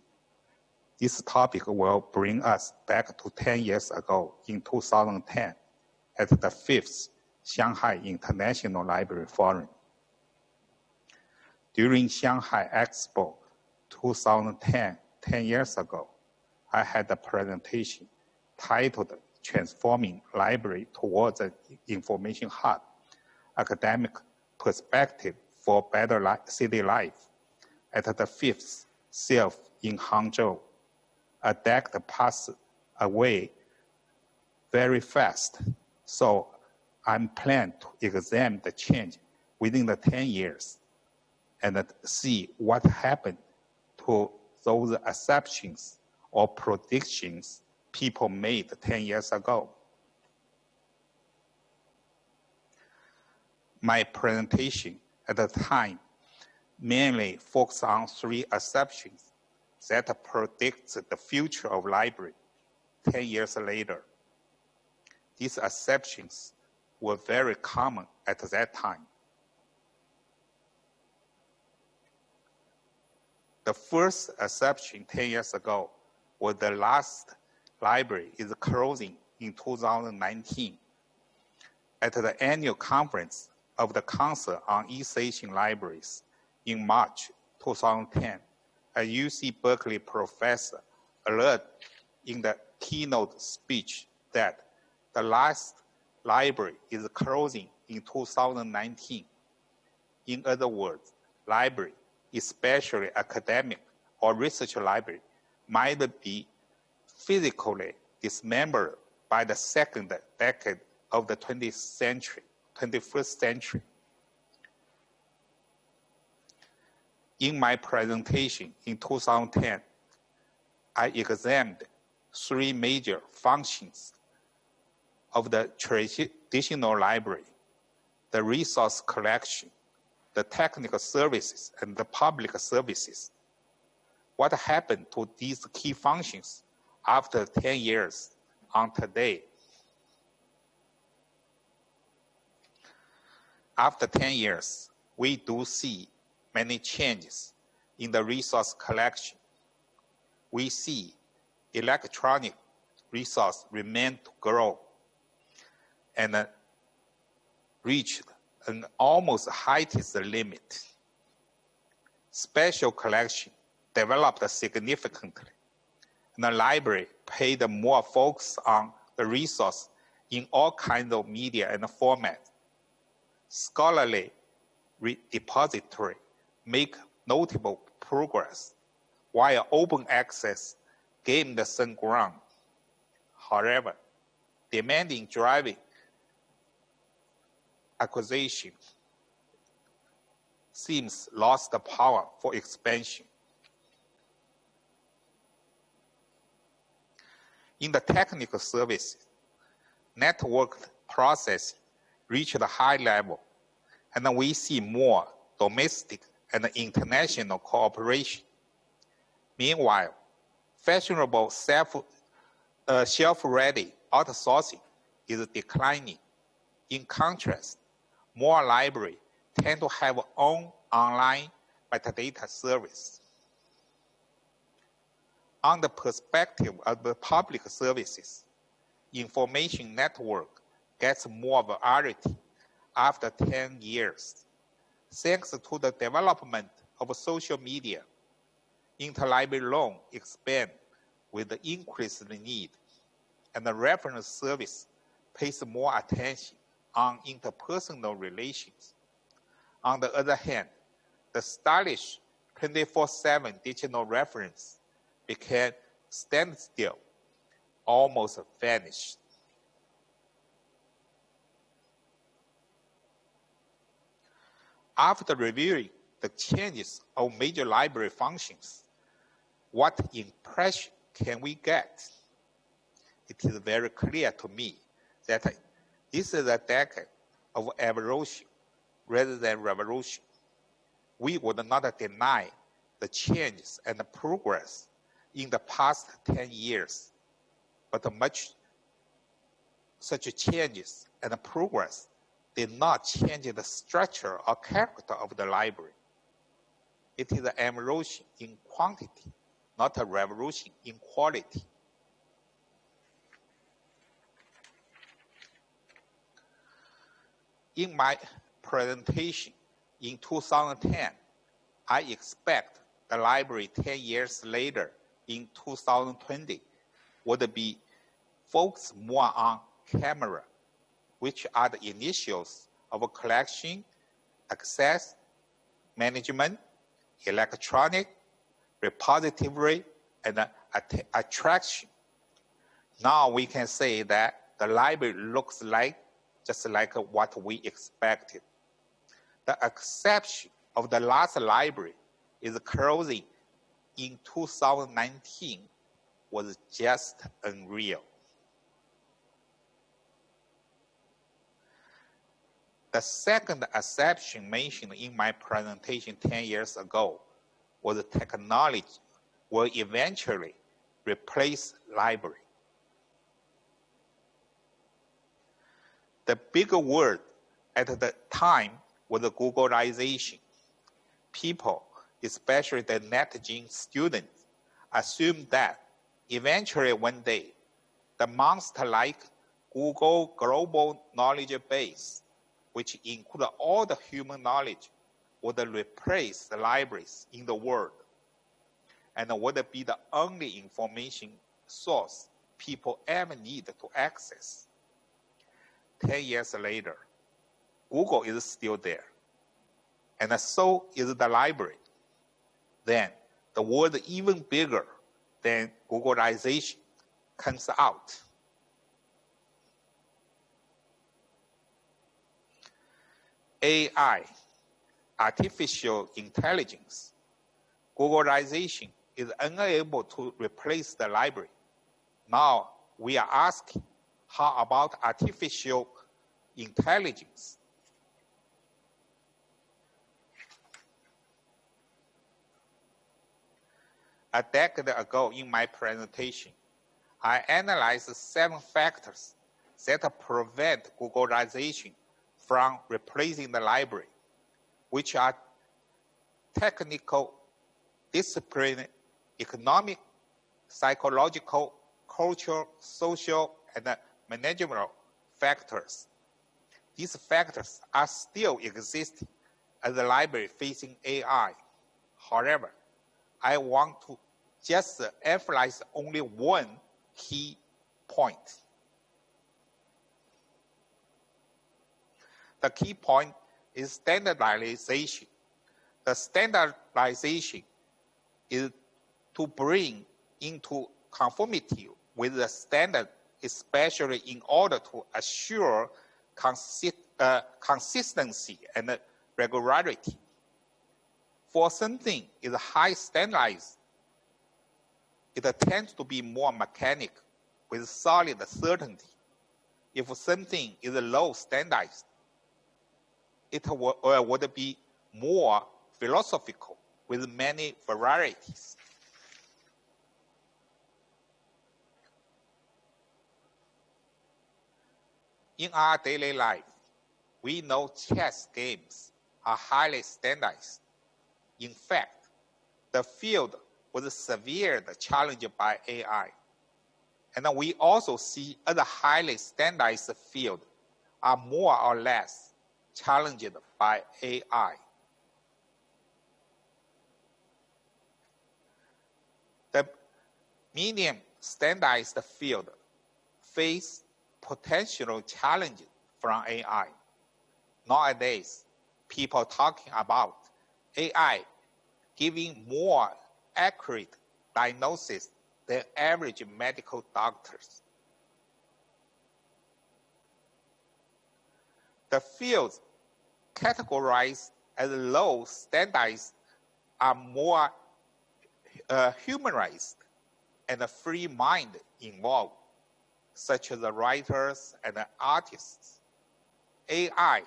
This topic will bring us back to 10 years ago in 2010 at the 5th Shanghai International Library Forum. During Shanghai Expo 2010, 10 years ago, I had a presentation titled Transforming Library Towards an Information Hub, Academic Perspective for Better City Life at the 5th CELF in Hangzhou. A decade passed away very fast, so I'm planning to examine the change within the 10 years and see what happened to those assumptions or predictions people made 10 years ago. My presentation at the time mainly focused on 3 assumptions that predict the future of library 10 years later. These assumptions were very common at that time. The first assumption 10 years ago was the last library is closing in 2019. At the annual conference of the Council on East Asian Libraries in March 2010, a UC Berkeley professor alerted in the keynote speech that the last library is closing in 2019. In other words, library, especially academic or research library, might be physically dismembered by the second decade of the 21st century. In my presentation in 2010, I examined 3 major functions of the traditional library: the resource collection, the technical services, and the public services. What happened to these key functions after 10 years on today? After 10 years, we do see many changes in the resource collection. We see electronic resource remain to grow and reached an almost highest limit. Special collection developed significantly, and the library paid more focus on the resource in all kinds of media and formats. Scholarly depository make notable progress, while open access gained some ground. However, demanding driving acquisition seems lost the power for expansion. In the technical services, networked processing reached a high level, and we see more domestic and international cooperation. Meanwhile, fashionable shelf-ready outsourcing is declining. In contrast, more libraries tend to have own online metadata service. On the perspective of the public services, information network gets more variety after 10 years. Thanks to the development of social media, interlibrary loan expand with the increased need, and the reference service pays more attention on interpersonal relations. On the other hand, the stylish 24/7 digital reference became standstill, almost vanished. After reviewing the changes of major library functions, what impression can we get? It is very clear to me that this is a decade of evolution rather than revolution. We would not deny the changes and the progress in the past 10 years, but such changes and progress did not change the structure or character of the library. It is an evolution in quantity, not a revolution in quality. In my presentation in 2010, I expect the library 10 years later in 2020 would be focused more on camera, which are the initials of collection, access, management, electronic, repository, and attraction. Now we can say that the library looks just like what we expected. The exception of the last library is closing in 2019 was just unreal. The second exception mentioned in my presentation 10 years ago was technology will eventually replace library. The big word at the time was Googleization. People, especially the NetGen students, assumed that eventually one day, the monster-like Google Global Knowledge Base, which includes all the human knowledge, would replace the libraries in the world and would be the only information source people ever need to access. 10 years later, Google is still there, and so is the library. Then the world even bigger than Googleization comes out. AI, artificial intelligence. Googleization is unable to replace the library. Now we are asking, how about artificial intelligence? A decade ago in my presentation, I analyzed 7 factors that prevent Googleization from replacing the library, which are technical, discipline, economic, psychological, cultural, social, and managerial factors. These factors are still existing as the library facing AI. However, I want to just emphasize only one key point. The key point is standardization. The standardization is to bring into conformity with the standard, especially in order to assure consistency and regularity. For something is high standardized, it tends to be more mechanical with solid certainty. If something is low standardized, it would be more philosophical with many varieties. In our daily life, we know chess games are highly standardized. In fact, the field was severely challenged by AI. And we also see other highly standardized fields are more or less challenged by AI. The medium standardized field face potential challenges from AI. Nowadays, people talking about AI giving more accurate diagnosis than average medical doctors. The fields categorized as low standardized are more humanized and free mind involved, such as the writers and the artists. AI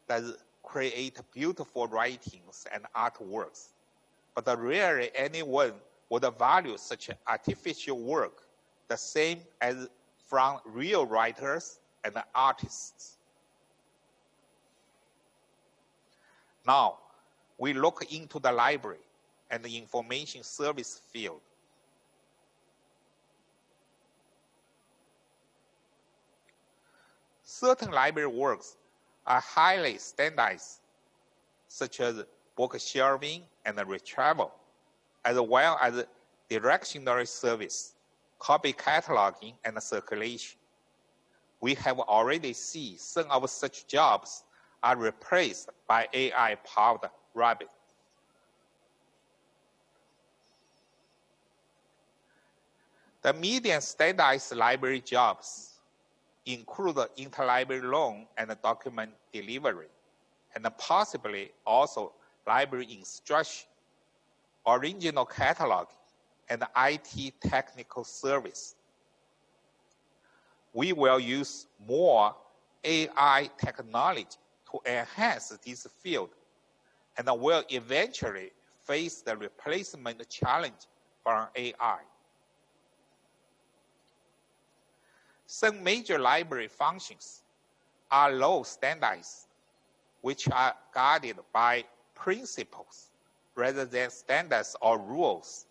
does create beautiful writings and artworks, but rarely anyone would value such artificial work the same as from real writers and artists. Now, we look into the library and the information service field. Certain library works are highly standardized, such as book shelving and retrieval, as well as directory service, copy cataloging, and circulation. We have already seen some of such jobs are replaced by AI-powered Rabbit. The median standardized library jobs include interlibrary loan and document delivery, and possibly also library instruction, original cataloging, and IT technical service. We will use more AI technology to enhance this field, and will eventually face the replacement challenge from AI. Some major library functions are low standardized, which are guided by principles rather than standards or rules,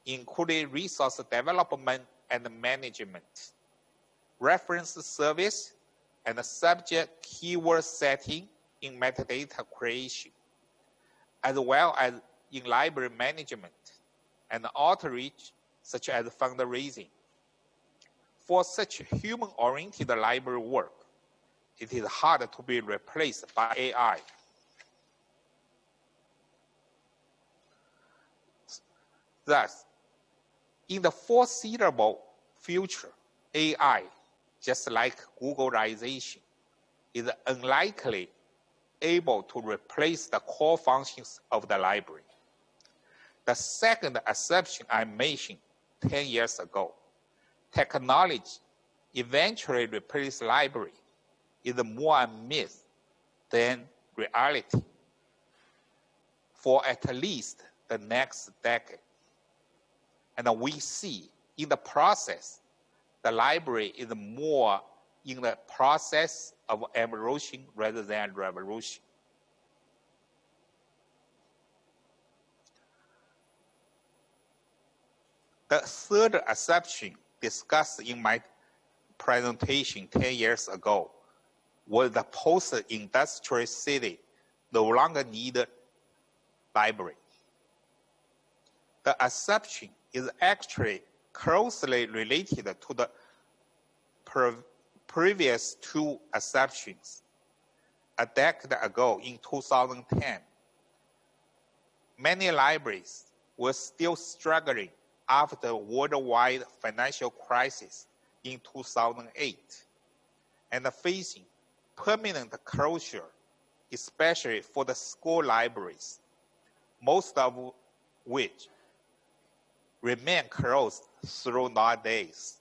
including resource development and management, reference service, and subject keyword setting in metadata creation, as well as in library management and outreach, such as fundraising. For such human-oriented library work, it is hard to be replaced by AI. Thus, in the foreseeable future, AI, just like Googleization, is unlikely able to replace the core functions of the library. The second assumption I mentioned 10 years ago, technology eventually replace library, is more a myth than reality for at least the next decade. And we see in the process, the library is more in the process of evolution rather than revolution. The third assumption discussed in my presentation 10 years ago was the post-industrial city no longer need a library. The assumption is actually closely related to the previous two assumptions. A decade ago, in 2010, many libraries were still struggling after the worldwide financial crisis in 2008 and facing permanent closure, especially for the school libraries, most of which remain closed through nowadays.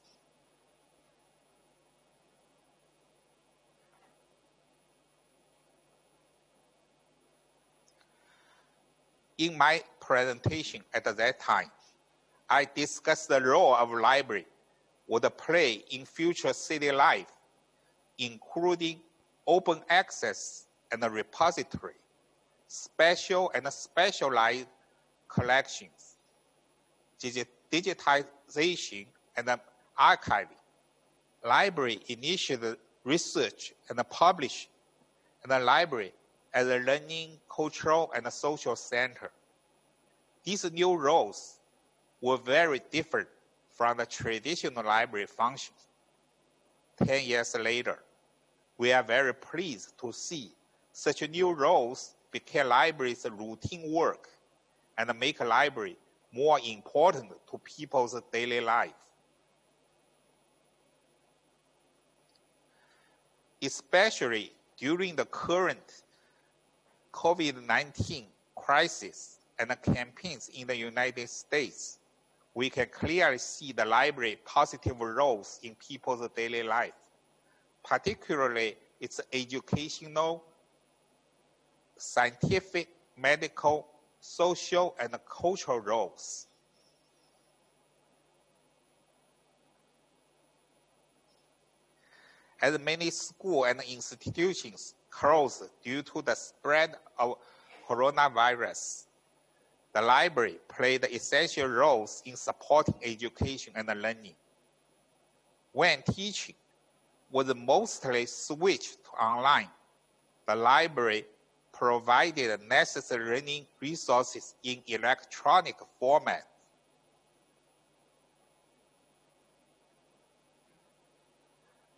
In my presentation at that time, I discussed the role of library would play in future city life, including open access and a repository, special and specialized collections, digitization and archiving. Library initiated research and publishing, and the library as a learning, cultural, and social center. These new roles were very different from the traditional library functions. 10 years later, we are very pleased to see such new roles become libraries' routine work and make library more important to people's daily life. Especially during the current COVID-19 crisis and the campaigns in the United States, we can clearly see the library positive roles in people's daily life, particularly its educational, scientific, medical, social, and cultural roles. As many schools and institutions closed due to the spread of coronavirus, the library played essential roles in supporting education and learning. When teaching was mostly switched to online, the library provided necessary learning resources in electronic format.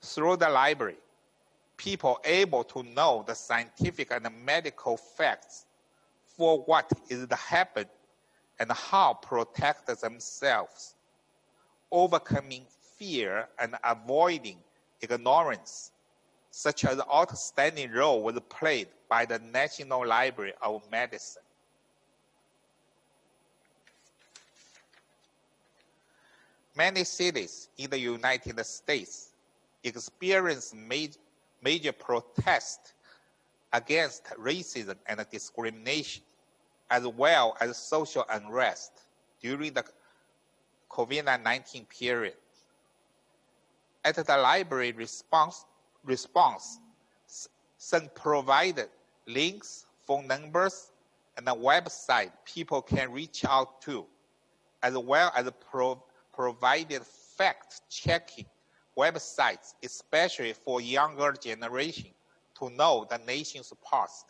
Through the library, people able to know the scientific and medical facts for what is to happen and how to protect themselves, overcoming fear and avoiding ignorance. Such an outstanding role was played by the National Library of Medicine. Many cities in the United States experienced major protests against racism and discrimination, as well as social unrest during the COVID-19 period. At the library response, some provided links, phone numbers, and a website people can reach out to, as well as provided fact-checking websites, especially for younger generation, to know the nation's past,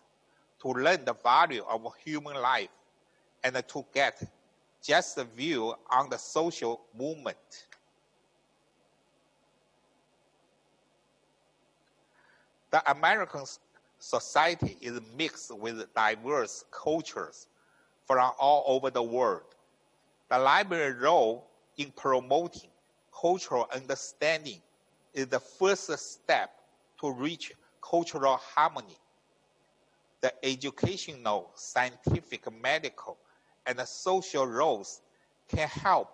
to learn the value of human life, and to get just a view on the social movement. The American society is mixed with diverse cultures from all over the world. The library's role in promoting cultural understanding is the first step to reach cultural harmony. The educational, scientific, medical, and social roles can help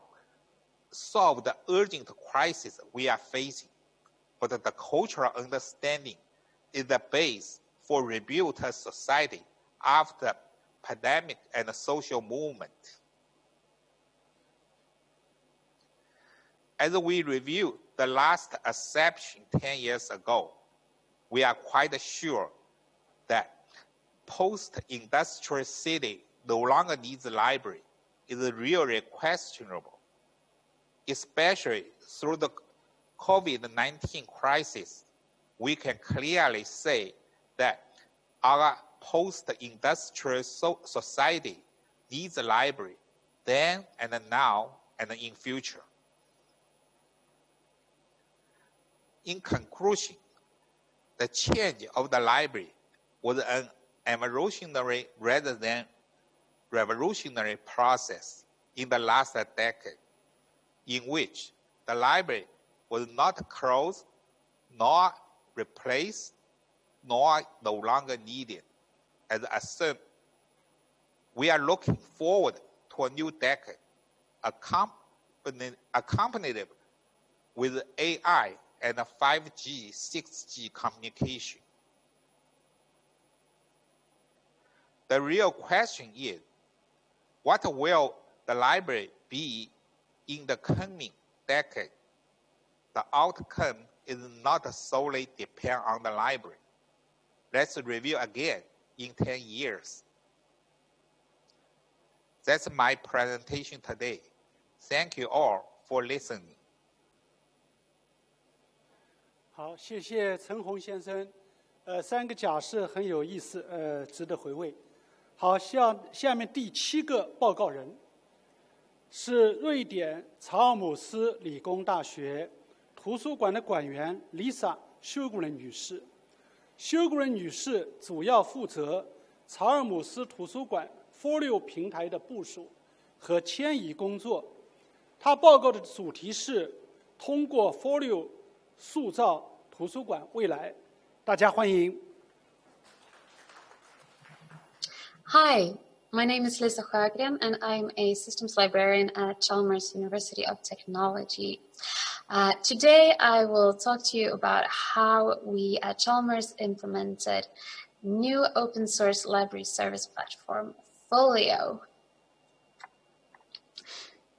solve the urgent crisis we are facing, but the cultural understanding is the base for rebuild a society after pandemic and social movement. As we review the last acception 10 years ago, we are quite sure that post-industrial city no longer needs a library is really questionable, especially through the COVID-19 crisis. We can clearly say that our post-industrial society needs a library then and now and in future. In conclusion, the change of the library was an evolutionary rather than revolutionary process in the last decade, in which the library was not closed, nor replaced, nor no longer needed. As assumed, we are looking forward to a new decade, accompanied with AI and 5G, 6G communication. The real question is, What will the library be in the coming decade? The outcome is not solely depend on the library. Let's review again in 10 years. That's my presentation today. Thank you all for listening. 好，谢谢陈红先生。3个假设很有意思，值得回味。好，下面第7个报告人是瑞典查尔姆斯理工大学图书馆的馆员 Lisa Sjögren 女士。Sjögren 女士主要负责查尔姆斯图书馆 Folio 平台的部署和迁移工作。她报告的主题是通过 Folio 塑造图书馆未来。大家欢迎。Hi, my name is Lisa Sjögren, and I'm a systems librarian at Chalmers University of Technology. Today, I will talk to you about how we at Chalmers implemented new open source library service platform, Folio.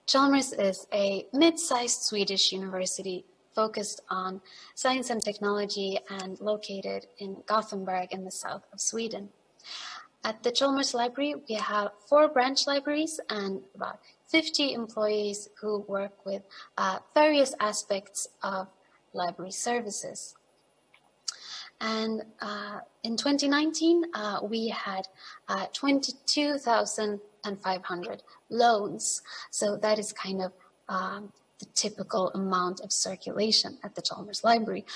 Chalmers is a mid-sized Swedish university focused on science and technology and located in Gothenburg in the south of Sweden. At the Chalmers Library, we have 4 branch libraries and about 50 employees who work with various aspects of library services. And in 2019, we had 22,500 loans. So that is kind of the typical amount of circulation at the Chalmers Library.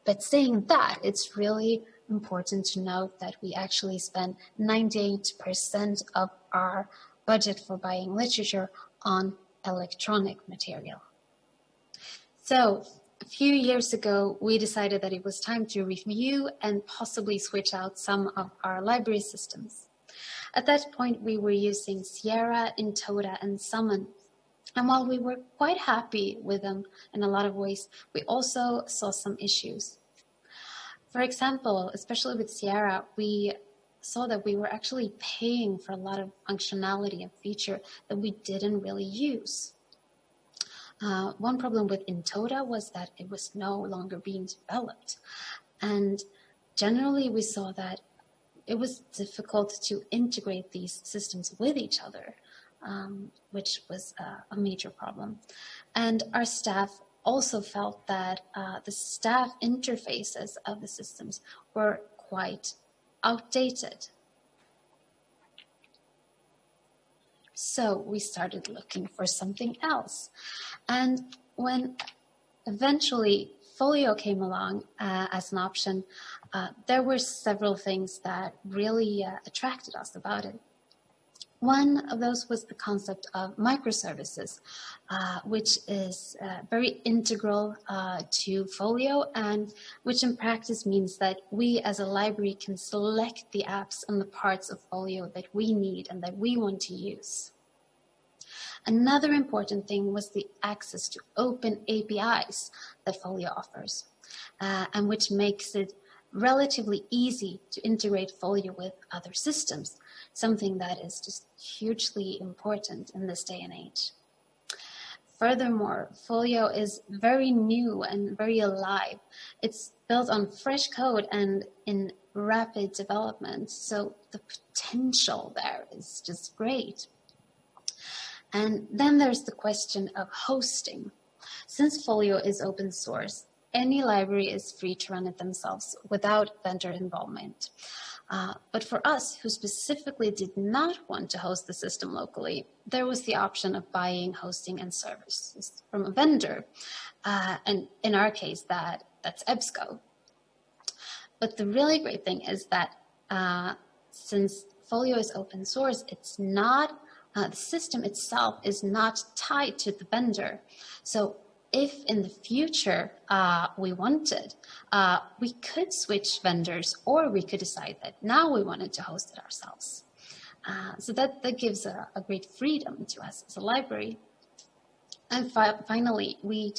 But saying that, it's really important to note that we actually spend 98% of our budget for buying literature on electronic material. So a few years ago, we decided that it was time to review and possibly switch out some of our library systems. At that point, we were using Sierra, Intoda, and Summon. And while we were quite happy with them in a lot of ways, we also saw some issues. For example, especially with Sierra, we saw that we were actually paying for a lot of functionality and feature that we didn't really use. One problem with Intoda was that it was no longer being developed. And generally, we saw that it was difficult to integrate these systems with each other, which was a major problem. And our staff also felt that the staff interfaces of the systems were quite outdated. So we started looking for something else. And when eventually Folio came along as an option, there were several things that really attracted us about it. One of those was the concept of microservices, which is very integral to Folio, and which in practice means that we as a library can select the apps and the parts of Folio that we need and that we want to use. Another important thing was the access to open APIs that Folio offers, and which makes it relatively easy to integrate Folio with other systems, something that is just hugely important in this day and age. Furthermore, Folio is very new and very alive. It's built on fresh code and in rapid development, so the potential there is just great. And then there's the question of hosting. Since Folio is open source, any library is free to run it themselves without vendor involvement. But for us, who specifically did not want to host the system locally, there was the option of buying hosting and services from a vendor. And in our case, that's EBSCO. But the really great thing is that since Folio is open source, it's not, the system itself is not tied to the vendor. So if in the future we wanted, we could switch vendors, or we could decide that now we wanted to host it ourselves. So that gives a great freedom to us as a library. And finally, we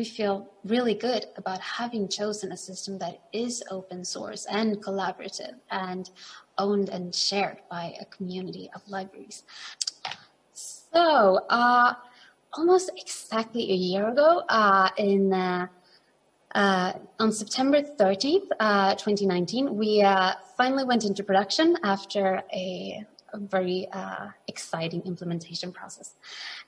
feel really good about having chosen a system that is open source and collaborative, and owned and shared by a community of libraries. So almost exactly a year ago, on September 30th, 2019, we finally went into production after a very exciting implementation process.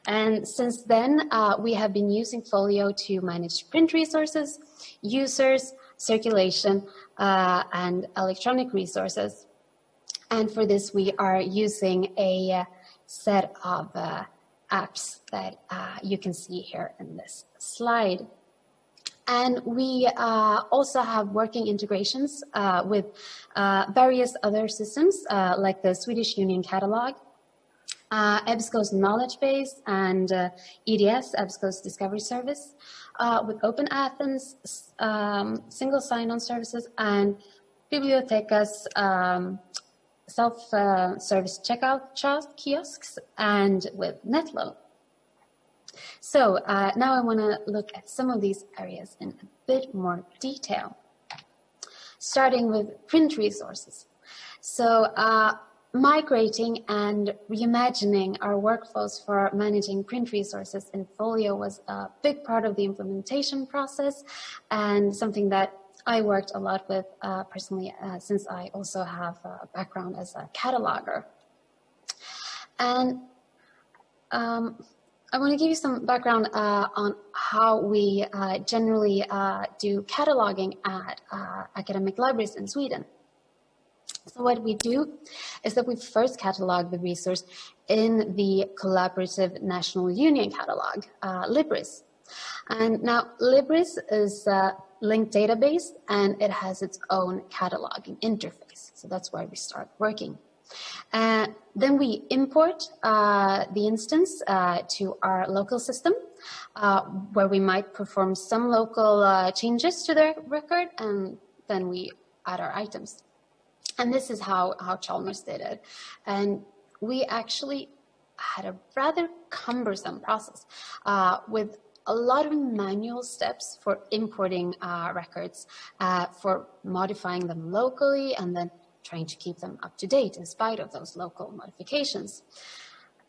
And since then, we have been using Folio to manage print resources, users, circulation, and electronic resources. And for this, we are using a set of apps that you can see here in this slide. And we also have working integrations with various other systems like the Swedish Union Catalog, EBSCO's Knowledge Base, and EDS, EBSCO's Discovery Service, with Open Athens, single sign-on services, and Biblioteca's self-service checkout kiosks, and with NetLoan. So now I want to look at some of these areas in a bit more detail, starting with print resources. So migrating and reimagining our workflows for managing print resources in Folio was a big part of the implementation process, and something that I worked a lot with personally, since I also have a background as a cataloger. And I want to give you some background on how we generally do cataloging at academic libraries in Sweden. So what we do is that we first catalog the resource in the Collaborative National Union Catalog, LIBRIS. And now LIBRIS is a linked database, and it has its own cataloging interface. So that's where we start working. Then we import the instance to our local system, where we might perform some local changes to the record, and then we add our items. And this is how Chalmers did it. And we actually had a rather cumbersome process with a lot of manual steps for importing records, for modifying them locally, and then trying to keep them up to date in spite of those local modifications.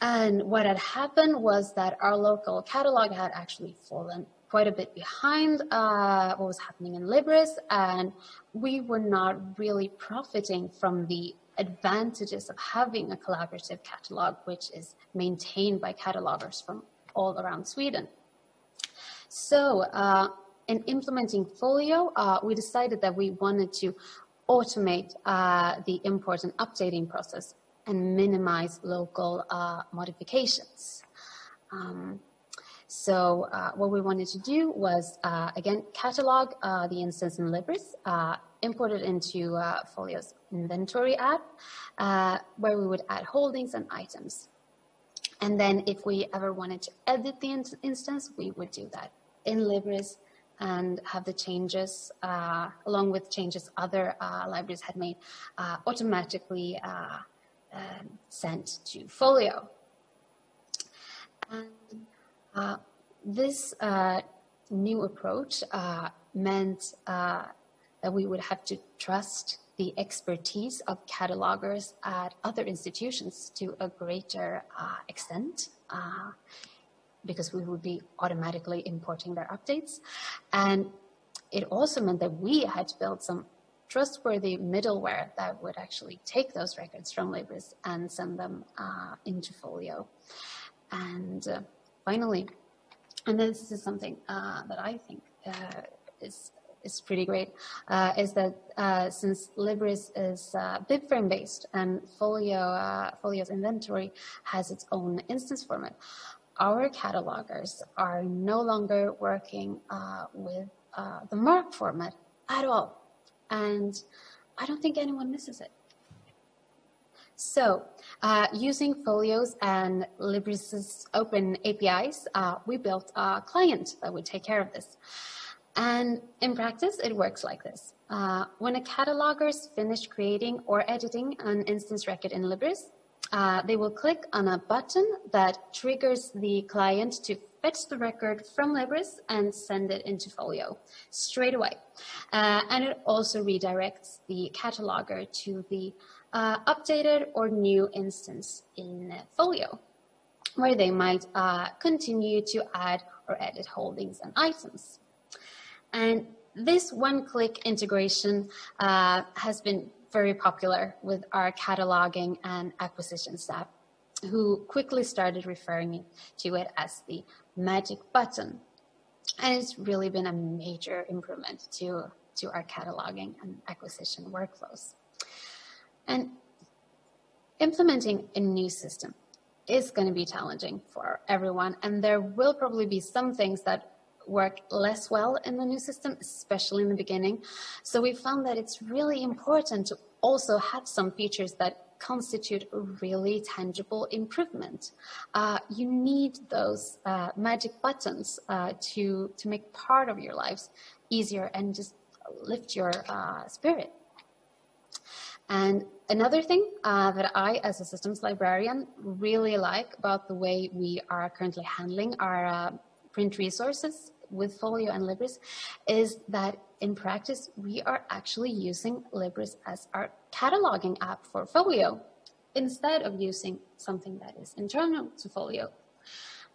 And what had happened was that our local catalog had actually fallen quite a bit behind what was happening in Libris, and we were not really profiting from the advantages of having a collaborative catalog, which is maintained by catalogers from all around Sweden. So in implementing Folio, we decided that we wanted to automate the import and updating process and minimize local modifications. So what we wanted to do was, again, catalog the instance in Libris, import it into Folio's inventory app, where we would add holdings and items. And then if we ever wanted to edit the instance, we would do that in Libris and have the changes, along with changes other libraries had made, automatically sent to Folio. And this new approach meant that we would have to trust the expertise of catalogers at other institutions to a greater extent, because we would be automatically importing their updates. And it also meant that we had to build some trustworthy middleware that would actually take those records from Libris and send them into Folio. And finally, and this is something that I think is pretty great, is that since Libris is BibFrame based and Folio's inventory has its own instance format, our catalogers are no longer working with the MARC format at all. And I don't think anyone misses it. So using Folio's and Libris's open APIs, we built a client that would take care of this. And in practice, it works like this. When a cataloger's finished creating or editing an instance record in Libris, they will click on a button that triggers the client to fetch the record from Libris and send it into Folio straight away. And it also redirects the cataloger to the updated or new instance in Folio, where they might continue to add or edit holdings and items. And this one-click integration has been very popular with our cataloging and acquisition staff, who quickly started referring to it as the magic button. And it's really been a major improvement to our cataloging and acquisition workflows. And implementing a new system is going to be challenging for everyone, and there will probably be some things that work less well in the new system, especially in the beginning. So we found that it's really important to also have some features that constitute a really tangible improvement. You need those magic buttons to make part of your lives easier and just lift your spirit. And another thing that I, as a systems librarian, really like about the way we are currently handling our print resources with Folio and Libris is that in practice, we are actually using Libris as our cataloging app for Folio instead of using something that is internal to Folio.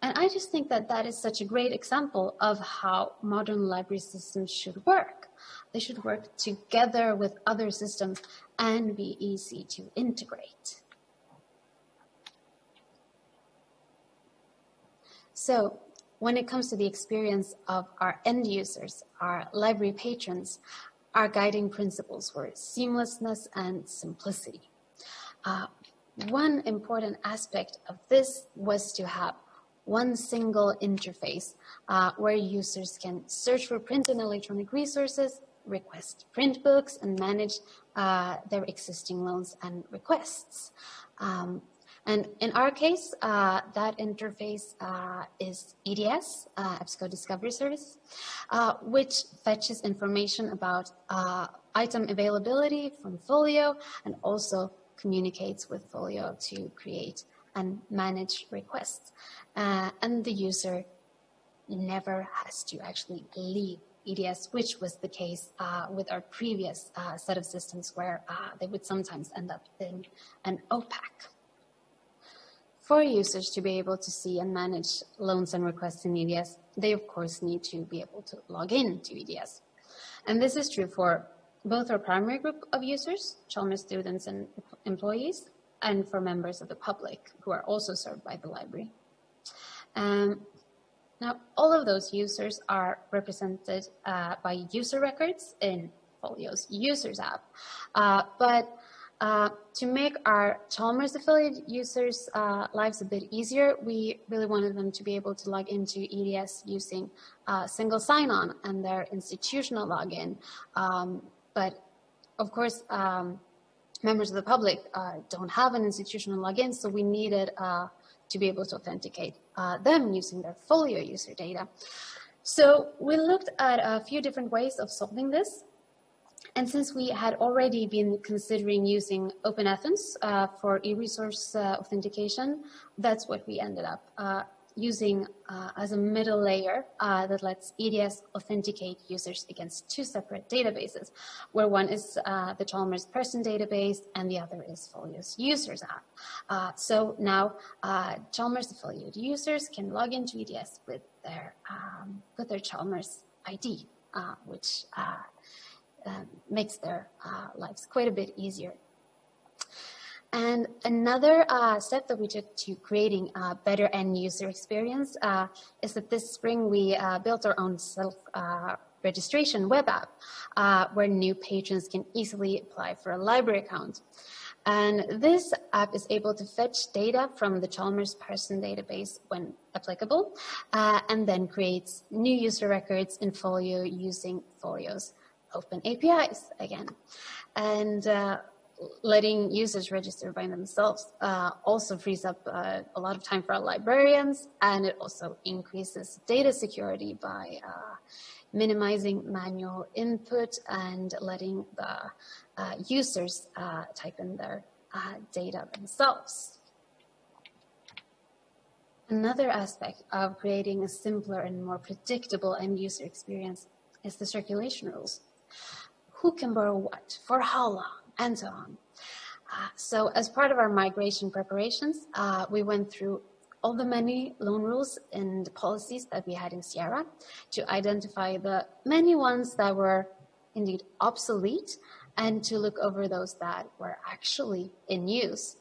And I just think that that is such a great example of how modern library systems should work. They should work together with other systems and be easy to integrate. So when it comes to the experience of our end users, our library patrons, our guiding principles were seamlessness and simplicity. One important aspect of this was to have one single interface where users can search for print and electronic resources, request print books, and manage their existing loans and requests. And in our case, that interface is EDS, EBSCO Discovery Service, which fetches information about item availability from Folio and also communicates with Folio to create and manage requests. And the user never has to actually leave EDS, which was the case with our previous set of systems where they would sometimes end up in an OPAC. For users to be able to see and manage loans and requests in EDS, they of course need to be able to log in to EDS. And this is true for both our primary group of users, Chalmers students and employees, and for members of the public who are also served by the library. Now, all of those users are represented by user records in Folio's Users app. But to make our Chalmers affiliate users' lives a bit easier, we really wanted them to be able to log into EDS using single sign-on and their institutional login. But of course, members of the public don't have an institutional login, so we needed to be able to authenticate them using their Folio user data. So we looked at a few different ways of solving this. And since we had already been considering using OpenAthens for e-resource authentication, that's what we ended up using as a middle layer that lets EDS authenticate users against two separate databases, where one is the Chalmers person database and the other is Folio's Users app. So now Chalmers affiliate users can log into EDS with their Chalmers ID, which makes their lives quite a bit easier. And another step that we took to creating a better end user experience is that this spring we built our own self-registration web app where new patrons can easily apply for a library account. And this app is able to fetch data from the Chalmers person database when applicable, and then creates new user records in Folio using Folio's open APIs again. And letting users register by themselves also frees up a lot of time for our librarians, and it also increases data security by minimizing manual input and letting the users type in their data themselves. Another aspect of creating a simpler and more predictable end user experience is the circulation rules. Who can borrow what, for how long, and so on. So as part of our migration preparations, we went through all the many loan rules and policies that we had in Sierra to identify the many ones that were indeed obsolete and to look over those that were actually in use.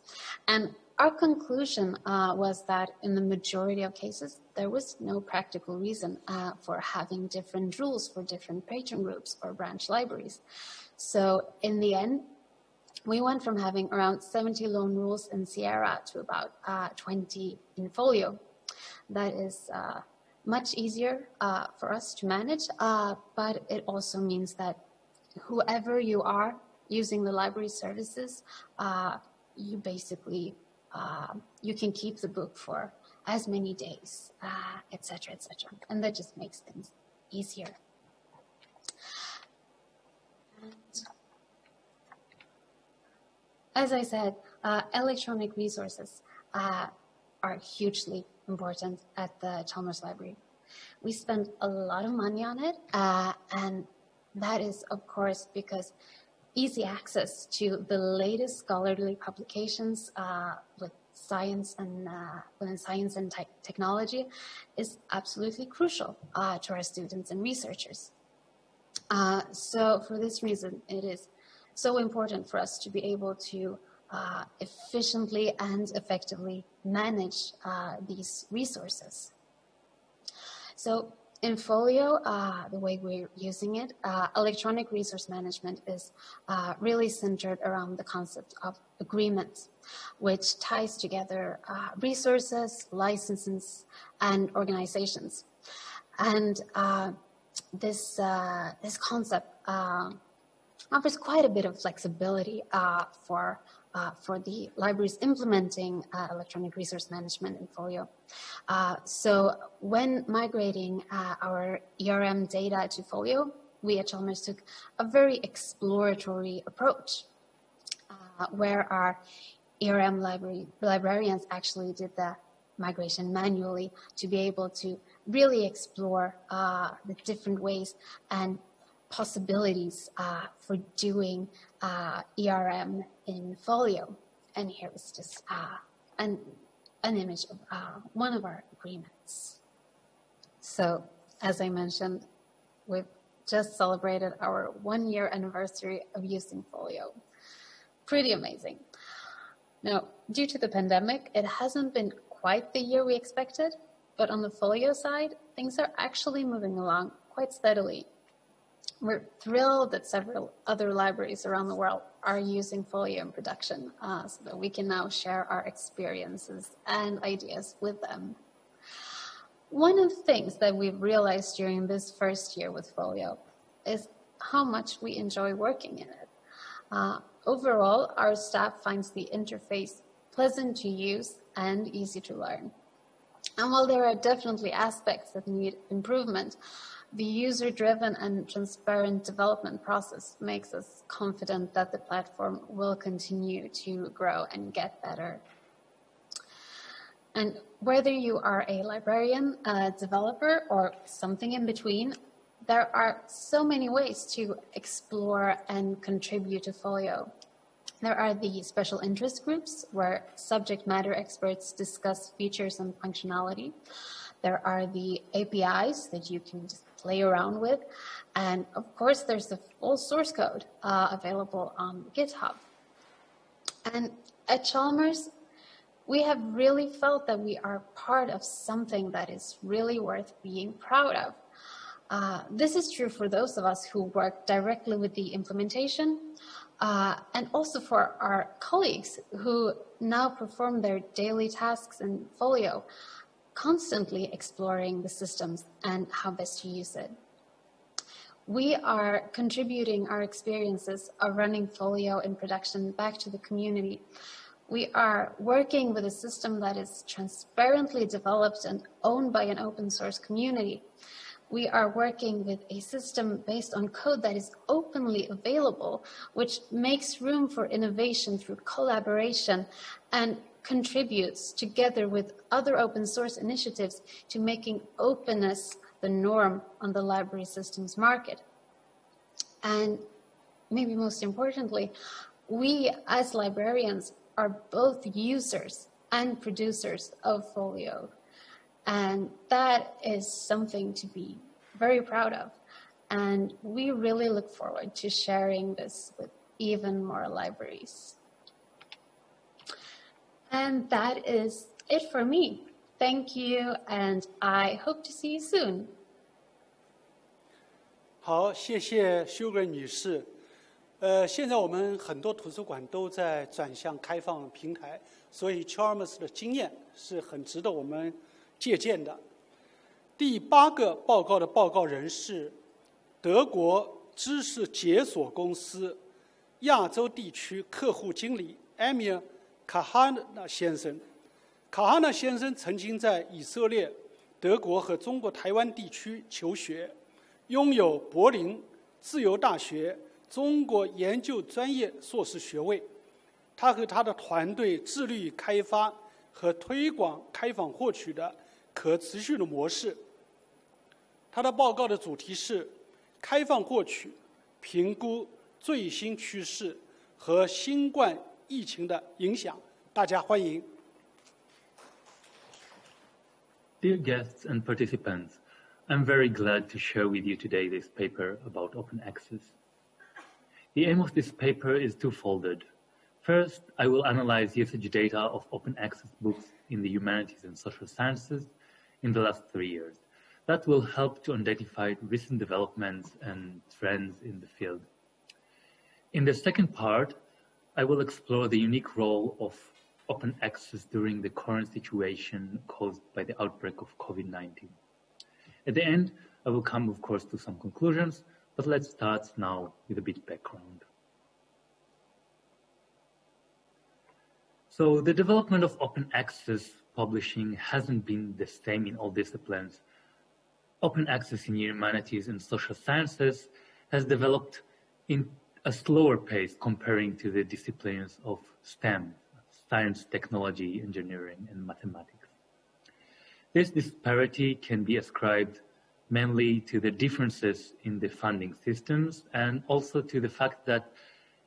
And our conclusion was that in the majority of cases, there was no practical reason for having different rules for different patron groups or branch libraries. So in the end, we went from having around 70 loan rules in Sierra to about 20 in Folio. That is much easier for us to manage, but it also means that whoever you are using the library services, you basically, you can keep the book for as many days, etc., etc. And that just makes things easier. And as I said, electronic resources are hugely important at the Chalmers Library. We spend a lot of money on it, and that is, of course, because easy access to the latest scholarly publications with science and within science and technology is absolutely crucial to our students and researchers. So for this reason, it is so important for us to be able to efficiently and effectively manage these resources. So in Folio, the way we're using it, electronic resource management is really centered around the concept of agreements, which ties together resources, licenses, and organizations. And this concept offers quite a bit of flexibility for the libraries implementing electronic resource management in Folio. So when migrating our ERM data to Folio, we at Chalmers took a very exploratory approach where our ERM librarians actually did the migration manually to be able to really explore the different ways and possibilities for doing ERM in Folio. And here is just an image of one of our agreements. So, as I mentioned, we've just celebrated our 1-year anniversary of using Folio. Pretty amazing. Now, due to the pandemic, it hasn't been quite the year we expected, but on the Folio side, things are actually moving along quite steadily. We're thrilled that several other libraries around the world are using Folio in production so that we can now share our experiences and ideas with them. One of the things that we've realized during this first year with Folio is how much we enjoy working in it. Overall, our staff finds the interface pleasant to use and easy to learn. And while there are definitely aspects that need improvement, the user-driven and transparent development process makes us confident that the platform will continue to grow and get better. And whether you are a librarian, a developer, or something in between, there are so many ways to explore and contribute to Folio. There are the special interest groups where subject matter experts discuss features and functionality. There are the APIs that you can just play around with. And of course, there's the full source code available on GitHub. And at Chalmers, we have really felt that we are part of something that is really worth being proud of. This is true for those of us who work directly with the implementation, and also for our colleagues who now perform their daily tasks in Folio, constantly exploring the systems and how best to use it. We are contributing our experiences of running Folio in production back to the community. We are working with a system that is transparently developed and owned by an open source community. We are working with a system based on code that is openly available, which makes room for innovation through collaboration and contributes together with other open source initiatives to making openness the norm on the library systems market. And maybe most importantly, we as librarians are both users and producers of Folio. And that is something to be very proud of. And we really look forward to sharing this with even more libraries. And that is it for me. Thank you, and I hope to see you soon. 好，谢谢修格女士。现在我们很多图书馆都在转向开放平台，所以 Chalmers 的经验是很值得我们借鉴的。第8个报告的报告人是德国知识解锁公司亚洲地区客户经理 Emil Kahana 先生。Kahana 先生曾经在以色列、德国和中国台湾地区求学，拥有柏林自由大学中国研究专业硕士学位。他和他的团队致力于开发和推广开放获取的可持续的模式。他的报告的主题是开放获取、评估最新趋势和新冠疫情的影响。大家欢迎。Dear guests and participants, I'm very glad to share with you today this paper about open access. The aim of this paper is twofolded. First, I will analyze usage data of open access books in the humanities and social sciences in the last 3 years. That will help to identify recent developments and trends in the field. In the second part, I will explore the unique role of open access during the current situation caused by the outbreak of COVID-19. At the end, I will come, of course, to some conclusions, but let's start now with a bit of background. So the development of open access publishing hasn't been the same in all disciplines. Open access in humanities and social sciences has developed in a slower pace comparing to the disciplines of STEM, science, technology, engineering, and mathematics. This disparity can be ascribed mainly to the differences in the funding systems and also to the fact that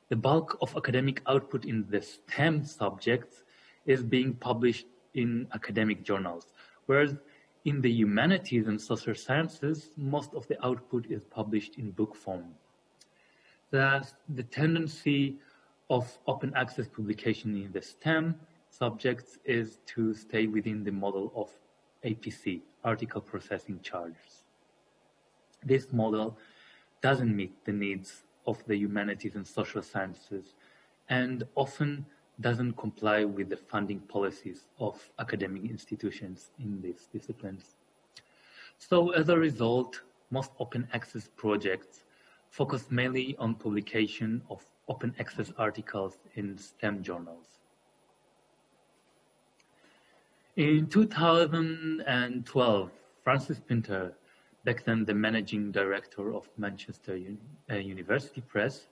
the bulk of academic output in the STEM subjects is being published in academic journals, whereas in the humanities and social sciences, most of the output is published in book form. Thus, the tendency of open access publication in the STEM subjects is to stay within the model of APC, article processing charges. This model doesn't meet the needs of the humanities and social sciences and often doesn't comply with the funding policies of academic institutions in these disciplines. So as a result, most open access projects focus mainly on publication of open access articles in STEM journals. In 2012, Frances Pinter, back then the managing director of Manchester University Press,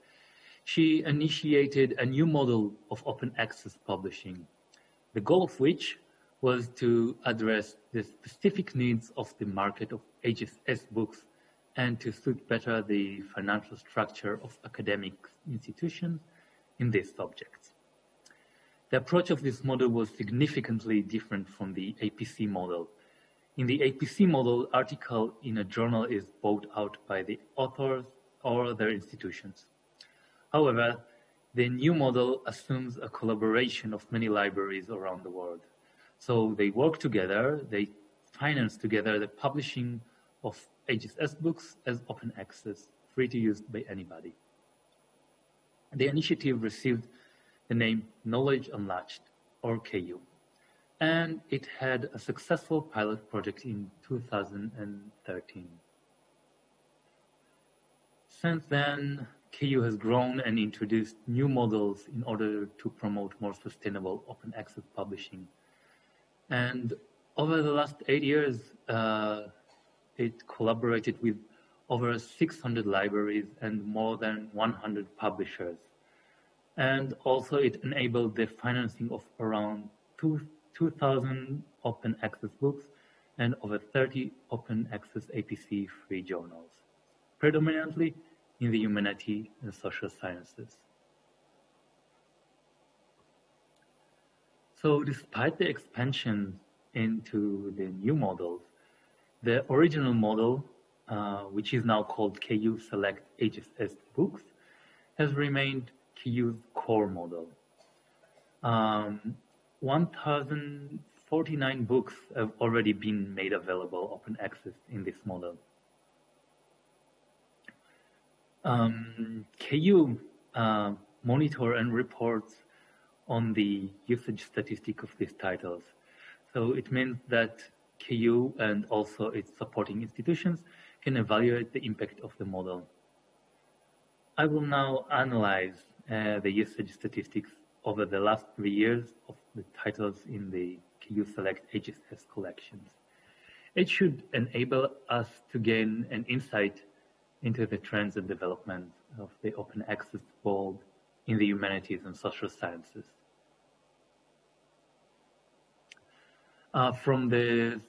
she initiated a new model of open access publishing, the goal of which was to address the specific needs of the market of HSS books and to suit better the financial structure of academic institutions in these subjects. The approach of this model was significantly different from the APC model. In the APC model, article in a journal is bought out by the authors or their institutions. However, the new model assumes a collaboration of many libraries around the world. So they work together, they finance together the publishing of HSS books as open access, free to use by anybody. The initiative received the name Knowledge Unlatched, or KU, and it had a successful pilot project in 2013. Since then, KU has grown and introduced new models in order to promote more sustainable open access publishing. And over the last 8 years, it collaborated with over 600 libraries and more than 100 publishers. And also it enabled the financing of around 2,000 open access books and over 30 open access APC free journals, predominantly in the humanities and social sciences. So despite the expansion into the new models, the original model, which is now called KU Select HSS Books, has remained KU's core model. 1,049 books have already been made available open access in this model. KU monitor and reports on the usage statistic of these titles. So it means that KU and also its supporting institutions can evaluate the impact of the model. I will now analyze the usage statistics over the last 3 years of the titles in the KU Select HSS collections. It should enable us to gain an insight into the trends and development of the open access world in the humanities and social sciences. From the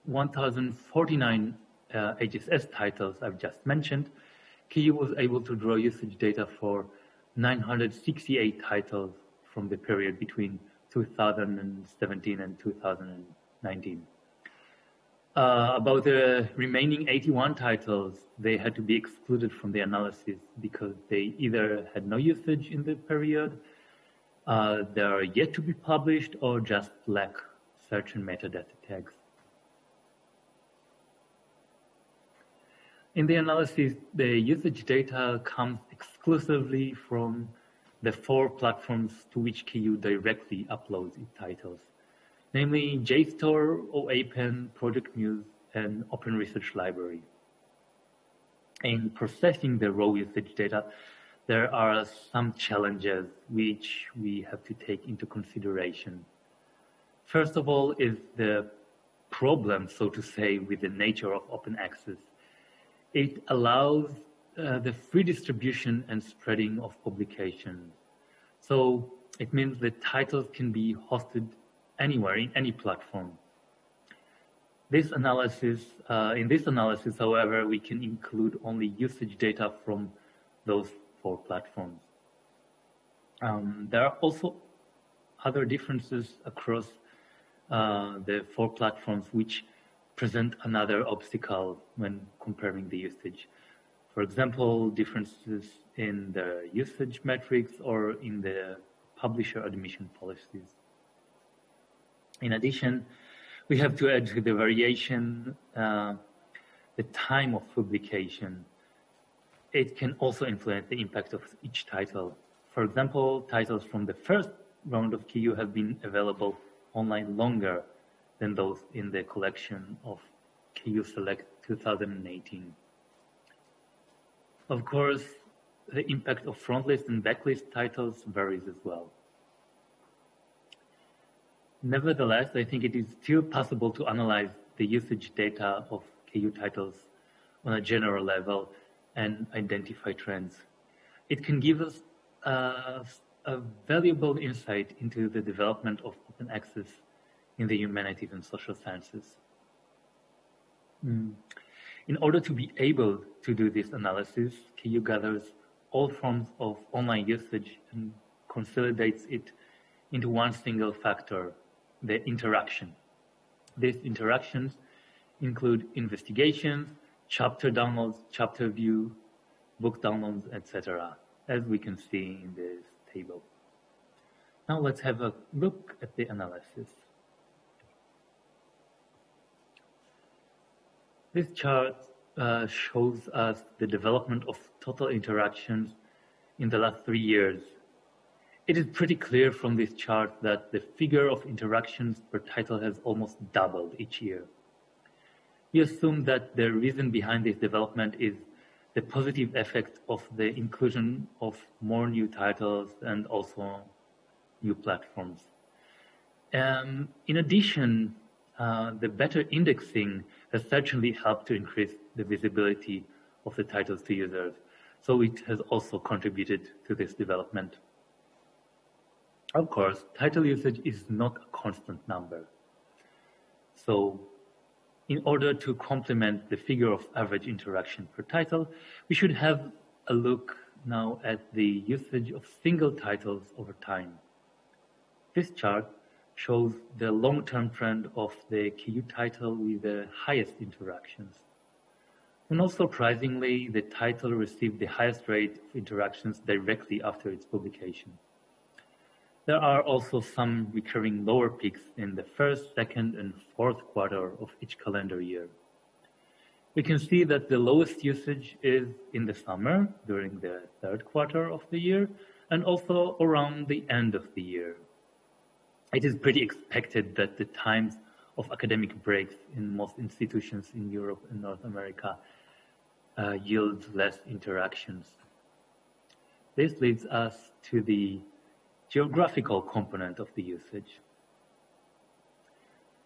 1,049 HSS titles I've just mentioned, KU was able to draw usage data for 968 titles from the period between 2017 and 2019. About the remaining 81 titles, they had to be excluded from the analysis because they either had no usage in the period, they are yet to be published, or just lack search and metadata tags. In the analysis, the usage data comes exclusively from the 4 platforms to which KU directly uploads its titles, namely JSTOR, OAPEN, Project Muse, and Open Research Library. In processing the raw usage data, there are some challenges which we have to take into consideration. First of all is the problem, so to say, with the nature of open access. It allows the free distribution and spreading of publications. So it means that titles can be hosted anywhere, in any platform. In this analysis, however, we can include only usage data from those 4 platforms. There are also other differences across the 4 platforms which present another obstacle when comparing the usage. For example, differences in the usage metrics or in the publisher admission policies. In addition, we have to add to the variation the time of publication. It can also influence the impact of each title. For example, titles from the first round of KU have been available online longer than those in the collection of KU Select 2018. Of course, the impact of frontlist and backlist titles varies as well. Nevertheless, I think it is still possible to analyze the usage data of KU titles on a general level and identify trends. It can give us a valuable insight into the development of open access in the humanities and social sciences. In order to be able to do this analysis, KU gathers all forms of online usage and consolidates it into one single factor, the interaction. These interactions include investigations, chapter downloads, chapter view, book downloads, etc., as we can see in this table. Now let's have a look at the analysis. This chart shows us the development of total interactions in the last 3 years. It is pretty clear from this chart that the figure of interactions per title has almost doubled each year. We assume that the reason behind this development is the positive effect of the inclusion of more new titles and also new platforms. In addition, the better indexing has certainly helped to increase the visibility of the titles to users, so it has also contributed to this development. Of course, title usage is not a constant number. So in order to complement the figure of average interaction per title, we should have a look now at the usage of single titles over time. This chart shows the long-term trend of the KU title with the highest interactions. And not surprisingly, the title received the highest rate of interactions directly after its publication. There are also some recurring lower peaks in the first, second, and fourth quarter of each calendar year. We can see that the lowest usage is in the summer, during the third quarter of the year, and also around the end of the year. It is pretty expected that the times of academic breaks in most institutions in Europe and North America yield less interactions. This leads us to the geographical component of the usage.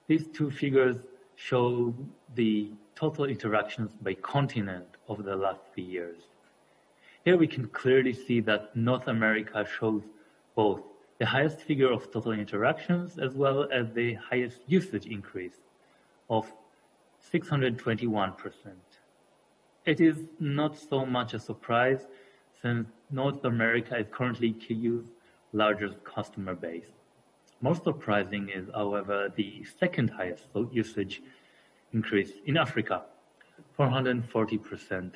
These two figures show the total interactions by continent over the last 3 years. Here we can clearly see that North America shows both the highest figure of total interactions as well as the highest usage increase of 621%. It is not so much a surprise since North America is currently KU's largest customer base. Most surprising is, however, the second highest usage increase in Africa, 440%.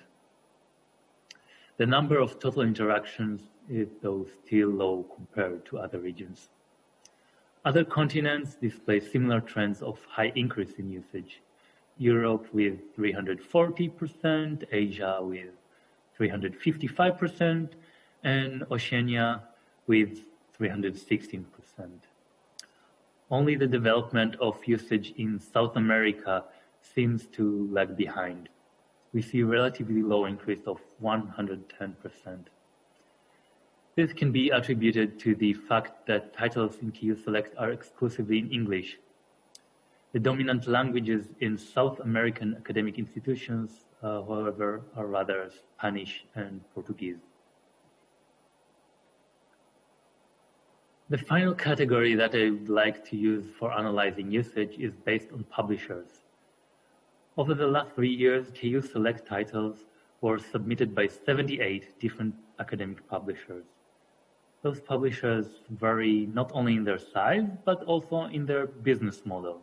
The number of total interactions is though still low compared to other regions. Other continents display similar trends of high increase in usage. Europe with 340%, Asia with 355%, and Oceania with 316%. Only the development of usage in South America seems to lag behind. We see a relatively low increase of 110%. This can be attributed to the fact that titles in KU Select are exclusively in English. The dominant languages in South American academic institutions, however, are rather Spanish and Portuguese. The final category that I would like to use for analyzing usage is based on publishers. Over the last 3 years, KU Select titles were submitted by 78 different academic publishers. Those publishers vary not only in their size, but also in their business model.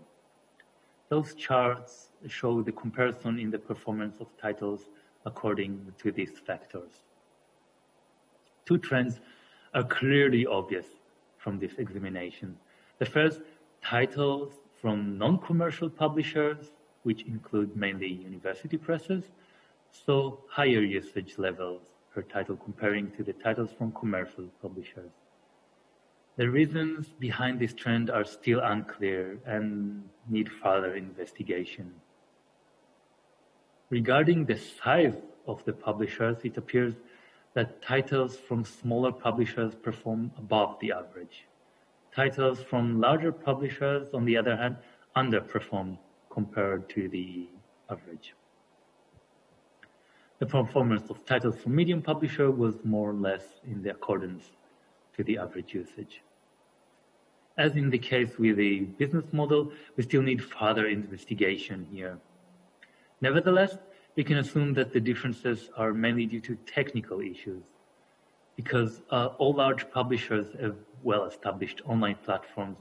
Those charts show the comparison in the performance of titles according to these factors. Two trends are clearly obvious from this examination. The first, titles from non-commercial publishers, which include mainly university presses, saw higher usage levels per title comparing to the titles from commercial publishers. The reasons behind this trend are still unclear and need further investigation. Regarding the size of the publishers, it appears that titles from smaller publishers perform above the average. Titles from larger publishers, on the other hand, underperform compared to the average. The performance of titles from medium publisher was more or less in the accordance to the average usage. As in the case with the business model, we still need further investigation here. Nevertheless, we can assume that the differences are mainly due to technical issues, because all large publishers have well-established online platforms,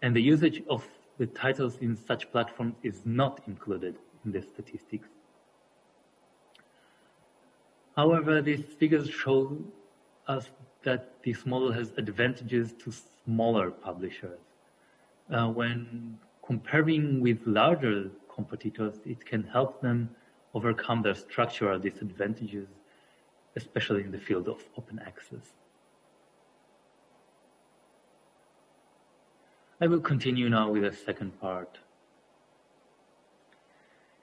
and the usage of the titles in such platforms is not included in the statistics. However, these figures show us that this model has advantages to smaller publishers. When comparing with larger competitors, it can help them overcome their structural disadvantages, especially in the field of open access. I will continue now with the second part.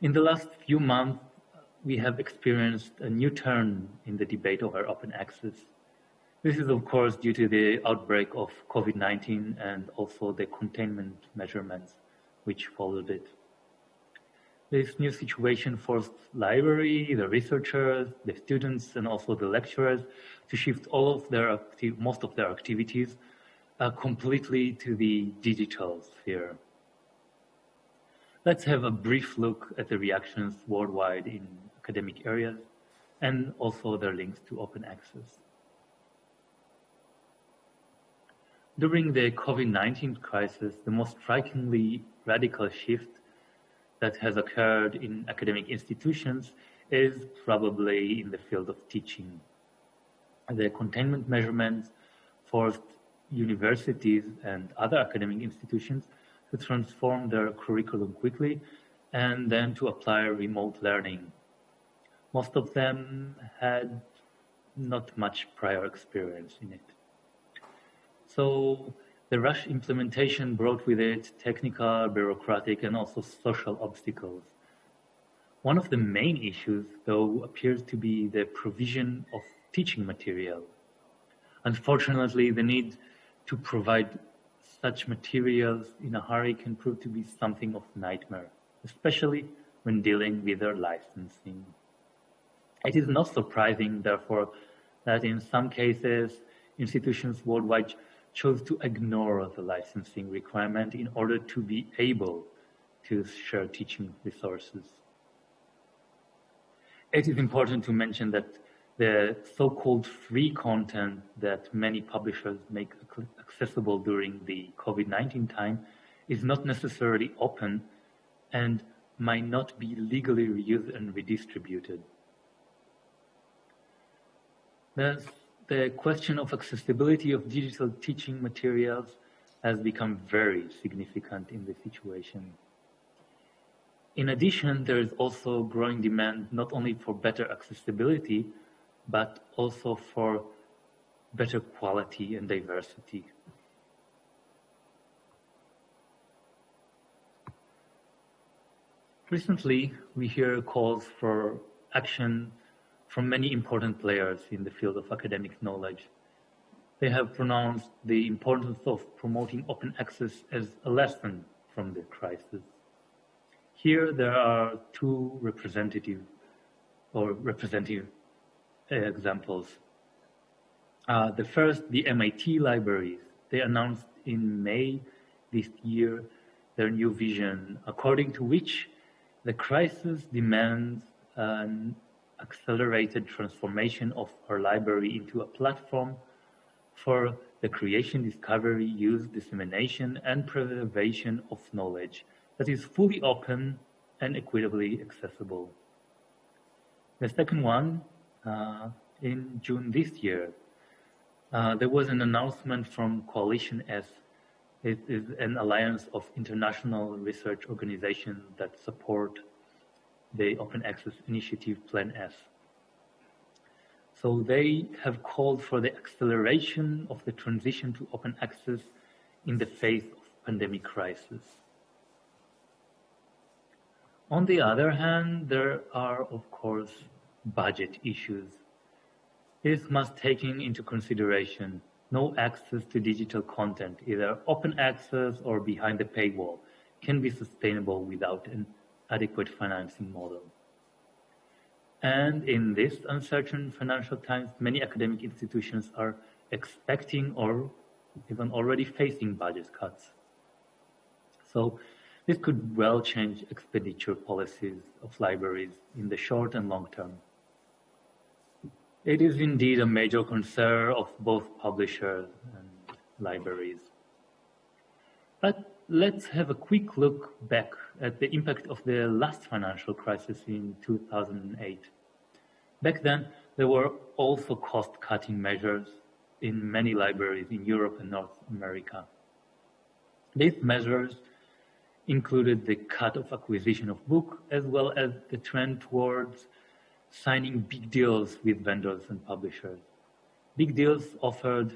In the last few months, we have experienced a new turn in the debate over open access. This is, of course, due to the outbreak of COVID-19 and also the containment measurements which followed it. This new situation forced library, the researchers, the students, and also the lecturers to shift most of their activities completely to the digital sphere. Let's have a brief look at the reactions worldwide in academic areas and also their links to open access. During the COVID-19 crisis, the most strikingly radical shift that has occurred in academic institutions is probably in the field of teaching. The containment measurements forced universities and other academic institutions to transform their curriculum quickly and then to apply remote learning. Most of them had not much prior experience in it. So the rush implementation brought with it technical, bureaucratic, and also social obstacles. One of the main issues, though, appears to be the provision of teaching material. Unfortunately, the need to provide such materials in a hurry can prove to be something of a nightmare, especially when dealing with their licensing. It is not surprising, therefore, that in some cases, institutions worldwide chose to ignore the licensing requirement in order to be able to share teaching resources. It is important to mention that the so-called free content that many publishers make accessible during the COVID-19 time is not necessarily open and might not be legally reused and redistributed. Thus, the question of accessibility of digital teaching materials has become very significant in this situation. In addition, there is also growing demand not only for better accessibility, but also for better quality and diversity. Recently, we hear calls for action from many important players in the field of academic knowledge. They have pronounced the importance of promoting open access as a lesson from the crisis. Here there are two representative examples. The first, the MIT libraries. They announced in May this year their new vision, according to which the crisis demands an accelerated transformation of our library into a platform for the creation, discovery, use, dissemination, and preservation of knowledge that is fully open and equitably accessible. The second one, in June this year, there was an announcement from Coalition S. It is an alliance of international research organizations that support the Open Access Initiative Plan S. So they have called for the acceleration of the transition to open access in the face of pandemic crisis. On the other hand, there are, of course, budget issues. This must take into consideration no access to digital content, either open access or behind the paywall, can be sustainable without an adequate financing model. And in this uncertain financial times, many academic institutions are expecting or even already facing budget cuts. So this could well change expenditure policies of libraries in the short and long term. It is indeed a major concern of both publishers and libraries. But let's have a quick look back at the impact of the last financial crisis in 2008. Back then, there were also cost-cutting measures in many libraries in Europe and North America. These measures included the cut of acquisition of books, as well as the trend towards signing big deals with vendors and publishers. Big deals offered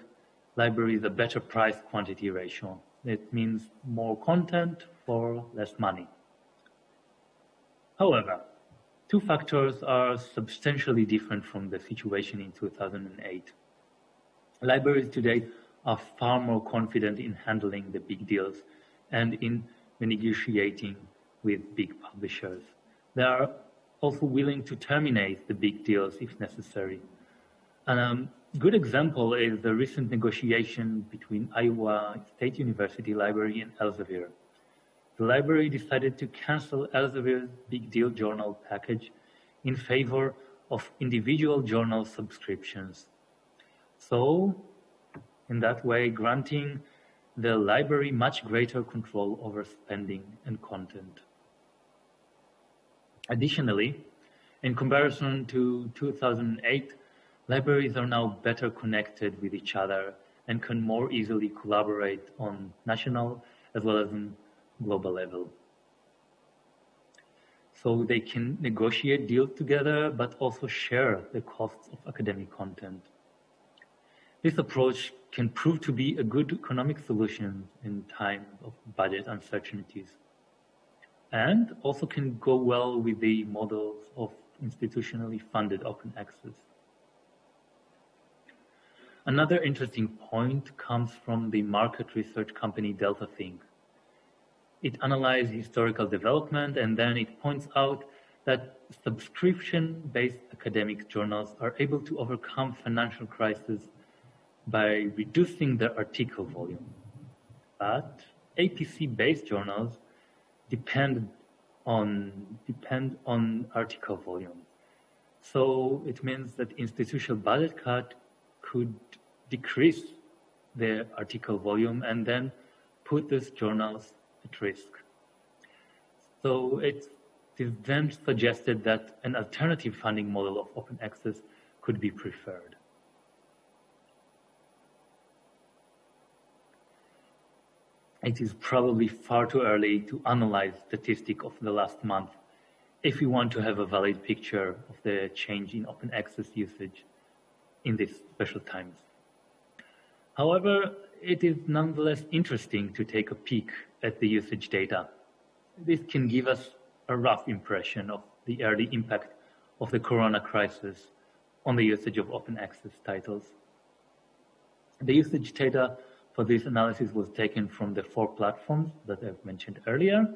libraries a better price-quantity ratio. It means more content for less money. However, two factors are substantially different from the situation in 2008. Libraries today are far more confident in handling the big deals and in negotiating with big publishers. They are also willing to terminate the big deals if necessary. A good example is the recent negotiation between Iowa State University Library and Elsevier. The library decided to cancel Elsevier's big deal journal package in favor of individual journal subscriptions. So, in that way, granting the library much greater control over spending and content. Additionally, in comparison to 2008, libraries are now better connected with each other and can more easily collaborate on national as well as on global level. So they can negotiate deals together, but also share the costs of academic content. This approach can prove to be a good economic solution in times of budget uncertainties, and also can go well with the models of institutionally funded open access. Another interesting point comes from the market research company Delta Think. It analyzes historical development, and then it points out that subscription-based academic journals are able to overcome financial crises by reducing their article volume. But APC-based journals depend on article volume. So it means that institutional budget cut could decrease the article volume and then put these journals at risk. So it is then suggested that an alternative funding model of open access could be preferred. It is probably far too early to analyze statistics of the last month if we want to have a valid picture of the change in open access usage in these special times. However, it is nonetheless interesting to take a peek at the usage data. This can give us a rough impression of the early impact of the corona crisis on the usage of open access titles. The usage data for this analysis was taken from the 4 platforms that I've mentioned earlier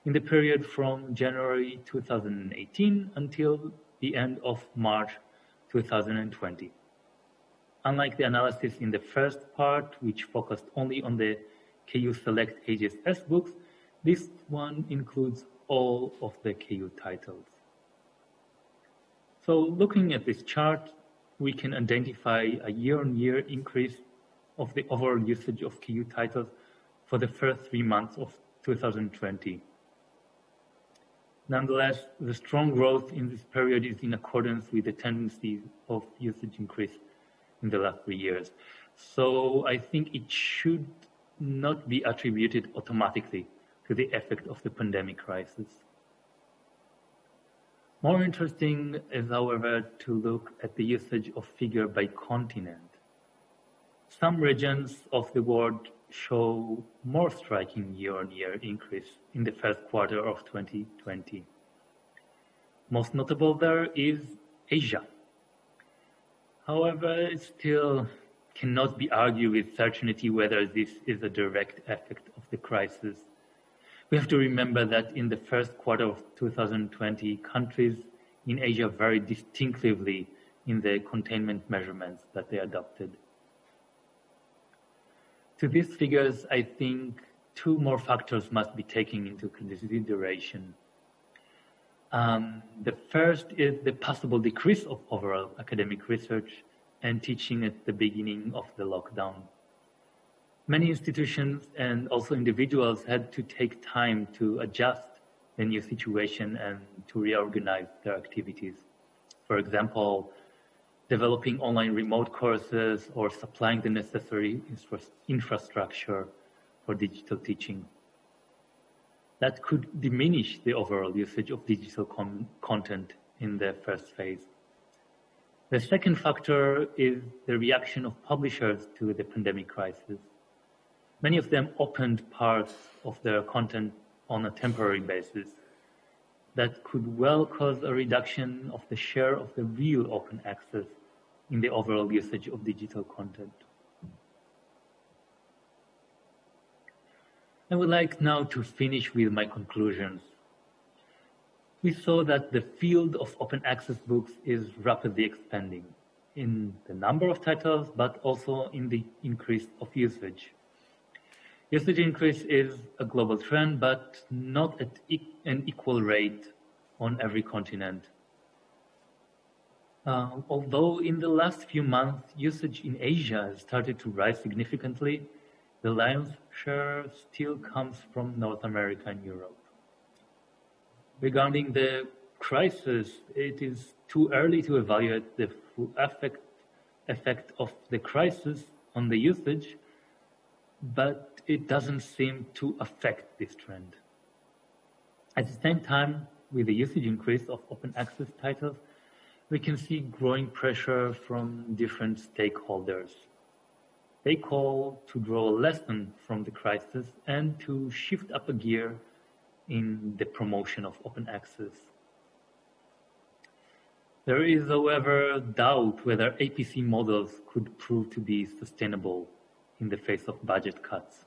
in the period from January 2018 until the end of March 2020. Unlike the analysis in the first part, which focused only on the KU Select HSS books, this one includes all of the KU titles. So looking at this chart, we can identify a year-on-year increase of the overall usage of KU titles for the first 3 months of 2020. Nonetheless, the strong growth in this period is in accordance with the tendency of usage increase in the last 3 years. So I think it should not be attributed automatically to the effect of the pandemic crisis. More interesting is, however, to look at the usage of figure by continent. Some regions of the world show more striking year-on-year increase in the first quarter of 2020. Most notable there is Asia. However, it still cannot be argued with certainty whether this is a direct effect of the crisis. We have to remember that in the first quarter of 2020, countries in Asia varied distinctively in the containment measurements that they adopted. To these figures, I think 2 more factors must be taken into consideration. The first is the possible decrease of overall academic research and teaching at the beginning of the lockdown. Many institutions and also individuals had to take time to adjust the new situation and to reorganize their activities. For example, developing online remote courses or supplying the necessary infrastructure for digital teaching. That could diminish the overall usage of digital content in the first phase. The second factor is the reaction of publishers to the pandemic crisis. Many of them opened parts of their content on a temporary basis. That could well cause a reduction of the share of the real open access in the overall usage of digital content. I would like now to finish with my conclusions. We saw that the field of open access books is rapidly expanding in the number of titles, but also in the increase of usage. Usage increase is a global trend, but not at an equal rate on every continent. Although in the last few months, usage in Asia has started to rise significantly, The lion's share still comes from North America and Europe. Regarding the crisis, it is too early to evaluate the full effect of the crisis on the usage, but it doesn't seem to affect this trend. At the same time, with the usage increase of open access titles, we can see growing pressure from different stakeholders. They call to draw a lesson from the crisis and to shift up a gear in the promotion of open access. There is, however, doubt whether APC models could prove to be sustainable in the face of budget cuts.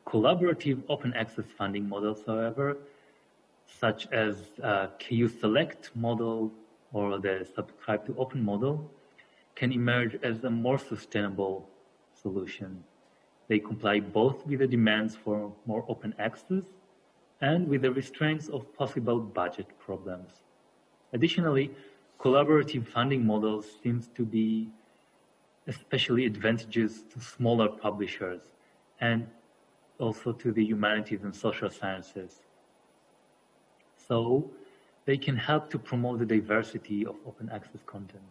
Collaborative open access funding models, however, such as KU Select model or the Subscribe to Open model, can emerge as a more sustainable solution. They comply both with the demands for more open access and with the restraints of possible budget problems. Additionally, collaborative funding models seem to be especially advantageous to smaller publishers and also to the humanities and social sciences. So they can help to promote the diversity of open access content.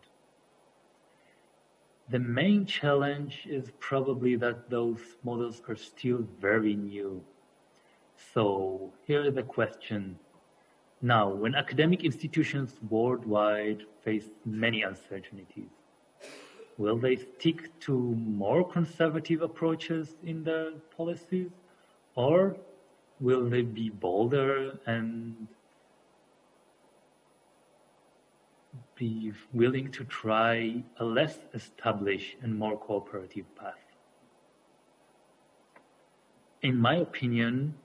The main challenge is probably that those models are still very new. So here is the question. Now, when academic institutions worldwide face many uncertainties, will they stick to more conservative approaches in their policies, or will they be bolder and be willing to try a less established and more cooperative path? In my opinion,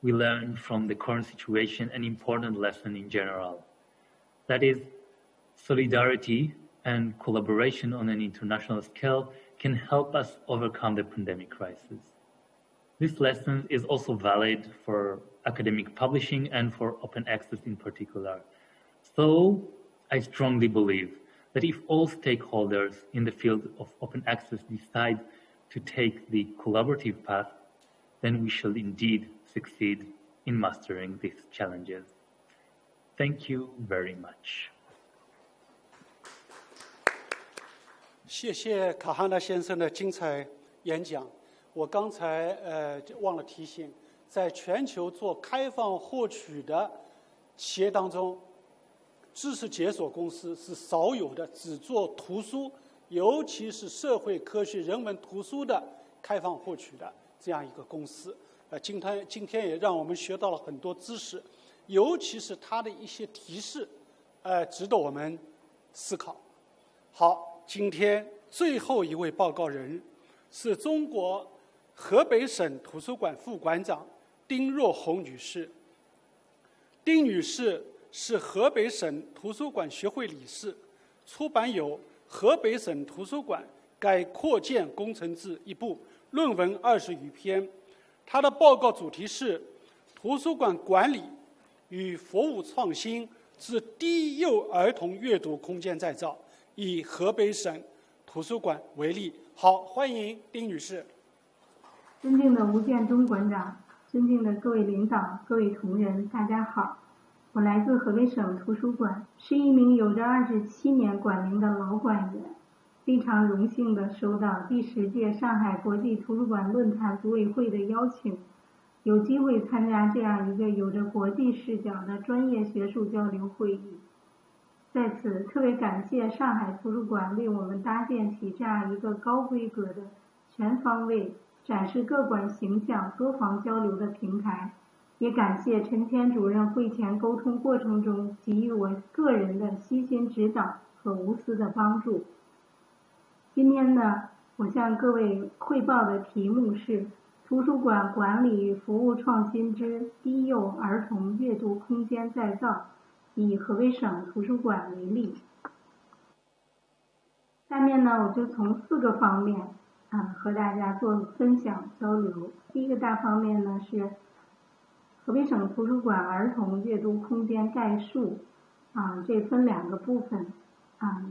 we learn from the current situation an important lesson in general. That is, solidarity and collaboration on an international scale can help us overcome the pandemic crisis. This lesson is also valid for academic publishing and for open access in particular. So I strongly believe that if all stakeholders in the field of open access decide to take the collaborative path, then we shall indeed succeed in mastering these challenges. Thank you very much. 谢谢卡哈纳先生的精彩演讲。我刚才忘了提醒，在全球做开放获取的企业当中，知识解锁公司是少有的只做图书，尤其是社会科学人文图书的开放获取的这样一个公司。今天也让我们学到了很多知识，尤其是它的一些提示，值得我们思考。好，今天最后一位报告人是中国河北省图书馆副馆长丁若红女士。丁女士是河北省图书馆学会理事，出版有《河北省图书馆改扩建工程志》一部，论文20余篇。她的报告主题是图书馆管理与服务创新之低幼儿童阅读空间再造，以河北省图书馆为例。好，欢迎丁女士。尊敬的吴建中馆长，尊敬的各位领导、各位同仁，大家好。我来自河北省图书馆，是一名有着27年馆龄的老馆员，非常荣幸地收到第10届上海国际图书馆论坛组委会的邀请，有机会参加这样一个有着国际视角的专业学术交流会议。在此特别感谢上海图书馆为我们搭建起这样一个高规格的全方位展示各馆形象、多方交流的平台，也感谢陈谦主任会前沟通过程中给予我个人的悉心指导和无私的帮助。今天呢，我向各位汇报的题目是图书馆管理与服务创新之低幼儿童阅读空间再造，以河北省图书馆为例。下面呢，我就从4个方面和大家做分享交流。第一个大方面呢是河北省图书馆儿童阅读空间概述，这分2个部分。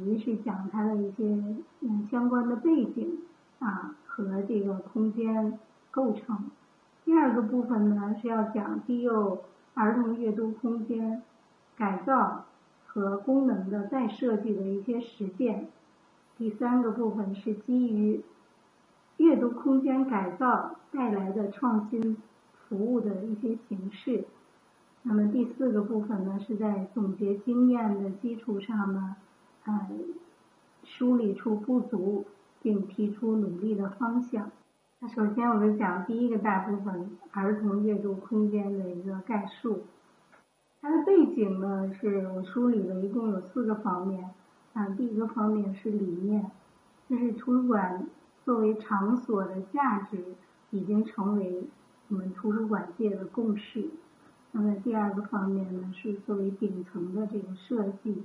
一是讲它的一些相关的背景和这个空间构成。第二个部分呢是要讲低幼儿童阅读空间改造和功能的再设计的一些实践。第三个部分是基于阅读空间改造带来的创新服务的一些形式。那么第四个部分呢是在总结经验的基础上呢梳理出不足并提出努力的方向。那首先我们讲第一个大部分儿童阅读空间的一个概述。它的背景呢是我梳理了一共有4个方面。第一个方面是理念，就是图书馆作为场所的价值已经成为我们图书馆界的共识。那么第二个方面呢是作为顶层的这个设计，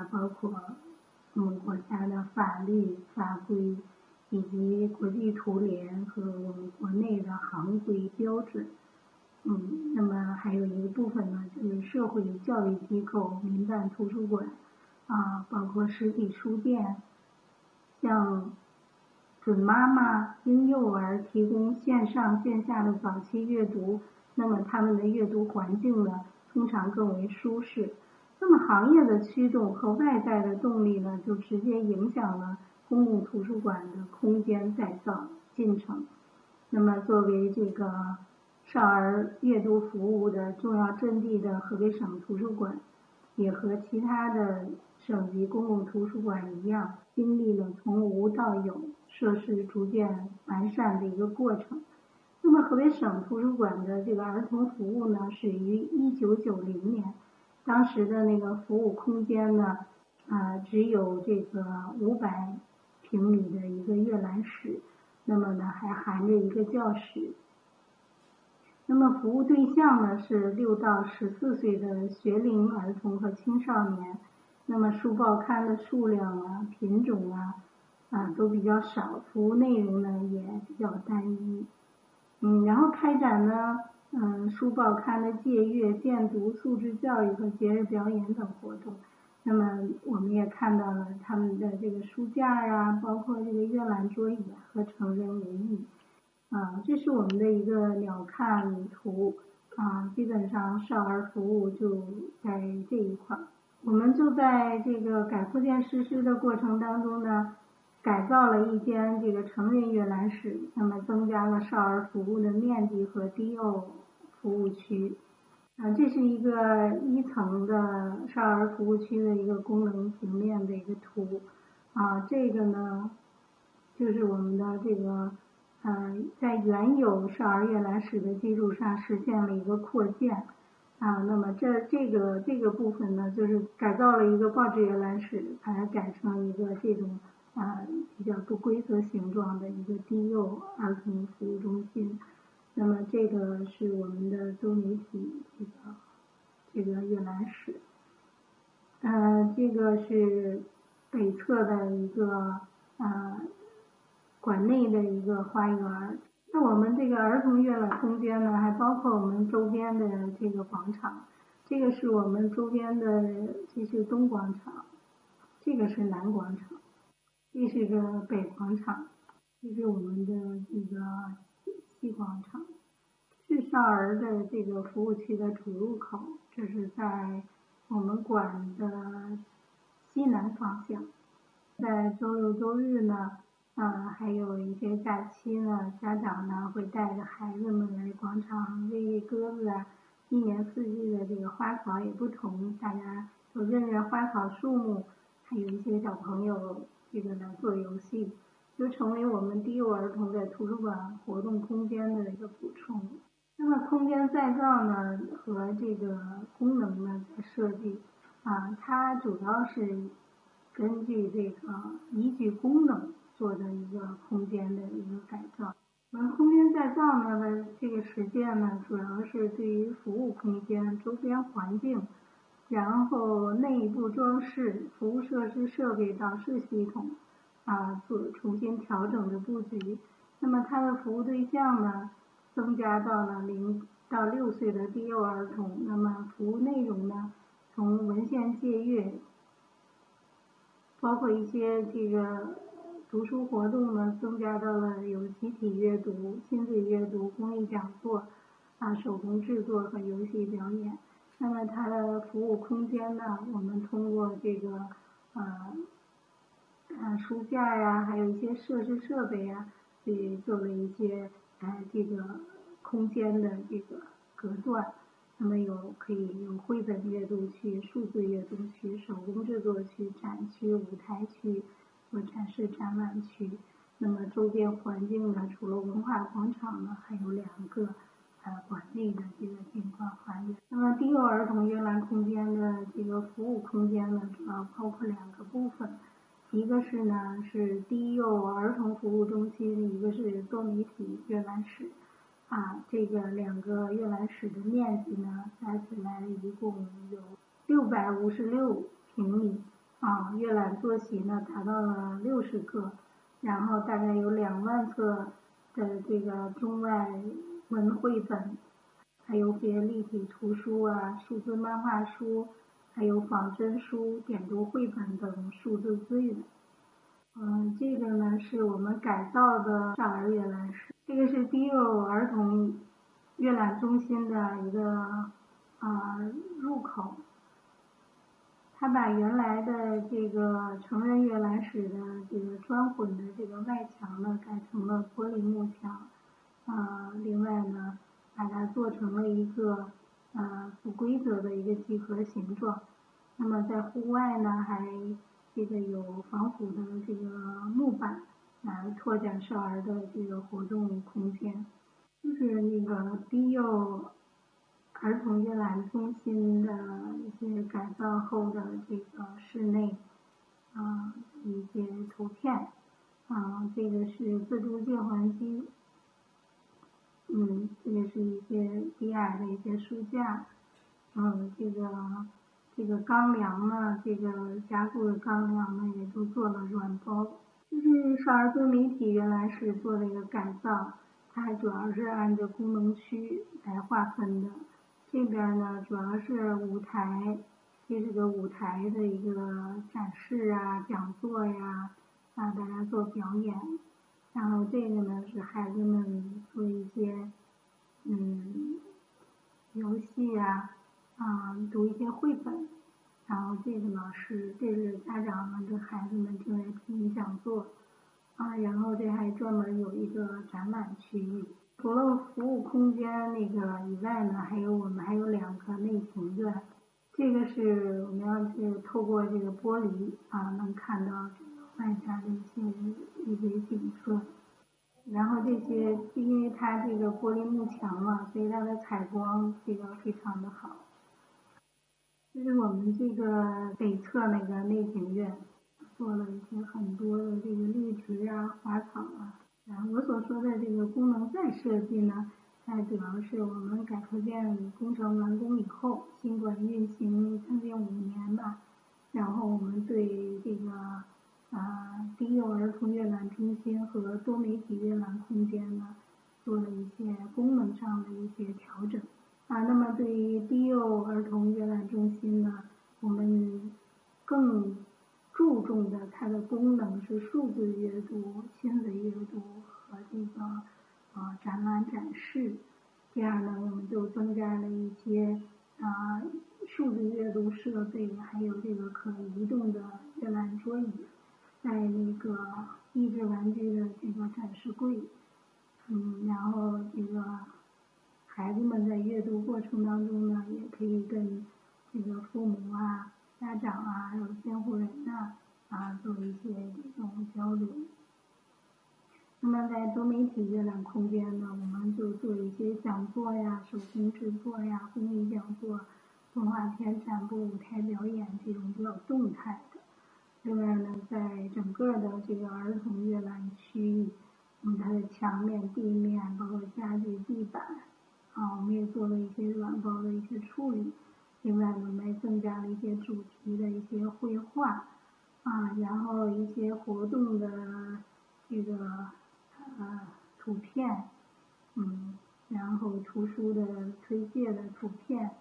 包括我们国家的法律法规以及国际图联和我们国内的行规标准。那么还有一个部分呢就是社会教育机构、民办图书馆包括实体书店，向准妈妈、婴幼儿提供线上线下的早期阅读，那么他们的阅读环境呢通常更为舒适。那么行业的驱动和外在的动力呢就直接影响了公共图书馆的空间再造进程。那么作为这个少儿阅读服务的重要阵地的河北省图书馆，也和其他的省级公共图书馆一样，经历了从无到有、设施逐渐完善的一个过程。那么河北省图书馆的这个儿童服务呢，始于1990年，当时的那个服务空间呢，只有这个500平米的一个阅览室，那么呢还含着一个教室。那么服务对象呢是6到14岁的学龄儿童和青少年。那么书报刊的数量品种都比较少，服务内容呢也比较单一。然后开展呢书报刊的借阅、荐读、素质教育和节日表演等活动。那么我们也看到了他们的这个书架包括这个阅览桌椅和成人文艺。这是我们的一个鸟瞰图基本上少儿服务就在这一块。我们就在这个改扩建实施的过程当中呢，改造了一间这个成人阅览室，那么增加了少儿服务的面积和低幼服务区。这是一个1层的少儿服务区的一个功能平面的一个图。这个呢就是我们的这个在原有少儿阅览室的基础上实现了一个扩建。那么这个部分呢，就是改造了一个报纸阅览室，把它改成一个这种比较不规则形状的一个低幼儿童服务中心。那么这个是我们的多媒体这个阅览室。这个是北侧的一个馆内的一个花园。那我们这个儿童阅览空间呢，还包括我们周边的这个广场。这个是我们周边的，这是东广场，这个是南广场，这是个北广场，这是我们的这个西广场。是少儿的这个服务区的主入口，这是在我们馆的西南方向。在周六周日呢还有一些假期呢，家长呢会带着孩子们来广场喂喂鸽子一年四季的这个花草也不同，大家都认认花草树木，还有一些小朋友这个来做游戏，就成为我们低幼儿童在图书馆活动空间的一个补充。那么空间再造呢和这个功能呢在设计它主要是根据这个依据功能做的一个空间的一个改造。我们空间再造呢的这个实践呢，主要是对于服务空间、周边环境，然后内部装饰、服务设施设备、导视系统做重新调整的布局。那么它的服务对象呢增加到了0到6岁的低幼儿童。那么服务内容呢，从文献借阅、包括一些这个读书活动呢，增加到了有集体阅读、亲子阅读、公益讲座手工制作和游戏表演。那么它的服务空间呢，我们通过这个书架呀，还有一些设施设备呀，去做了一些这个空间的这个隔断。那么可以有绘本阅读区、数字阅读区、手工制作区、展区、舞台区和展示展览区。那么周边环境呢，除了文化广场呢，还有2个馆内的这个景观花园。那么低幼儿童阅览空间的这个服务空间呢，主要包括2个部分。一个是低幼儿童服务中心，一个是多媒体阅览室。这个2个阅览室的面积呢，加起来一共有656平米。阅览座席呢达到了60个，然后大概有2万册的这个中外文绘本，还有些立体图书数字漫画书，还有仿真书、点读绘本等数字资源。这个呢是我们改造的少儿阅览室，这个是低幼儿童阅览中心的一个入口。它把原来的这个成人阅览室的这个砖混的这个外墙呢，改成了玻璃幕墙。另外呢，把它做成了一个不规则的一个几何形状。那么在户外呢，还这个有防腐的这个木板来拓展少儿的这个活动空间。就是那个低幼儿童阅览中心的一些改造后的这个室内一些图片。这个是自助借还机。这个是一些低矮的一些书架。这个钢梁呢，这个加固的钢梁呢，也都做了软包。这是少儿多媒体阅览室做了一个改造，它还主要是按照功能区来划分的。这边呢，主要是舞台，这是个舞台的一个展示讲座呀，大家做表演。然后这个呢，是孩子们做一些游戏读一些绘本。然后这是家长们跟孩子们正在听讲座。然后这还专门有一个展览区域。除了服务空间那个以外呢，我们还有2个内庭院。这个是我们要透过这个玻璃能看到这个外边的一些景色。然后这些因为它这个玻璃幕墙嘛，所以它的采光这个非常的好。这是我们这个北侧那个内庭院，做了一些很多的这个绿植花草。然后我所说的这个功能再设计呢，它主要是我们改扩建工程完工以后，尽管运行将近5年吧，然后我们对这个低幼儿童阅览中心和多媒体阅览空间呢，做了一些功能上的一些调整。那么对于低幼儿童阅览中心呢，我们更注重的它的功能是数字阅读、亲子阅读和这个展览展示。这样呢，我们就增加了一些数字阅读设备，还有这个可移动的阅览桌椅，在那个益智玩具的这个展示柜。然后这个孩子们在阅读过程当中呢，也可以跟这个父母家长还有监护人做一些这种交流。那么在多媒体阅览空间呢，我们就做一些讲座手工制作公益讲座、动画片展播、舞台表演这种比较动态的。另外呢，在整个的这个儿童阅览区域，它的墙面、地面，包括家具、地板，我们也做了一些软包的一些处理。另外呢，我们还增加了一些主题的一些绘画，然后一些活动的这个图片，然后图书的推介的图片，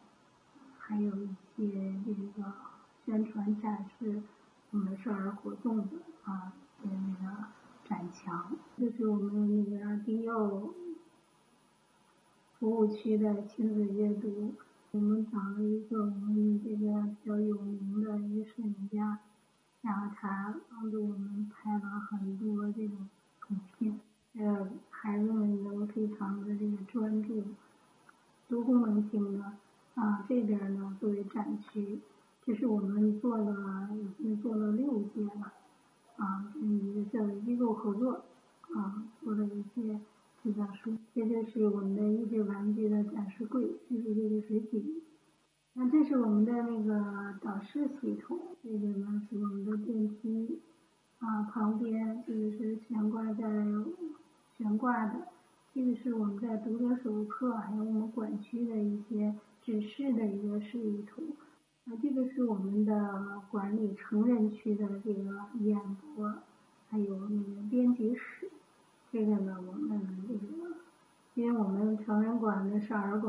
还有一些这个宣传展示我们少儿活动的那个展墙。这是我们那个低幼服务区的亲子阅读。我们找了一个我们这个比较有名的一个摄影家，然后他帮助我们拍了很多这种图片，孩子们都非常的这个专注，多功能性的这边呢作为展区，这是我们已经做了6届了跟一个教育机构合作做了一些这本书。这就是我们的益智玩具的展示柜，这是这个水洗。那这是我们的那个导视系统，这个呢是我们的电梯旁边这个是悬挂的，这个是我们在读者手册还有我们管区的一些指示的一个示意图。这个是我们的管理成人区的这个演播，还有那个编辑室。这个呢，我们这个，因为我们成人馆跟少儿部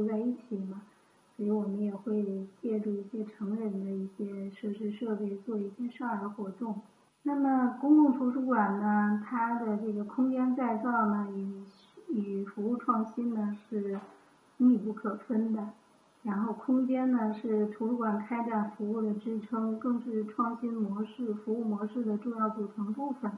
在一起嘛，所以我们也会借助一些成人的一些设施设备做一些少儿活动。那么公共图书馆呢，它的这个空间再造呢，与服务创新呢是密不可分的。然后空间呢是图书馆开展服务的支撑，更是创新服务模式的重要组成部分。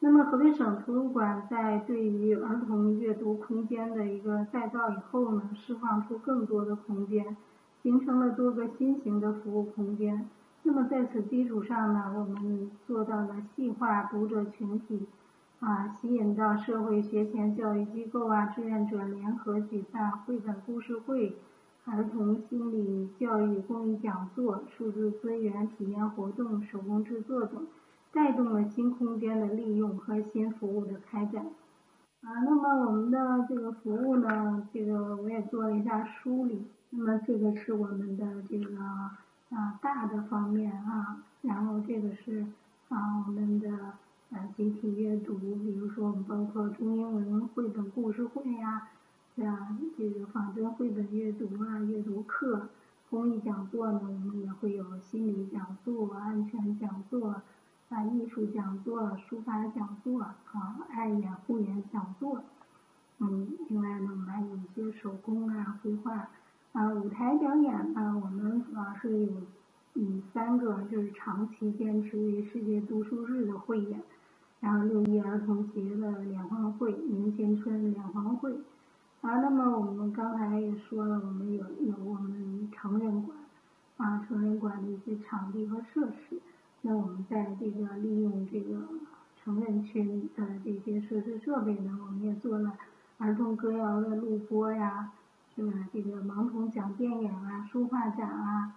那么河北省图书馆在对于儿童阅读空间的一个再造以后呢，释放出更多的空间，形成了多个新型的服务空间。那么在此基础上呢，我们做到了细化读者群体吸引到社会学前教育机构志愿者联合举办绘本故事会、儿童心理教育公益讲座、数字资源体验活动、手工制作等，带动了新空间的利用和新服务的开展。那么我们的这个服务呢，这个我也做了一下梳理。那么这个是我们的这个大的方面然后这个是我们的集体阅读，比如说我们包括中英文绘本故事会这个仿真绘本阅读阅读课、公益讲座呢，我们也会有心理讲座、安全讲座艺术讲座、书法讲座爱演护眼讲座。另外呢，我们还有一些手工绘画舞台表演呢，我们主要是以3个就是长期坚持为世界读书日的汇演，然后6·1儿童节的联欢会、迎新春联欢会那么我们刚才也说了，我们有我们成人馆成人馆的一些场地和设施。那我们在这个利用这个成人区的这些设施设备呢，我们也做了儿童歌谣的录播是吧？这个盲童讲电影书画展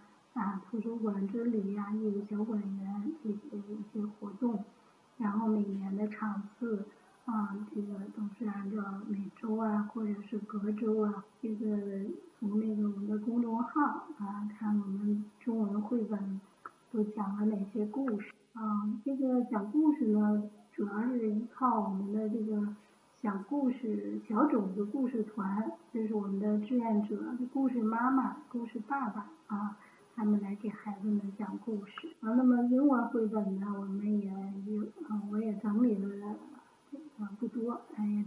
图书馆之旅义务小馆员这些一些活动。然后每年的场次这个都是按照每周或者是隔周这个从那个我们的公众号看我们中文绘本都讲了哪些故事这个讲故事呢，主要是依靠我们的这个小种子故事团，这是我们的志愿者故事妈妈、故事爸爸他们来给孩子们讲故事那么英文绘本呢，我们也我也整理了不多也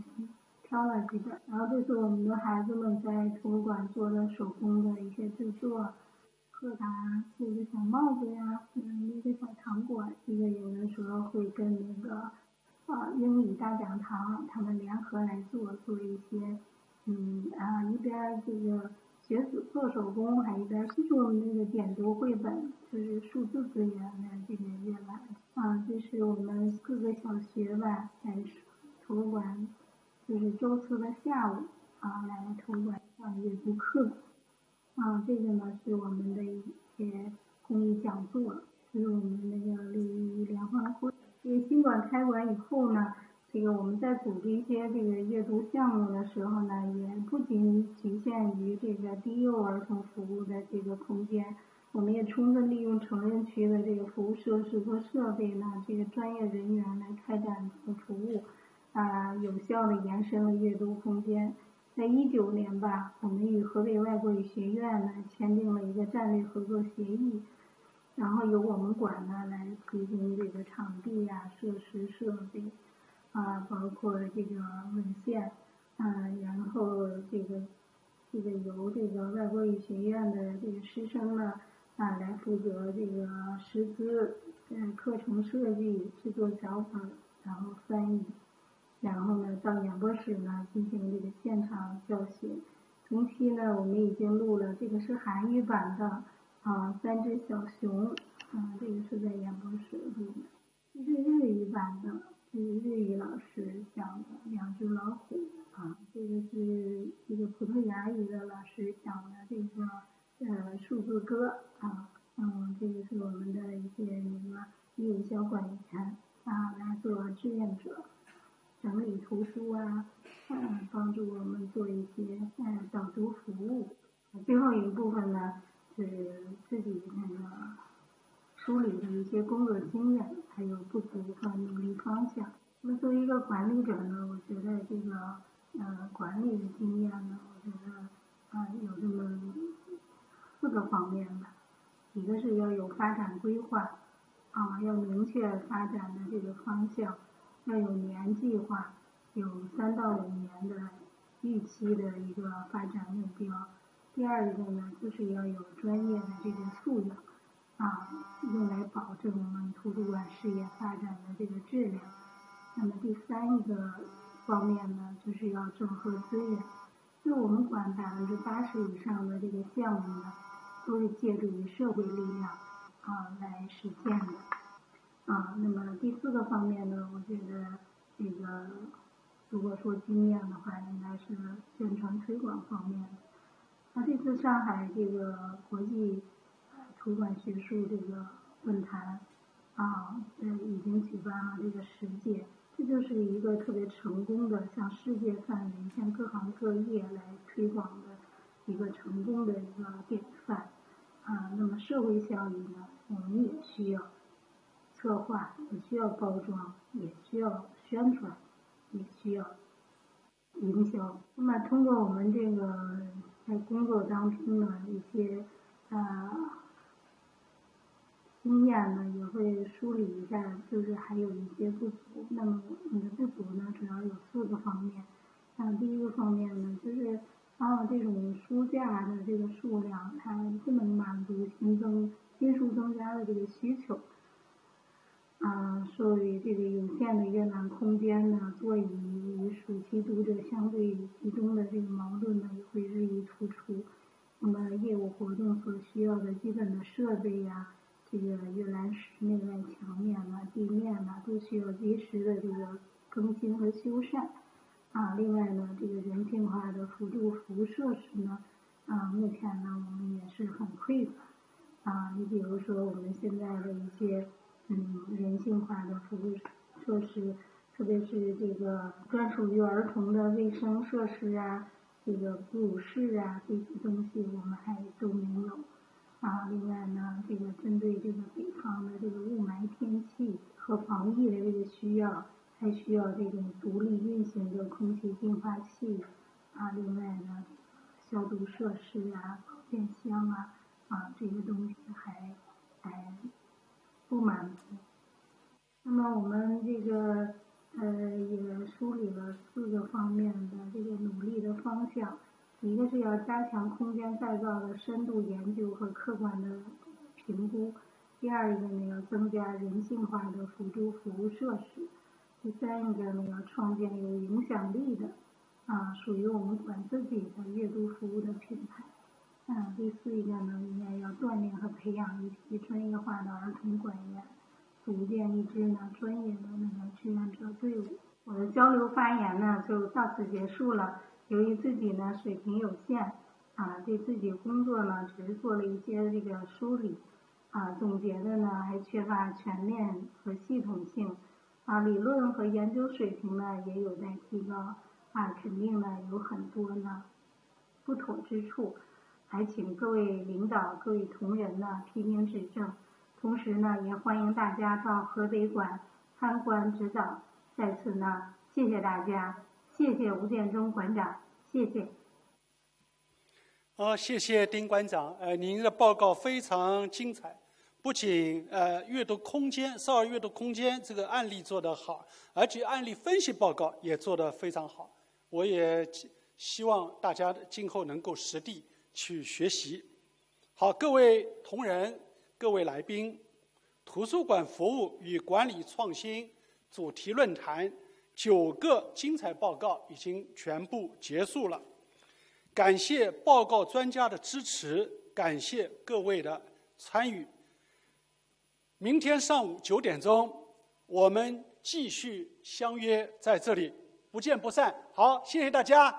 挑了几本。然后这是我们的孩子们在图书馆做的手工的一些制作，柯达做个小帽子一个小糖果，这个有的时候会跟那个英语大讲堂他们联合来做一些一边这个学做手工，还一边是我们这个点读绘本，就是数字资源的这个阅览这是我们各个小学在图书馆，就是周四的下午来图书馆上阅读课这个呢是我们的一些公益讲座，这是我们那个6·1联欢会。这个新馆开馆以后呢，这个我们在组织一些这个阅读项目的时候呢，也不仅局限于这个低幼儿童服务的这个空间，我们也充分利用成人区的这个服务设施和设备呢，这个专业人员来开展这个服务有效的延伸了阅读空间。在19年我们与河北外国语学院呢签订了一个战略合作协议然后由我们馆呢来提供这个场地呀、设施设备，包括这个文献，然后这个由这个外国语学院的这个师生呢，来负责这个师资，课程设计、制作脚本，然后翻译，然后呢到演播室呢进行这个现场教学。同期呢，我们已经录了，这个是韩语版的3只小熊，这个是在演播室录的。这是日语版的，这是日语老师讲的2只老虎，这个是一个葡萄牙语的老师讲的这个数字歌，这个是我们的一些义务小管员来做志愿者，整理图书帮助我们做一些导读服务。最后一部分呢是自己梳理的一些工作经验，还有不足和努力方向。那么作为一个管理者呢，我觉得这个管理的经验呢，我觉得有这么4个方面吧。一个是要有发展规划，要明确发展的这个方向，要有年计划，有3到5年的预期的一个发展目标。第二个呢，就是要有专业的这个素养，用来保证我们图书馆事业发展的这个质量。那么第3个方面呢，就是要整合资源。就我们馆80%以上的这个项目呢，都是借助于社会力量来实现的。那么第4个方面呢，我觉得这个如果说经验的话，应该是宣传推广方面的。这次上海这个国际图书馆学术这个论坛已经举办了这个10届，这就是一个特别成功的向世界范围、向各行各业来推广的一个成功的一个典范。那么社会效益呢，我们也需要策划，也需要包装，也需要宣传，也需要营销。那么通过我们这个在工作当中的一些经验呢，也会梳理一下，就是还有一些不足。那么我们的不足呢，主要有4个方面。第一个方面呢，就是这种书架的这个数量，它不能满足新书增加的这个需求。受于这个有限的阅览空间呢，座椅与暑期读者相对集中的这个矛盾呢，也会日益突出。那么业务活动所需要的基本的设备这个阅览室内外墙面地面都需要及时的这个更新和修缮。另外呢，这个人性化的辅助服务设施呢，目前呢我们也是很匮乏。你比如说我们现在的一些人性化的服务设施，特别是这个专属于儿童的卫生设施这个哺乳室这些东西我们还都没有。另外呢，这个针对这个北方的这个雾霾天气和防疫的这个需要，还需要这种独立运行的空气净化器。另外呢，消毒设施保健箱这些东西还不满足。那么我们这个也梳理了4个方面的这个努力的方向。一个是要加强空间再造的深度研究和客观的评估。第二个呢，要增加人性化的辅助服务设施。第3个呢，要创建有影响力的属于我们馆自己的阅读服务的品牌。第4个呢，应该要锻炼和培养一批专业化的儿童馆员，组建一支专业的志愿者队伍。我的交流发言呢就到此结束了。由于自己呢水平有限对自己工作呢只是做了一些这个梳理总结的呢还缺乏全面和系统性理论和研究水平呢也有待提高肯定呢有很多呢不妥之处，还请各位领导、各位同仁呢批评指正。同时呢，也欢迎大家到河北馆参观指导。在此呢，谢谢大家，谢谢吴建中馆长，谢谢。谢谢丁馆长，您的报告非常精彩，不仅阅读空间少儿阅读空间这个案例做得好，而且案例分析报告也做得非常好。我也希望大家今后能够实地去学习。好，各位同仁、各位来宾，图书馆服务与管理创新主题论坛9个精彩报告已经全部结束了。感谢报告专家的支持，感谢各位的参与。明天上午9点钟，我们继续相约在这里，不见不散。好，谢谢大家。